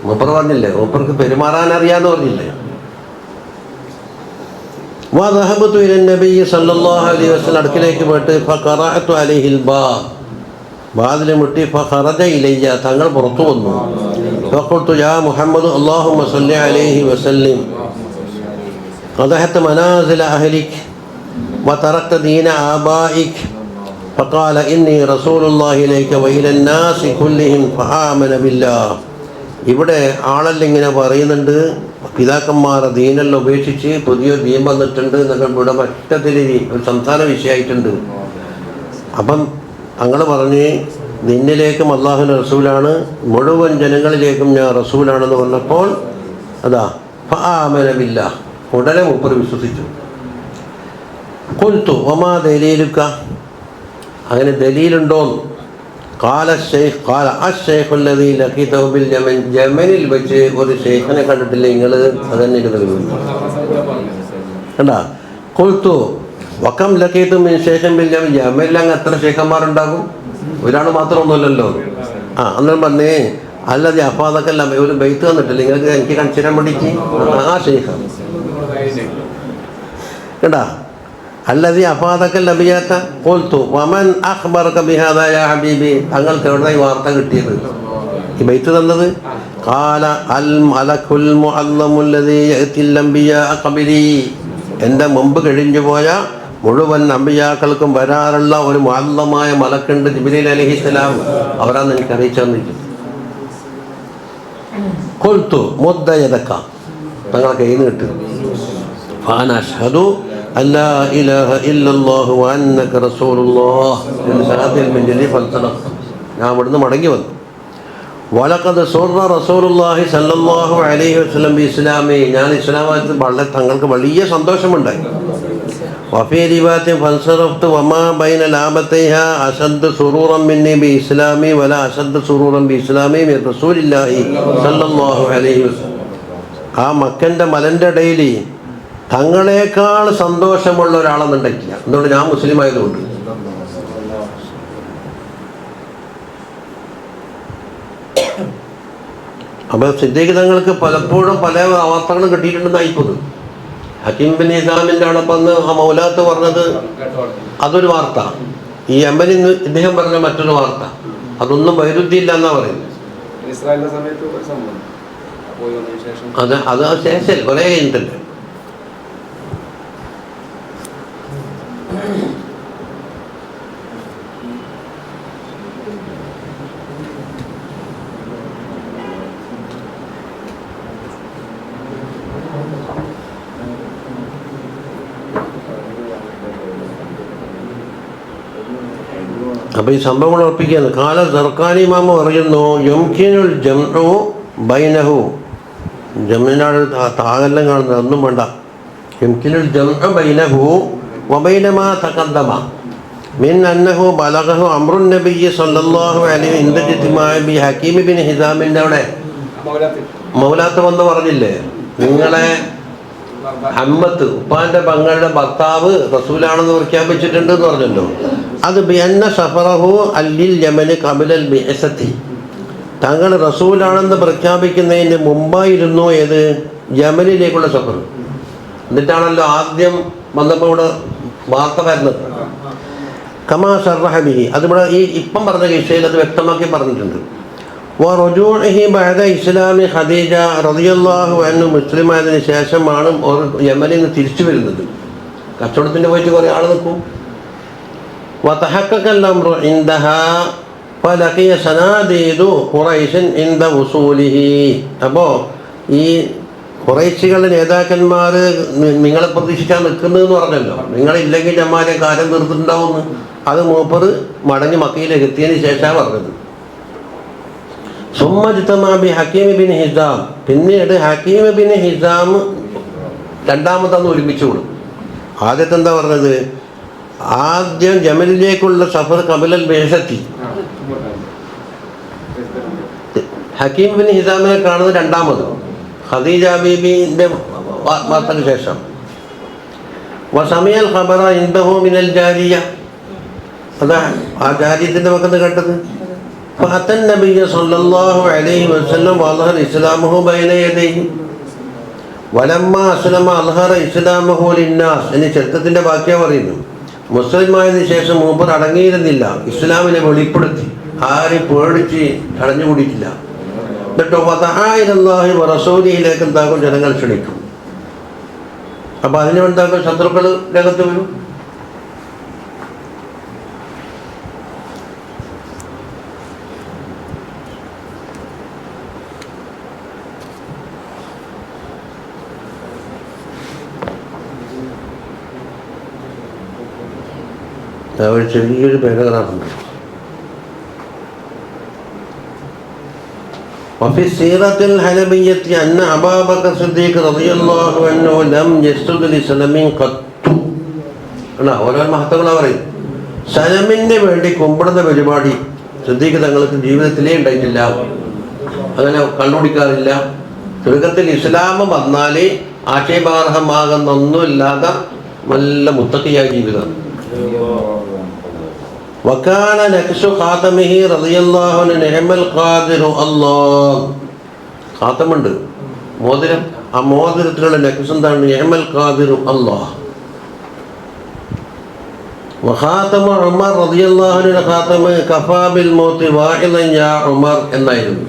മൂപ്പർ പറഞ്ഞില്ലേ, മൂപ്പർക്ക് പെരുമാറാൻ അറിയാന്ന് പറഞ്ഞില്ലേ. വദഹബതു ഇല നബി സല്ലല്ലാഹു അലൈഹി വസല്ലം, അടുക്കിലേക്ക് പോയിട്ട് ഫഖറഅതു അലൈഹിൽ ബാബ്, വാതിൽ മുട്ടി. ഫഖറജ ഇലയ്യ, തങ്ങൾ പുറത്തു വന്നു. ഫഖുൽതു യാ മുഹമ്മദ് അല്ലാഹുമ്മ സല്ലി അലൈഹി വസല്ലിം قضحت منازل أهلك وتركت دين آبائك فقال إني رسول الله إليك وإلى الناس كلهم فآمن بالله. ഇവിടെ ആളല്ലിങ്ങനെ പറയുന്നുണ്ട്, പിതാക്കന്മാരെ ദീനെല്ലാം ഉപേക്ഷിച്ച് പുതിയൊരു ദീൻ വന്നിട്ടുണ്ട് എന്നൊക്കെ ഇവിടെ മറ്റത്തിൽ ഒരു സംസ്ഥാന വിഷയമായിട്ടുണ്ട്. അപ്പം അങ്ങനെ പറഞ്ഞ് നിന്നിലേക്കും അള്ളാഹുവിൻ്റെ റസൂലാണ്, മുഴുവൻ ജനങ്ങളിലേക്കും ഞാൻ റസൂലാണെന്ന് പറഞ്ഞപ്പോൾ അതാ ഫആമന ബില്ലാഹ്, ഉടനെ മൂപ്പർ വിശ്വസിച്ചു. ഖുൽതു വമാ ദലീലുക, അങ്ങനെ ദലീലുണ്ടോന്ന്. ഖാല ശൈഖ് ഖാല അശ്ശൈഖു അല്ലദീ ലഖീതഹു ബിൽ യമൻ, യമനിൽ വെച്ച് ഒരു ശൈഖിനെ കണ്ടിട്ടില്ലേ നിങ്ങൾ, അതന്നെ കണ്ടാ. ഖുൽതു വകം ലഖീതു മിൻ ശൈഖിൻ ബിൽ യമൻ, യമനിൽ അങ്ങ് എത്ര ശൈഖന്മാരുണ്ടാകും, ഒരാൾ മാത്രമൊന്നുമല്ലല്ലോ. അന്നേരം പറഞ്ഞേ അല്ലതെ അഫാദക്കെല്ലാം ഒരു ബൈത്ത് തന്നിട്ടില്ല നിങ്ങൾക്ക്, എനിക്ക് കാണിച്ചിരാൻ വേണ്ടിയിട്ട് ആ ശൈഖ കേട്ടാ. അല്ലതി അഫാദക്കൽ അബിയാത്ത ഖുൽതു വമൻ അഖ്ബറക ബിഹാദാ യാ ഹബീബി, തങ്ങൾക്ക് എവിടെ ഈ വാർത്ത കിട്ടിയത്, ഈ ബൈത്ത് തന്നത്. ഖാല അൽ മലക്കുൽ മുഅല്ലമു അല്ലദീ യഅതിൽ അംബിയാ ഖബലി, എൻ്റെ മുമ്പ് കഴിഞ്ഞു പോയ മുഴുവൻ അമ്പിയാക്കൾക്കും വരാറുള്ള ഒരു മുഅല്ലമായ മലക്കുണ്ട് ജിബ്രീൽ അലൈഹിസ്സലാം. അവരാണ് എനിക്ക് അറിയിച്ചു തന്നിരിക്കുന്നത്. ഖുൽതു മുദ്ദ യദക, തങ്ങളെ കയ്യിൽ നിന്ന് കിട്ടും. ഫഅന അശ്ഹദു അല്ലാ ഇലാഹ ഇല്ലല്ലാഹു വ അന്നക റസൂലുള്ളാഹ് എന്ന് ഷഹാദത്തുൽ മിൻജലി ഫൽസലഖ്. ഞാൻ അവിടുന്ന് മടങ്ങി വന്നു. വലഖദ് സുർറ റസൂലുള്ളാഹി സ്വല്ലല്ലാഹു അലൈഹി വസല്ലം ബിഇസ്ലാമി, ഞാൻ ഇസ്ലാമായിട്ട് വളരെ തങ്ങൾക്ക് വലിയ സന്തോഷമുണ്ടായി. വഫീ റിവായത്തിൻ ഫൻസറഫ്തു വമാ ബൈന ലാബതൈഹാ അശദ്ദു സുറൂറൻ മിന്നി ബിഇസ്ലാമി വലാ അശദ്ദു സുറൂറൻ ബിഇസ്ലാമി മിൻ റസൂലില്ലാഹി സ്വല്ലല്ലാഹു അലൈഹി വസല്ലം. ആ മക്കൻ്റെ മലൻ്റെ ഇടയിൽ തങ്ങളെക്കാൾ സന്തോഷമുള്ള ഒരാളെന്നുണ്ടായിട്ടില്ല. എന്തുകൊണ്ട്? ഞാൻ മുസ്ലിം ആയതുകൊണ്ട്. അപ്പോൾ സിദ്ദീഖ് തങ്ങൾക്ക് പലപ്പോഴും പല വാർത്തകളും കിട്ടിയിട്ടുണ്ടെന്നായിപ്പോത്. ഹക്കീം ബിൻ ഹിസാമിൻ്റെ അവിടെ വന്ന് ആ മൗലാത്ത് പറഞ്ഞത് അതൊരു വാർത്ത, ഈ യമനിൽ നിന്ന് ഇദ്ദേഹം പറഞ്ഞ മറ്റൊരു വാർത്ത, അതൊന്നും വൈരുദ്ധ്യമില്ല എന്നാണ് പറയുന്നത്. അത് ശേഷം കുറേ കഴിഞ്ഞിട്ടുണ്ട്. അപ്പോൾ ഈ സംഭവങ്ങൾ ഉറപ്പിക്കുകയാണ്. കാല സർക്കാനി മാമ പറയുന്നു, യുംകിനുൽ ജംഉ ബൈനഹു, ജംഇനാണ് താകെല്ലാം കാണുന്നത്, ഒന്നും വേണ്ട. യുംകിനുൽ ജംഉ ബൈനഹു വബൈന മാ തഖദ്ദമ മിൻ അന്നഹു ബലഗഹു അംറുൻ നബിയ്യി സ്വല്ലല്ലാഹു അലൈഹി ഇൻദജിത്മാഇ ബി ഹക്കീം ബിൻ ഹിസാമിൻ്റെ അവിടെ മൗലാത്ത് വന്ന് പറഞ്ഞില്ലേ, നിങ്ങളെ അമ്മത്ത് ഉപ്പാൻ്റെ പങ്ങളുടെ ഭർത്താവ് റസൂലാണെന്ന് പ്രഖ്യാപിച്ചിട്ടുണ്ട് എന്ന് പറഞ്ഞല്ലോ. അത് ബിഅന്ന സഫറഹു അല്ലിൽ യമന് ഖബലൽ ബിഅസതി, തങ്ങൾ റസൂലാണെന്ന് പ്രഖ്യാപിക്കുന്നതിന് മുമ്പായിരുന്നു ഏത്? യമനിലേക്കുള്ള സഫർ. എന്നിട്ടാണല്ലോ ആദ്യം വന്നപ്പോൾ ഇവിടെ വാർത്ത വരുന്നത്. കമാ സറഹ ബിഹി, അതിവിടെ ഈ ഇപ്പം പറഞ്ഞ വിഷയത്തിൽ അത് വ്യക്തമാക്കി പറഞ്ഞിട്ടുണ്ട്. വറുജൂഇഹി ബഅദ ഇസ്ലാമി ഖദീജ റളിയല്ലാഹു അൻഹു, മുസ്ലിമായതിനു ശേഷമാണ് യമനിൽ നിന്ന് തിരിച്ചു വരുന്നത്. കച്ചവടത്തിന് പോയിട്ട് കുറേ ആൾ നിൽക്കും. വതഹഖഖൽ അംറു ഇൻദഹാ ഫലഖിയ സനാദീദു ഖുറൈശൻ ഇൻദ വസൂലിഹി. അപ്പോൾ ഈ ഖുറൈശികളുടെ നേതാക്കന്മാർ നിങ്ങളെ പ്രതീക്ഷിക്കാൻ നിൽക്കുന്നതെന്ന് പറഞ്ഞല്ലോ, നിങ്ങളില്ലെങ്കിൽ ജമാലെ കാര്യം തീർത്തിട്ടുണ്ടാവുമെന്ന്. അത് മൂപ്പർ മടങ്ങി മക്കയിലേക്ക് എത്തിയതിന് ശേഷമാണ് പറഞ്ഞത്. സുമ്മജ്തമാബി ഹക്കീം ബിൻ ഹിസാം, പിന്നീട് ഹക്കീം ബിൻ ഹിസാം രണ്ടാമത്തന്ന് ഒരുമിച്ച് കൊടുക്കും. ആദ്യത്തെ എന്താ പറഞ്ഞത്? ആദ്യം ജമലിലേക്കുള്ള സഫർ കബലൽ ബേസത്തി, ഹക്കീം ബിൻ ഹിസാമിനെ കാണുന്നത് രണ്ടാമത് ഖദീജ ബീബിൻ്റെ വാർത്തയ്ക്ക് ശേഷം. വസമിയൽ ഖബറ ഇൻദഹു മിനൽ ജാരിയ, അതാ ആ ജാരിയത്തിൻ്റെ പക്കത്ത് കേട്ടത്. فأتى النبي صلى الله عليه وسلم وأظهر إسلامه بين يديه ولما أسلم أظهر إسلامه للناس. ഇനി ചരിത്രത്തിൻ്റെ ബാക്കിയാണ് പറയുന്നത്. മുസ്ലിമായതിനു ശേഷം മൂപ്പർ അടങ്ങിയിരുന്നില്ല, ഇസ്ലാമിനെ വെളിപ്പെടുത്തി, ആരും പേടിച്ച് അടഞ്ഞുകൂടിയിട്ടില്ല. എന്നിട്ടോ വതആഇലല്ലാഹി വറസൂലിഹിലേക്ക് എന്താക്കും? ജനങ്ങൾ ക്ഷണിക്കും. അപ്പോൾ അതിന് എന്താക്കും? ശത്രുക്കൾ രംഗത്ത് വരും. ഒരു ചെറിയൊരു പാരഗ്രാഫുണ്ട്. وفي السيرة الحلبية أن أبا بكر الصديق رضي الله عنه لم يسجد لسلم قط. ഓരോ മഹത്വങ്ങളാണ് പറയും. സലമിന് വേണ്ടി കുമ്പിടുന്ന പരിപാടി സിദ്ദീഖ് തങ്ങൾക്ക് ജീവിതത്തിലേ ഉണ്ടായിട്ടില്ല, അങ്ങനെ കണ്ടുപിടിക്കാറില്ല. ചുരുക്കത്തിൽ ഇസ്ലാം വന്നാൽ ആക്ഷേപാർഹമാകുന്നൊന്നുമില്ലാതെ നല്ല മുത്തഖിയായ ജീവിതം. വകാന നക്സു ഖാതമിഹി റളിയല്ലാഹു അൻഹു നിഅമൽ ഖാദിറു അല്ലാഹ്. ഖാതമുണ്ട്, മോതിരം. ആ മോതിരത്തിലുള്ള നക്സ് എന്താണ്? നിഅമൽ ഖാദിറു അല്ലാഹ്. വഖാതമു ഉമർ റളിയല്ലാഹു അൻഹു ഖാതമു കഫാ ബിൽ മൗതി വാഇദൻ യാ ഉമർ എന്നായിരുന്നു.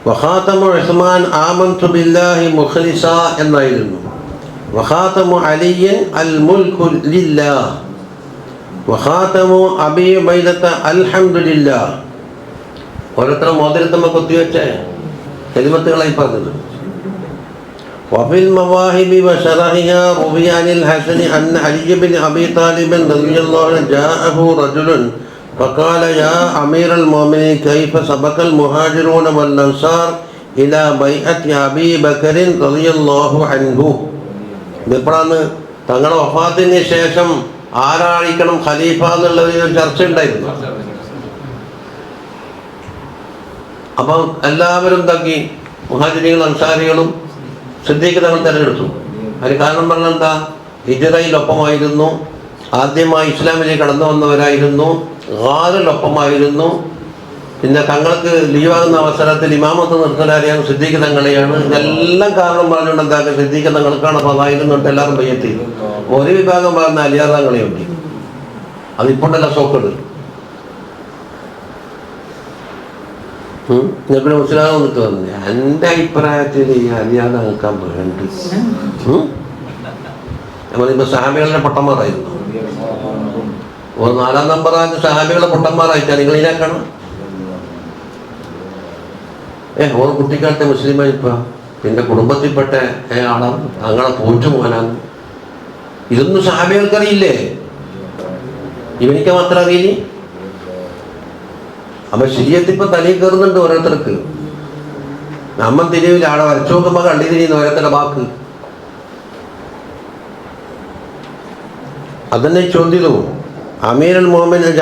വഖാതമു ഉസ്മാൻ ആമൻതു ബില്ലാഹി മുഖ്ലിസ എന്നായിരുന്നു. വഖാതമു അലിയൻ അൽ മുൽക്കു ലില്ലാഹ് വഖാതമു അബീ ഉബൈദത അൽഹംദുലില്ലാഹ്. ഓരോരുത്തരും മോതിരത്തമ്മ കുത്തിവെച്ച കലിമത്തുകളായി പറഞ്ഞത്. وفي المواهب وشرحها روي عن الحسن أن علي بن أبي طالب رضي الله عنه جاءه رجل فقال يا أمير المؤمنين كيف سبق المهاجرون والأنصار إلى بيعة أبي بكر رضي الله عنه. ഇപ്പോഴാണ് തങ്ങളുടെ വഫാത്തിന് ശേഷം ആരായിരിക്കണം ഖലീഫ എന്നുള്ള ഒരു ചർച്ച ഉണ്ടായിരുന്നു. അപ്പം എല്ലാവരും തക്കി മുഹാജിരികളും അൻസാരികളും സിദ്ദീഖ് തങ്ങൾ തിരഞ്ഞെടുത്തു. അതിന് കാരണം പറഞ്ഞാൽ എന്താ? ഹിജ്റയിലൊപ്പമായിരുന്നു, ആദ്യമായി ഇസ്ലാമിലേക്ക് കടന്നു വന്നവരായിരുന്നു, ഗാറിലൊപ്പമായിരുന്നു. പിന്നെ തങ്ങൾക്ക് ലീവാകുന്ന അവസരത്തിൽ ഇമാമത്ത് നിർത്തലാരെയാണ് സിദ്ദീഖ് തങ്ങളെയാണ്. ഇതെല്ലാം കാരണം പറഞ്ഞുകൊണ്ട് എന്താക്കുക സിദ്ദീഖ് തങ്ങൾക്കാണ് പതായിരുന്നിട്ട് എല്ലാവരും ബയ്യത്ത്. ഒരു വിഭാഗം പറഞ്ഞ അലിയാർ തങ്ങളെയുണ്ട്. അതിപ്പോണ്ടല്ല സോക്കട് നിങ്ങൾക്ക് മുസ്ലിം വന്നിട്ട് വന്നു. എൻ്റെ അഭിപ്രായത്തിൽ ഈ അലിയാർ തങ്ങൾക്കാൻ വേണ്ട നമ്മളിപ്പോൾ സഹാബികളുടെ പൊട്ടന്മാരായിരുന്നു. ഒരു 4-ാം നമ്പറായിട്ട് സഹാബികളുടെ പൊട്ടന്മാരായിട്ടാണ് നിങ്ങൾ ഇതിനാക്കണം. ഓരോ കുട്ടിക്കാലത്തെ മുസ്ലിമായി ഇപ്പം എൻ്റെ കുടുംബത്തിൽപ്പെട്ട ആളാണ്, അങ്ങനെ പോറ്റു പോകാനാണ്. ഇതൊന്നും സഹാബികൾക്കറിയില്ലേ? ഇവനിക്ക് മാത്രം അറിയില്ലേ? അപ്പം ശരിയത്തിപ്പോൾ തലയിൽ കയറുന്നുണ്ട് ഓരോരുത്തർക്ക്. നമ്മൻ തിരിവില്ല, ആടെ വരച്ചു നോക്കുമ്പോൾ കള്ളി തിരിയുന്ന ഓരോരുത്തരുടെ വാക്ക്. അതന്നെ ചോദ്യതോ അമീറുൽ മുഅ്മിനീൻ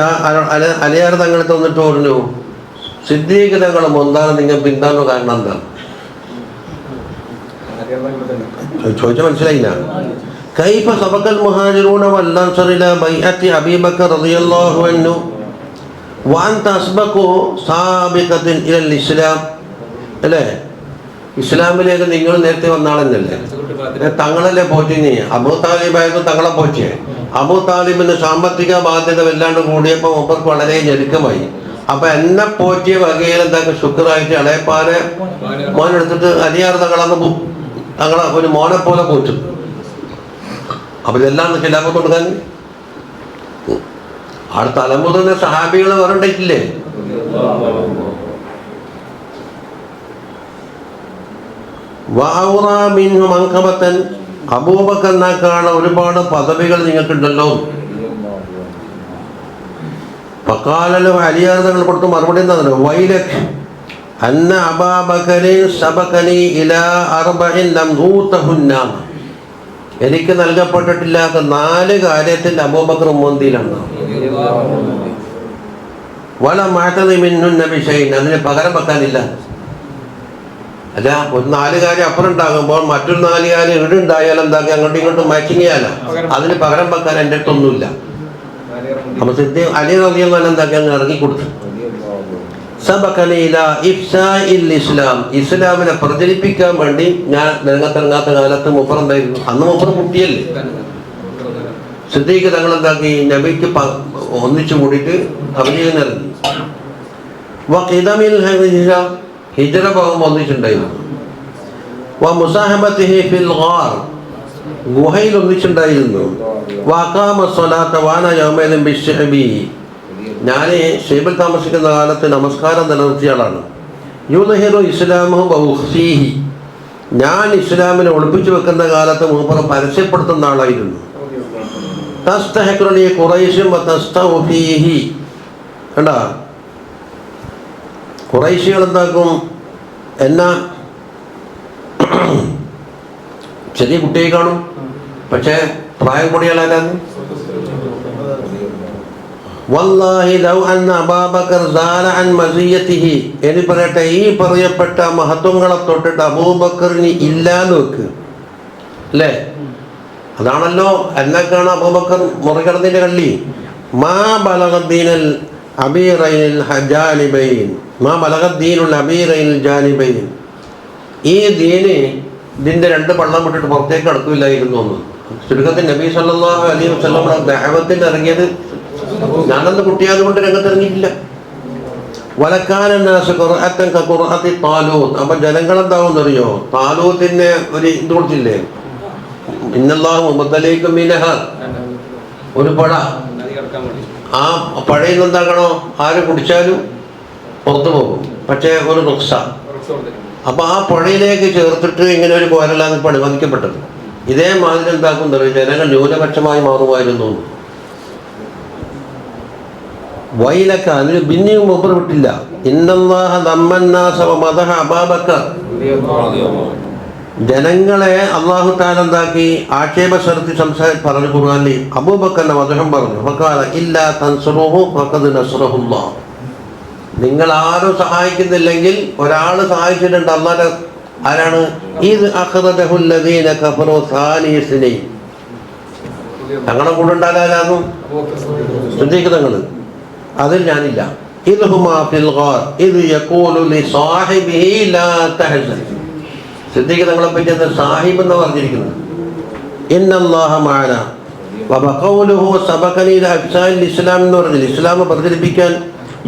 അലിയാർ തങ്ങളെ തന്നിട്ട് പറഞ്ഞു സിദ്ദീഖ് തങ്ങൾ എന്താണ് നിങ്ങൾ പിന്താണോ കാരണം എന്താ ചോദിച്ചാൽ മനസ്സിലായില്ല. കൈഫ സബഖൽ മുഹാജിറൂന വൽ അൻസാർ ഇലാ ബൈഅത്തി അബീ ബക്കർ റളിയല്ലാഹു അൻഹു വഅൻത അസ്ബഖു സാബിഖത്തിൻ ഇലൽ ഇസ്ലാം. അല്ലേ, ഇസ്ലാമിലേക്ക് നിങ്ങൾ നേരത്തെ വന്ന ആളെന്നല്ലേ? തങ്ങളല്ലേ പോറ്റിനി? അബൂ താലിബായിരുന്നു തങ്ങളെ പോറ്റിയെ. അബൂ താലിബിന് സാമ്പത്തിക ബാധ്യത വല്ലാണ്ട് കൂടിയപ്പോൾ മൂപ്പർക്ക് വളരെ ഞെരുക്കമായി. അപ്പൊ എന്നെ പോറ്റിയ വകയിൽ എന്താ ശുക്രായിട്ട് ഇളയപ്പാലെ മോനെടുത്തിട്ട് അലിയാർ തങ്ങളന്ന് തങ്ങളെ ഒരു മോനെ പോലെ പോറ്റും. അപ്പൊ ഇതെല്ലാം ഖിലാഫത്ത് കൊടുക്കാൻ അവിടെ തലമുതിർന്ന സഹാബികൾ വരണ്ടിട്ടില്ലേ? അബൂബക്കറിനേക്കാണ് ഒരുപാട് പദവികൾ നിങ്ങൾക്കുണ്ടല്ലോ. പക്കാലോ അലിയാർ തങ്ങൾ കൊടുത്ത് മറുപടി എന്താ? വൈലക് അന്ന അബൂബക്കറിൻ സബഖനി ഇലാ അർബഇൻ ലം ഊതഹുന്ന. എനിക്ക് നൽകപ്പെട്ടിട്ടില്ലാത്ത 4 കാര്യത്തിൽ അബൂബക്കർ മുൻപന്തിയിലാണ്. വല മാറ്റതി മിന്നുന്ന ബിശൈൻ, അതിന് പകരം വെക്കാനില്ല. അല്ല, ഒരു 4 കാര്യം അപ്പുറം ഉണ്ടാകുമ്പോൾ മറ്റൊരു 4 കാര്യം ഇവിടെ ഉണ്ടായാലും എന്താക്കി അങ്ങോട്ടും ഇങ്ങോട്ടും മാച്ചിങ് ചെയ്യാനോ, അതിന് പകരം വെക്കാൻ എൻ്റെ അടുത്തൊന്നുമില്ല. അപ്പൊ സിദ്ദീഖ് അലി റളിയല്ലാഹു അൻഹു എന്താക്കി അങ്ങ് ഇറങ്ങിക്കൊടുത്തു. സബഖനി ഇലാ ഇഫ്ശാഇൽ ഇസ്ലാം, ഇസ്ലാമിനെ പ്രചരിപ്പിക്കാൻ വേണ്ടി ഞാൻ രംഗത്തിറങ്ങാത്ത കാലത്ത് മൂപ്പർ എന്തായിരുന്നു? അന്ന് മൂപ്പർ കുട്ടിയല്ലേ. സിദ്ദീഖ് തങ്ങൾ എന്താക്കി നബിക്ക് ഒന്നിച്ചു കൂടിയിട്ട് അഭിനയം ഇറങ്ങി. ഹിജ്റ പോകുമ്പോൾ ഒന്നിച്ചുണ്ടായിരുന്നു. വമുസാഹബത്തിഹി ഫിൽ ഗാർ, ഗുഹയിൽ ഒന്നിച്ചുണ്ടായിരുന്നു. വഖാമ സ്വലാത്ത വാന യൗമൈദിൻ ബിശ്ശഅബി, ഞാൻ ഷെയ്ബിൽ താമസിക്കുന്ന കാലത്ത് നമസ്കാരം നിലനിർത്തിയ ആളാണ്. യുദ്ഹിറു ഇസ്ലാമുഹു വഉഖ്ഫീഹി, ഞാൻ ഇസ്ലാമിനെ ഒളിപ്പിച്ചു വെക്കുന്ന കാലത്ത് മൂപ്പർ പരസ്യപ്പെടുത്തുന്ന ആളായിരുന്നു. തസ്തഹഖുനി ഖുറൈശും വതസ്തൗഫീഹി, കണ്ടാ ഖുറൈശികൾ എന്താക്കും എന്നാ ചെറിയ കുട്ടിയെ കാണും, പക്ഷേ പ്രായം കൂടിയാലാരാന്ന്. വല്ലാഹി ലൗ അന്ന അബൂബക്കർ സാല അൻ മസിയതിഹി, എന്ന് പറയട്ടെ, ഈ പറയപ്പെട്ട മഹത്വങ്ങളെ തൊട്ടിട്ട് അബൂബക്കറിന് ഇല്ലാന്ന് വെക്ക് അല്ലേ? അതാണല്ലോ എന്നൊക്കെയാണ് അബൂബക്കർ മുറികടന്നിന്റെ കള്ളി. മാ ബലഗദ്ദീനൽ അബീറൈനിൽ ജാനിബൈൻ, മാ ബലഗദ്ദീനുൽ അബീറൈനിൽ ജാനിബൈൻ, ഈ ദീന് ഇതിന്റെ 2 പള്ളം വിട്ടിട്ട് പുറത്തേക്ക് കടക്കില്ലായിരുന്നു എന്ന്. ചുരുക്കത്തിൽ നബി സല്ലല്ലാഹു അലൈഹി വസല്ലം ദഅവത്തിന് ഇറങ്ങിയത് ഞാനന്ന് കുട്ടിയായതുകൊണ്ട് രംഗത്തിറങ്ങിയിട്ടില്ല. വലക്കാനാസ് ഖുർഅത്തൻ ഖുർഅത്തി താലൂത്ത്, അപ്പൊ ജനങ്ങളെന്താവുമെന്നറിയോ? താലൂത്തിന് ഒരു ഇത് കൊടുത്തില്ലേ, ഇന്നല്ലാഹു മുബത്തലൈക്കും മിനഹ, ഒരു പുഴ. ആ പുഴയിൽ നിന്ന് എന്താക്കണോ, ആര് കുടിച്ചാലും പുറത്തു പോകും, പക്ഷേ ഒരു റുക്സ. അപ്പോൾ ആ പുഴയിലേക്ക് ചേർത്തിട്ട് ഇങ്ങനെ ഒരു കോരലാണ് ഇപ്പോൾ അനുവദിക്കപ്പെട്ടത്. ഇതേമാതിരി എന്താക്കുന്നത് ജനങ്ങൾ ന്യൂനപക്ഷമായി മാറുമായിരുന്നു. വൈലക്ക, അതിന് പിന്നെയും മുമ്പ് വിട്ടില്ല. ഇന്നല്ലാഹ ദമ്മന്നാസ വമദഹ അബൂബക്കർ, ജനങ്ങളെ അല്ലാഹു തആല എന്താക്കി, ആക്ഷേപസ്വരത്തിൽ പറഞ്ഞു. ഖുർആനിൽ അബൂബക്കറിന്റെ വധം പറഞ്ഞു. ഫഖാല ഇല്ലാ തൻസുറുഹു ഫഖദ് നസ്റഹുല്ലാഹ്, നിങ്ങൾ ആരും സഹായിക്കുന്നില്ലെങ്കിൽ ഒരാൾ സഹായിച്ചിട്ടുണ്ട്, അല്ലാഹു. ആരാണ്? ഇത് അഖ്റജഹുൽ ലദീന കഫറു സാനിയ സ്നൈൻ, തങ്ങളെ കൂടെ ഉണ്ടാകാനും സിദ്ദീഖ് തങ്ങൾ, അതിൽ ഞാനില്ല. ഇത് ഹുമാ ഫിൽ ഗാർ ഇത് യഖൂലു ലി സാഹിബിഹി ലാ തഹ്സൻ, സിദ്ദീഖ് തങ്ങളെ പറ്റി അത് സാഹിബ് എന്ന് പറഞ്ഞിരിക്കുന്നത്. ഇന്നല്ലാഹ മഅനാ വബഖൗലുഹു സബഖനി ഇലാ അഫ്സാനിൽ ഇസ്ലാം എന്ന് പറഞ്ഞില്ല, ഇസ്ലാം പ്രചരിപ്പിക്കാൻ.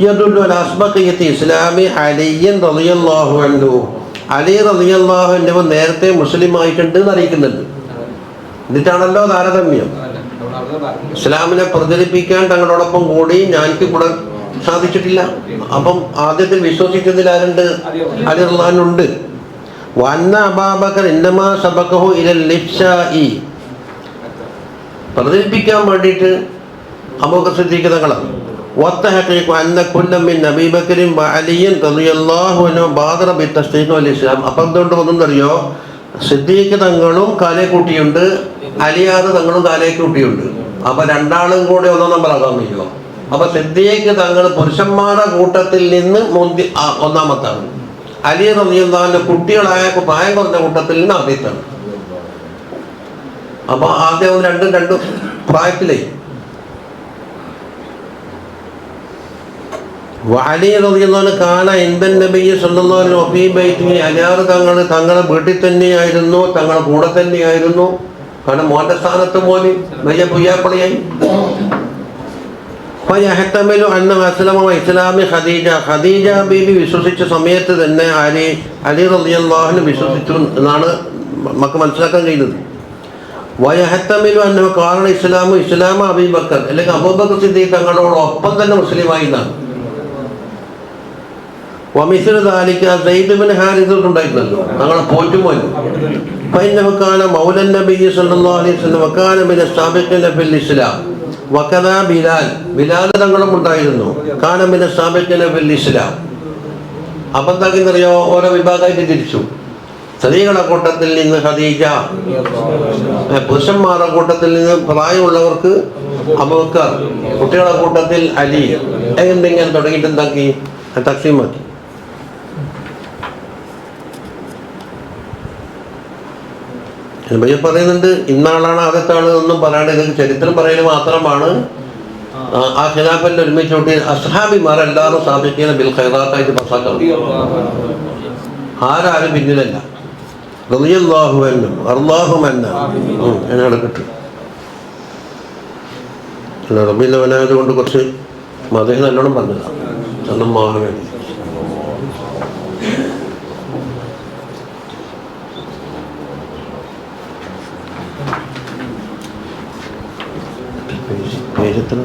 യദുല്ലു അലാ അസ്ബഖിയത്തി ഇസ്ലാമി അലിയ്യൻ റളിയല്ലാഹു അൻഹു, അലി റളിയല്ലാഹു അൻഹു നേരത്തെ മുസ്ലിം ആയിട്ടുണ്ട് എന്ന് അറിയിക്കുന്നുണ്ട്. എന്നിട്ടാണല്ലോ താരതമ്യം. ഇസ്ലാമിനെ പ്രചരിപ്പിക്കാൻ തങ്ങളോടൊപ്പം കൂടി ഞാനിക്ക് കൂടെ സാധിച്ചിട്ടില്ല. അപ്പം ആദ്യത്തിൽ വിശ്വസിച്ചതിൽ ആരുണ്ട്? അലി റളിയല്ലാഹു ഉണ്ട്. വന്ന അബൂബക്കർ ഇന്നമാ സബഖഹു ഇലൽ ഇഫ്ശാഇ, പ്രചരിപ്പിക്കാൻ വേണ്ടിയിട്ട് അബൂബക്കർ സിദ്ദീഖ് തങ്ങളാണ്. വത്തഹഖീഖു അന്ന കുല്ലം മിൻ അബീ ബക്കറിൻ വഅലിയ്യൻ റളിയല്ലാഹു അൻഹു ബാദറ ബിത്തസ്ദീഖ് വൽ ഇസ്ലാം. അപ്പം എന്തുകൊണ്ട് ഒന്നെന്നറിയോ, സിദ്ദീഖ് തങ്ങളും കാലേ കൂട്ടിയുണ്ട്, അലിയാദ് തങ്ങളും കാലേ കൂട്ടിയുണ്ട്. അപ്പം രണ്ടാളും കൂടെ ഒന്നാം നമ്പറാകാൻ കഴിയുമോ? അപ്പം സിദ്ദീഖ് തങ്ങൾ പുരുഷന്മാരുടെ കൂട്ടത്തിൽ നിന്ന് ഒന്നാമത്താണ്. അലി റളിയല്ലാഹുവിന്റെ കുട്ടികളായ പ്രായം കുറഞ്ഞ കൂട്ടത്തിൽ നിന്ന് ആദ്യത്താണ്. അപ്പൊ ആദ്യം രണ്ടും പ്രായത്തിലേ. അലി റളിയല്ലാഹു കാന ഇൻദൻ നബി സല്ലല്ലാഹു അലൈഹി വഫീ ബൈത്തിഹി, അലിയാർ തങ്ങളെ വീട്ടിൽ തന്നെയായിരുന്നു, തങ്ങളുടെ കൂടെ തന്നെയായിരുന്നു. കാരണം മോന്റെ സ്ഥാനത്ത് മോന് വലിയ പുയ്യാപ്പളിയായി. ഫയഹ്തമിലു അന്ന അസ്ലമ ഇസ്ലാമി ഖദീജ, ഖദീജ ബീബി വിശ്വസിച്ച സമയത്ത് തന്നെ അലി റളിയല്ലാഹു വിശ്വസിച്ചു എന്നാണ് നമുക്ക് മനസ്സിലാക്കാൻ കഴിയുന്നത്. വയഹ്തമിലു അന്ന കാരണ ഇസ്ലാം അബൂബക്കർ, അല്ലെങ്കിൽ അബൂബക്കർ സിദ്ദീഖ് തങ്ങളോടൊപ്പം തന്നെ മുസ്ലിമായി എന്നാണ്. വമിസ്ലു ദാലിക സയ്യിദ് ഇബ്നു ഹാരിസ ഉണ്ടായിരുന്നല്ലോ, തങ്ങളെ പോറ്റുമോൻ. ഫഇന്നഹു കാന മൗലൻ നബി സല്ലല്ലാഹു അലൈഹി വസല്ലം വകാന മിന സാബിഖീന ഫിൽ ഇസ്ലാം. വകദാ ബിലാൽ തങ്ങളും ഉണ്ടായിരുന്നു, കാന മിന സാബിഖീന ഫിൽ ഇസ്ലാം. അപ്പം എന്താക്കിയെന്നറിയോ, ഓരോ വിഭാഗമായിട്ട് തിരിച്ചു. സ്ത്രീകളുടെ കൂട്ടത്തിൽ നിന്ന് ഖദീജ, പുരുഷന്മാരുടെ കൂട്ടത്തിൽ നിന്ന് പ്രായമുള്ളവർക്ക് അബൂബക്കർ, കുട്ടികളുടെ കൂട്ടത്തിൽ അലി, എന്തെങ്കിലും തുടങ്ങിയിട്ട് എന്താക്കി, തക്സീമാക്കി. പറയുന്നുണ്ട് ഇന്നാളാണ് ആദ്യത്താണ് ഒന്നും പറയാണ്ട്, ഇതൊക്കെ ചരിത്രം പറയൽ മാത്രമാണ്. ആ ഖിലാഫിൽ ഒരുമിച്ച് കൂട്ടി അസ്ഹാബിമാർ എല്ലാവരും സാബിഖീന ബിൽ ഖൈറാത്തായിട്ട് പസാക്കൾ, ആരും പിന്നിലല്ല. റളിയല്ലാഹു അൻഹും അല്ലാഹു അന്നാ എന്നോട് കിട്ടും. റബീഉൽ അവ്വൽ കൊണ്ട് കുറച്ച് മദഹ് നല്ലോണം പറഞ്ഞതാണ്. സല്ലല്ലാഹു അലൈഹി പേജ് എത്ര?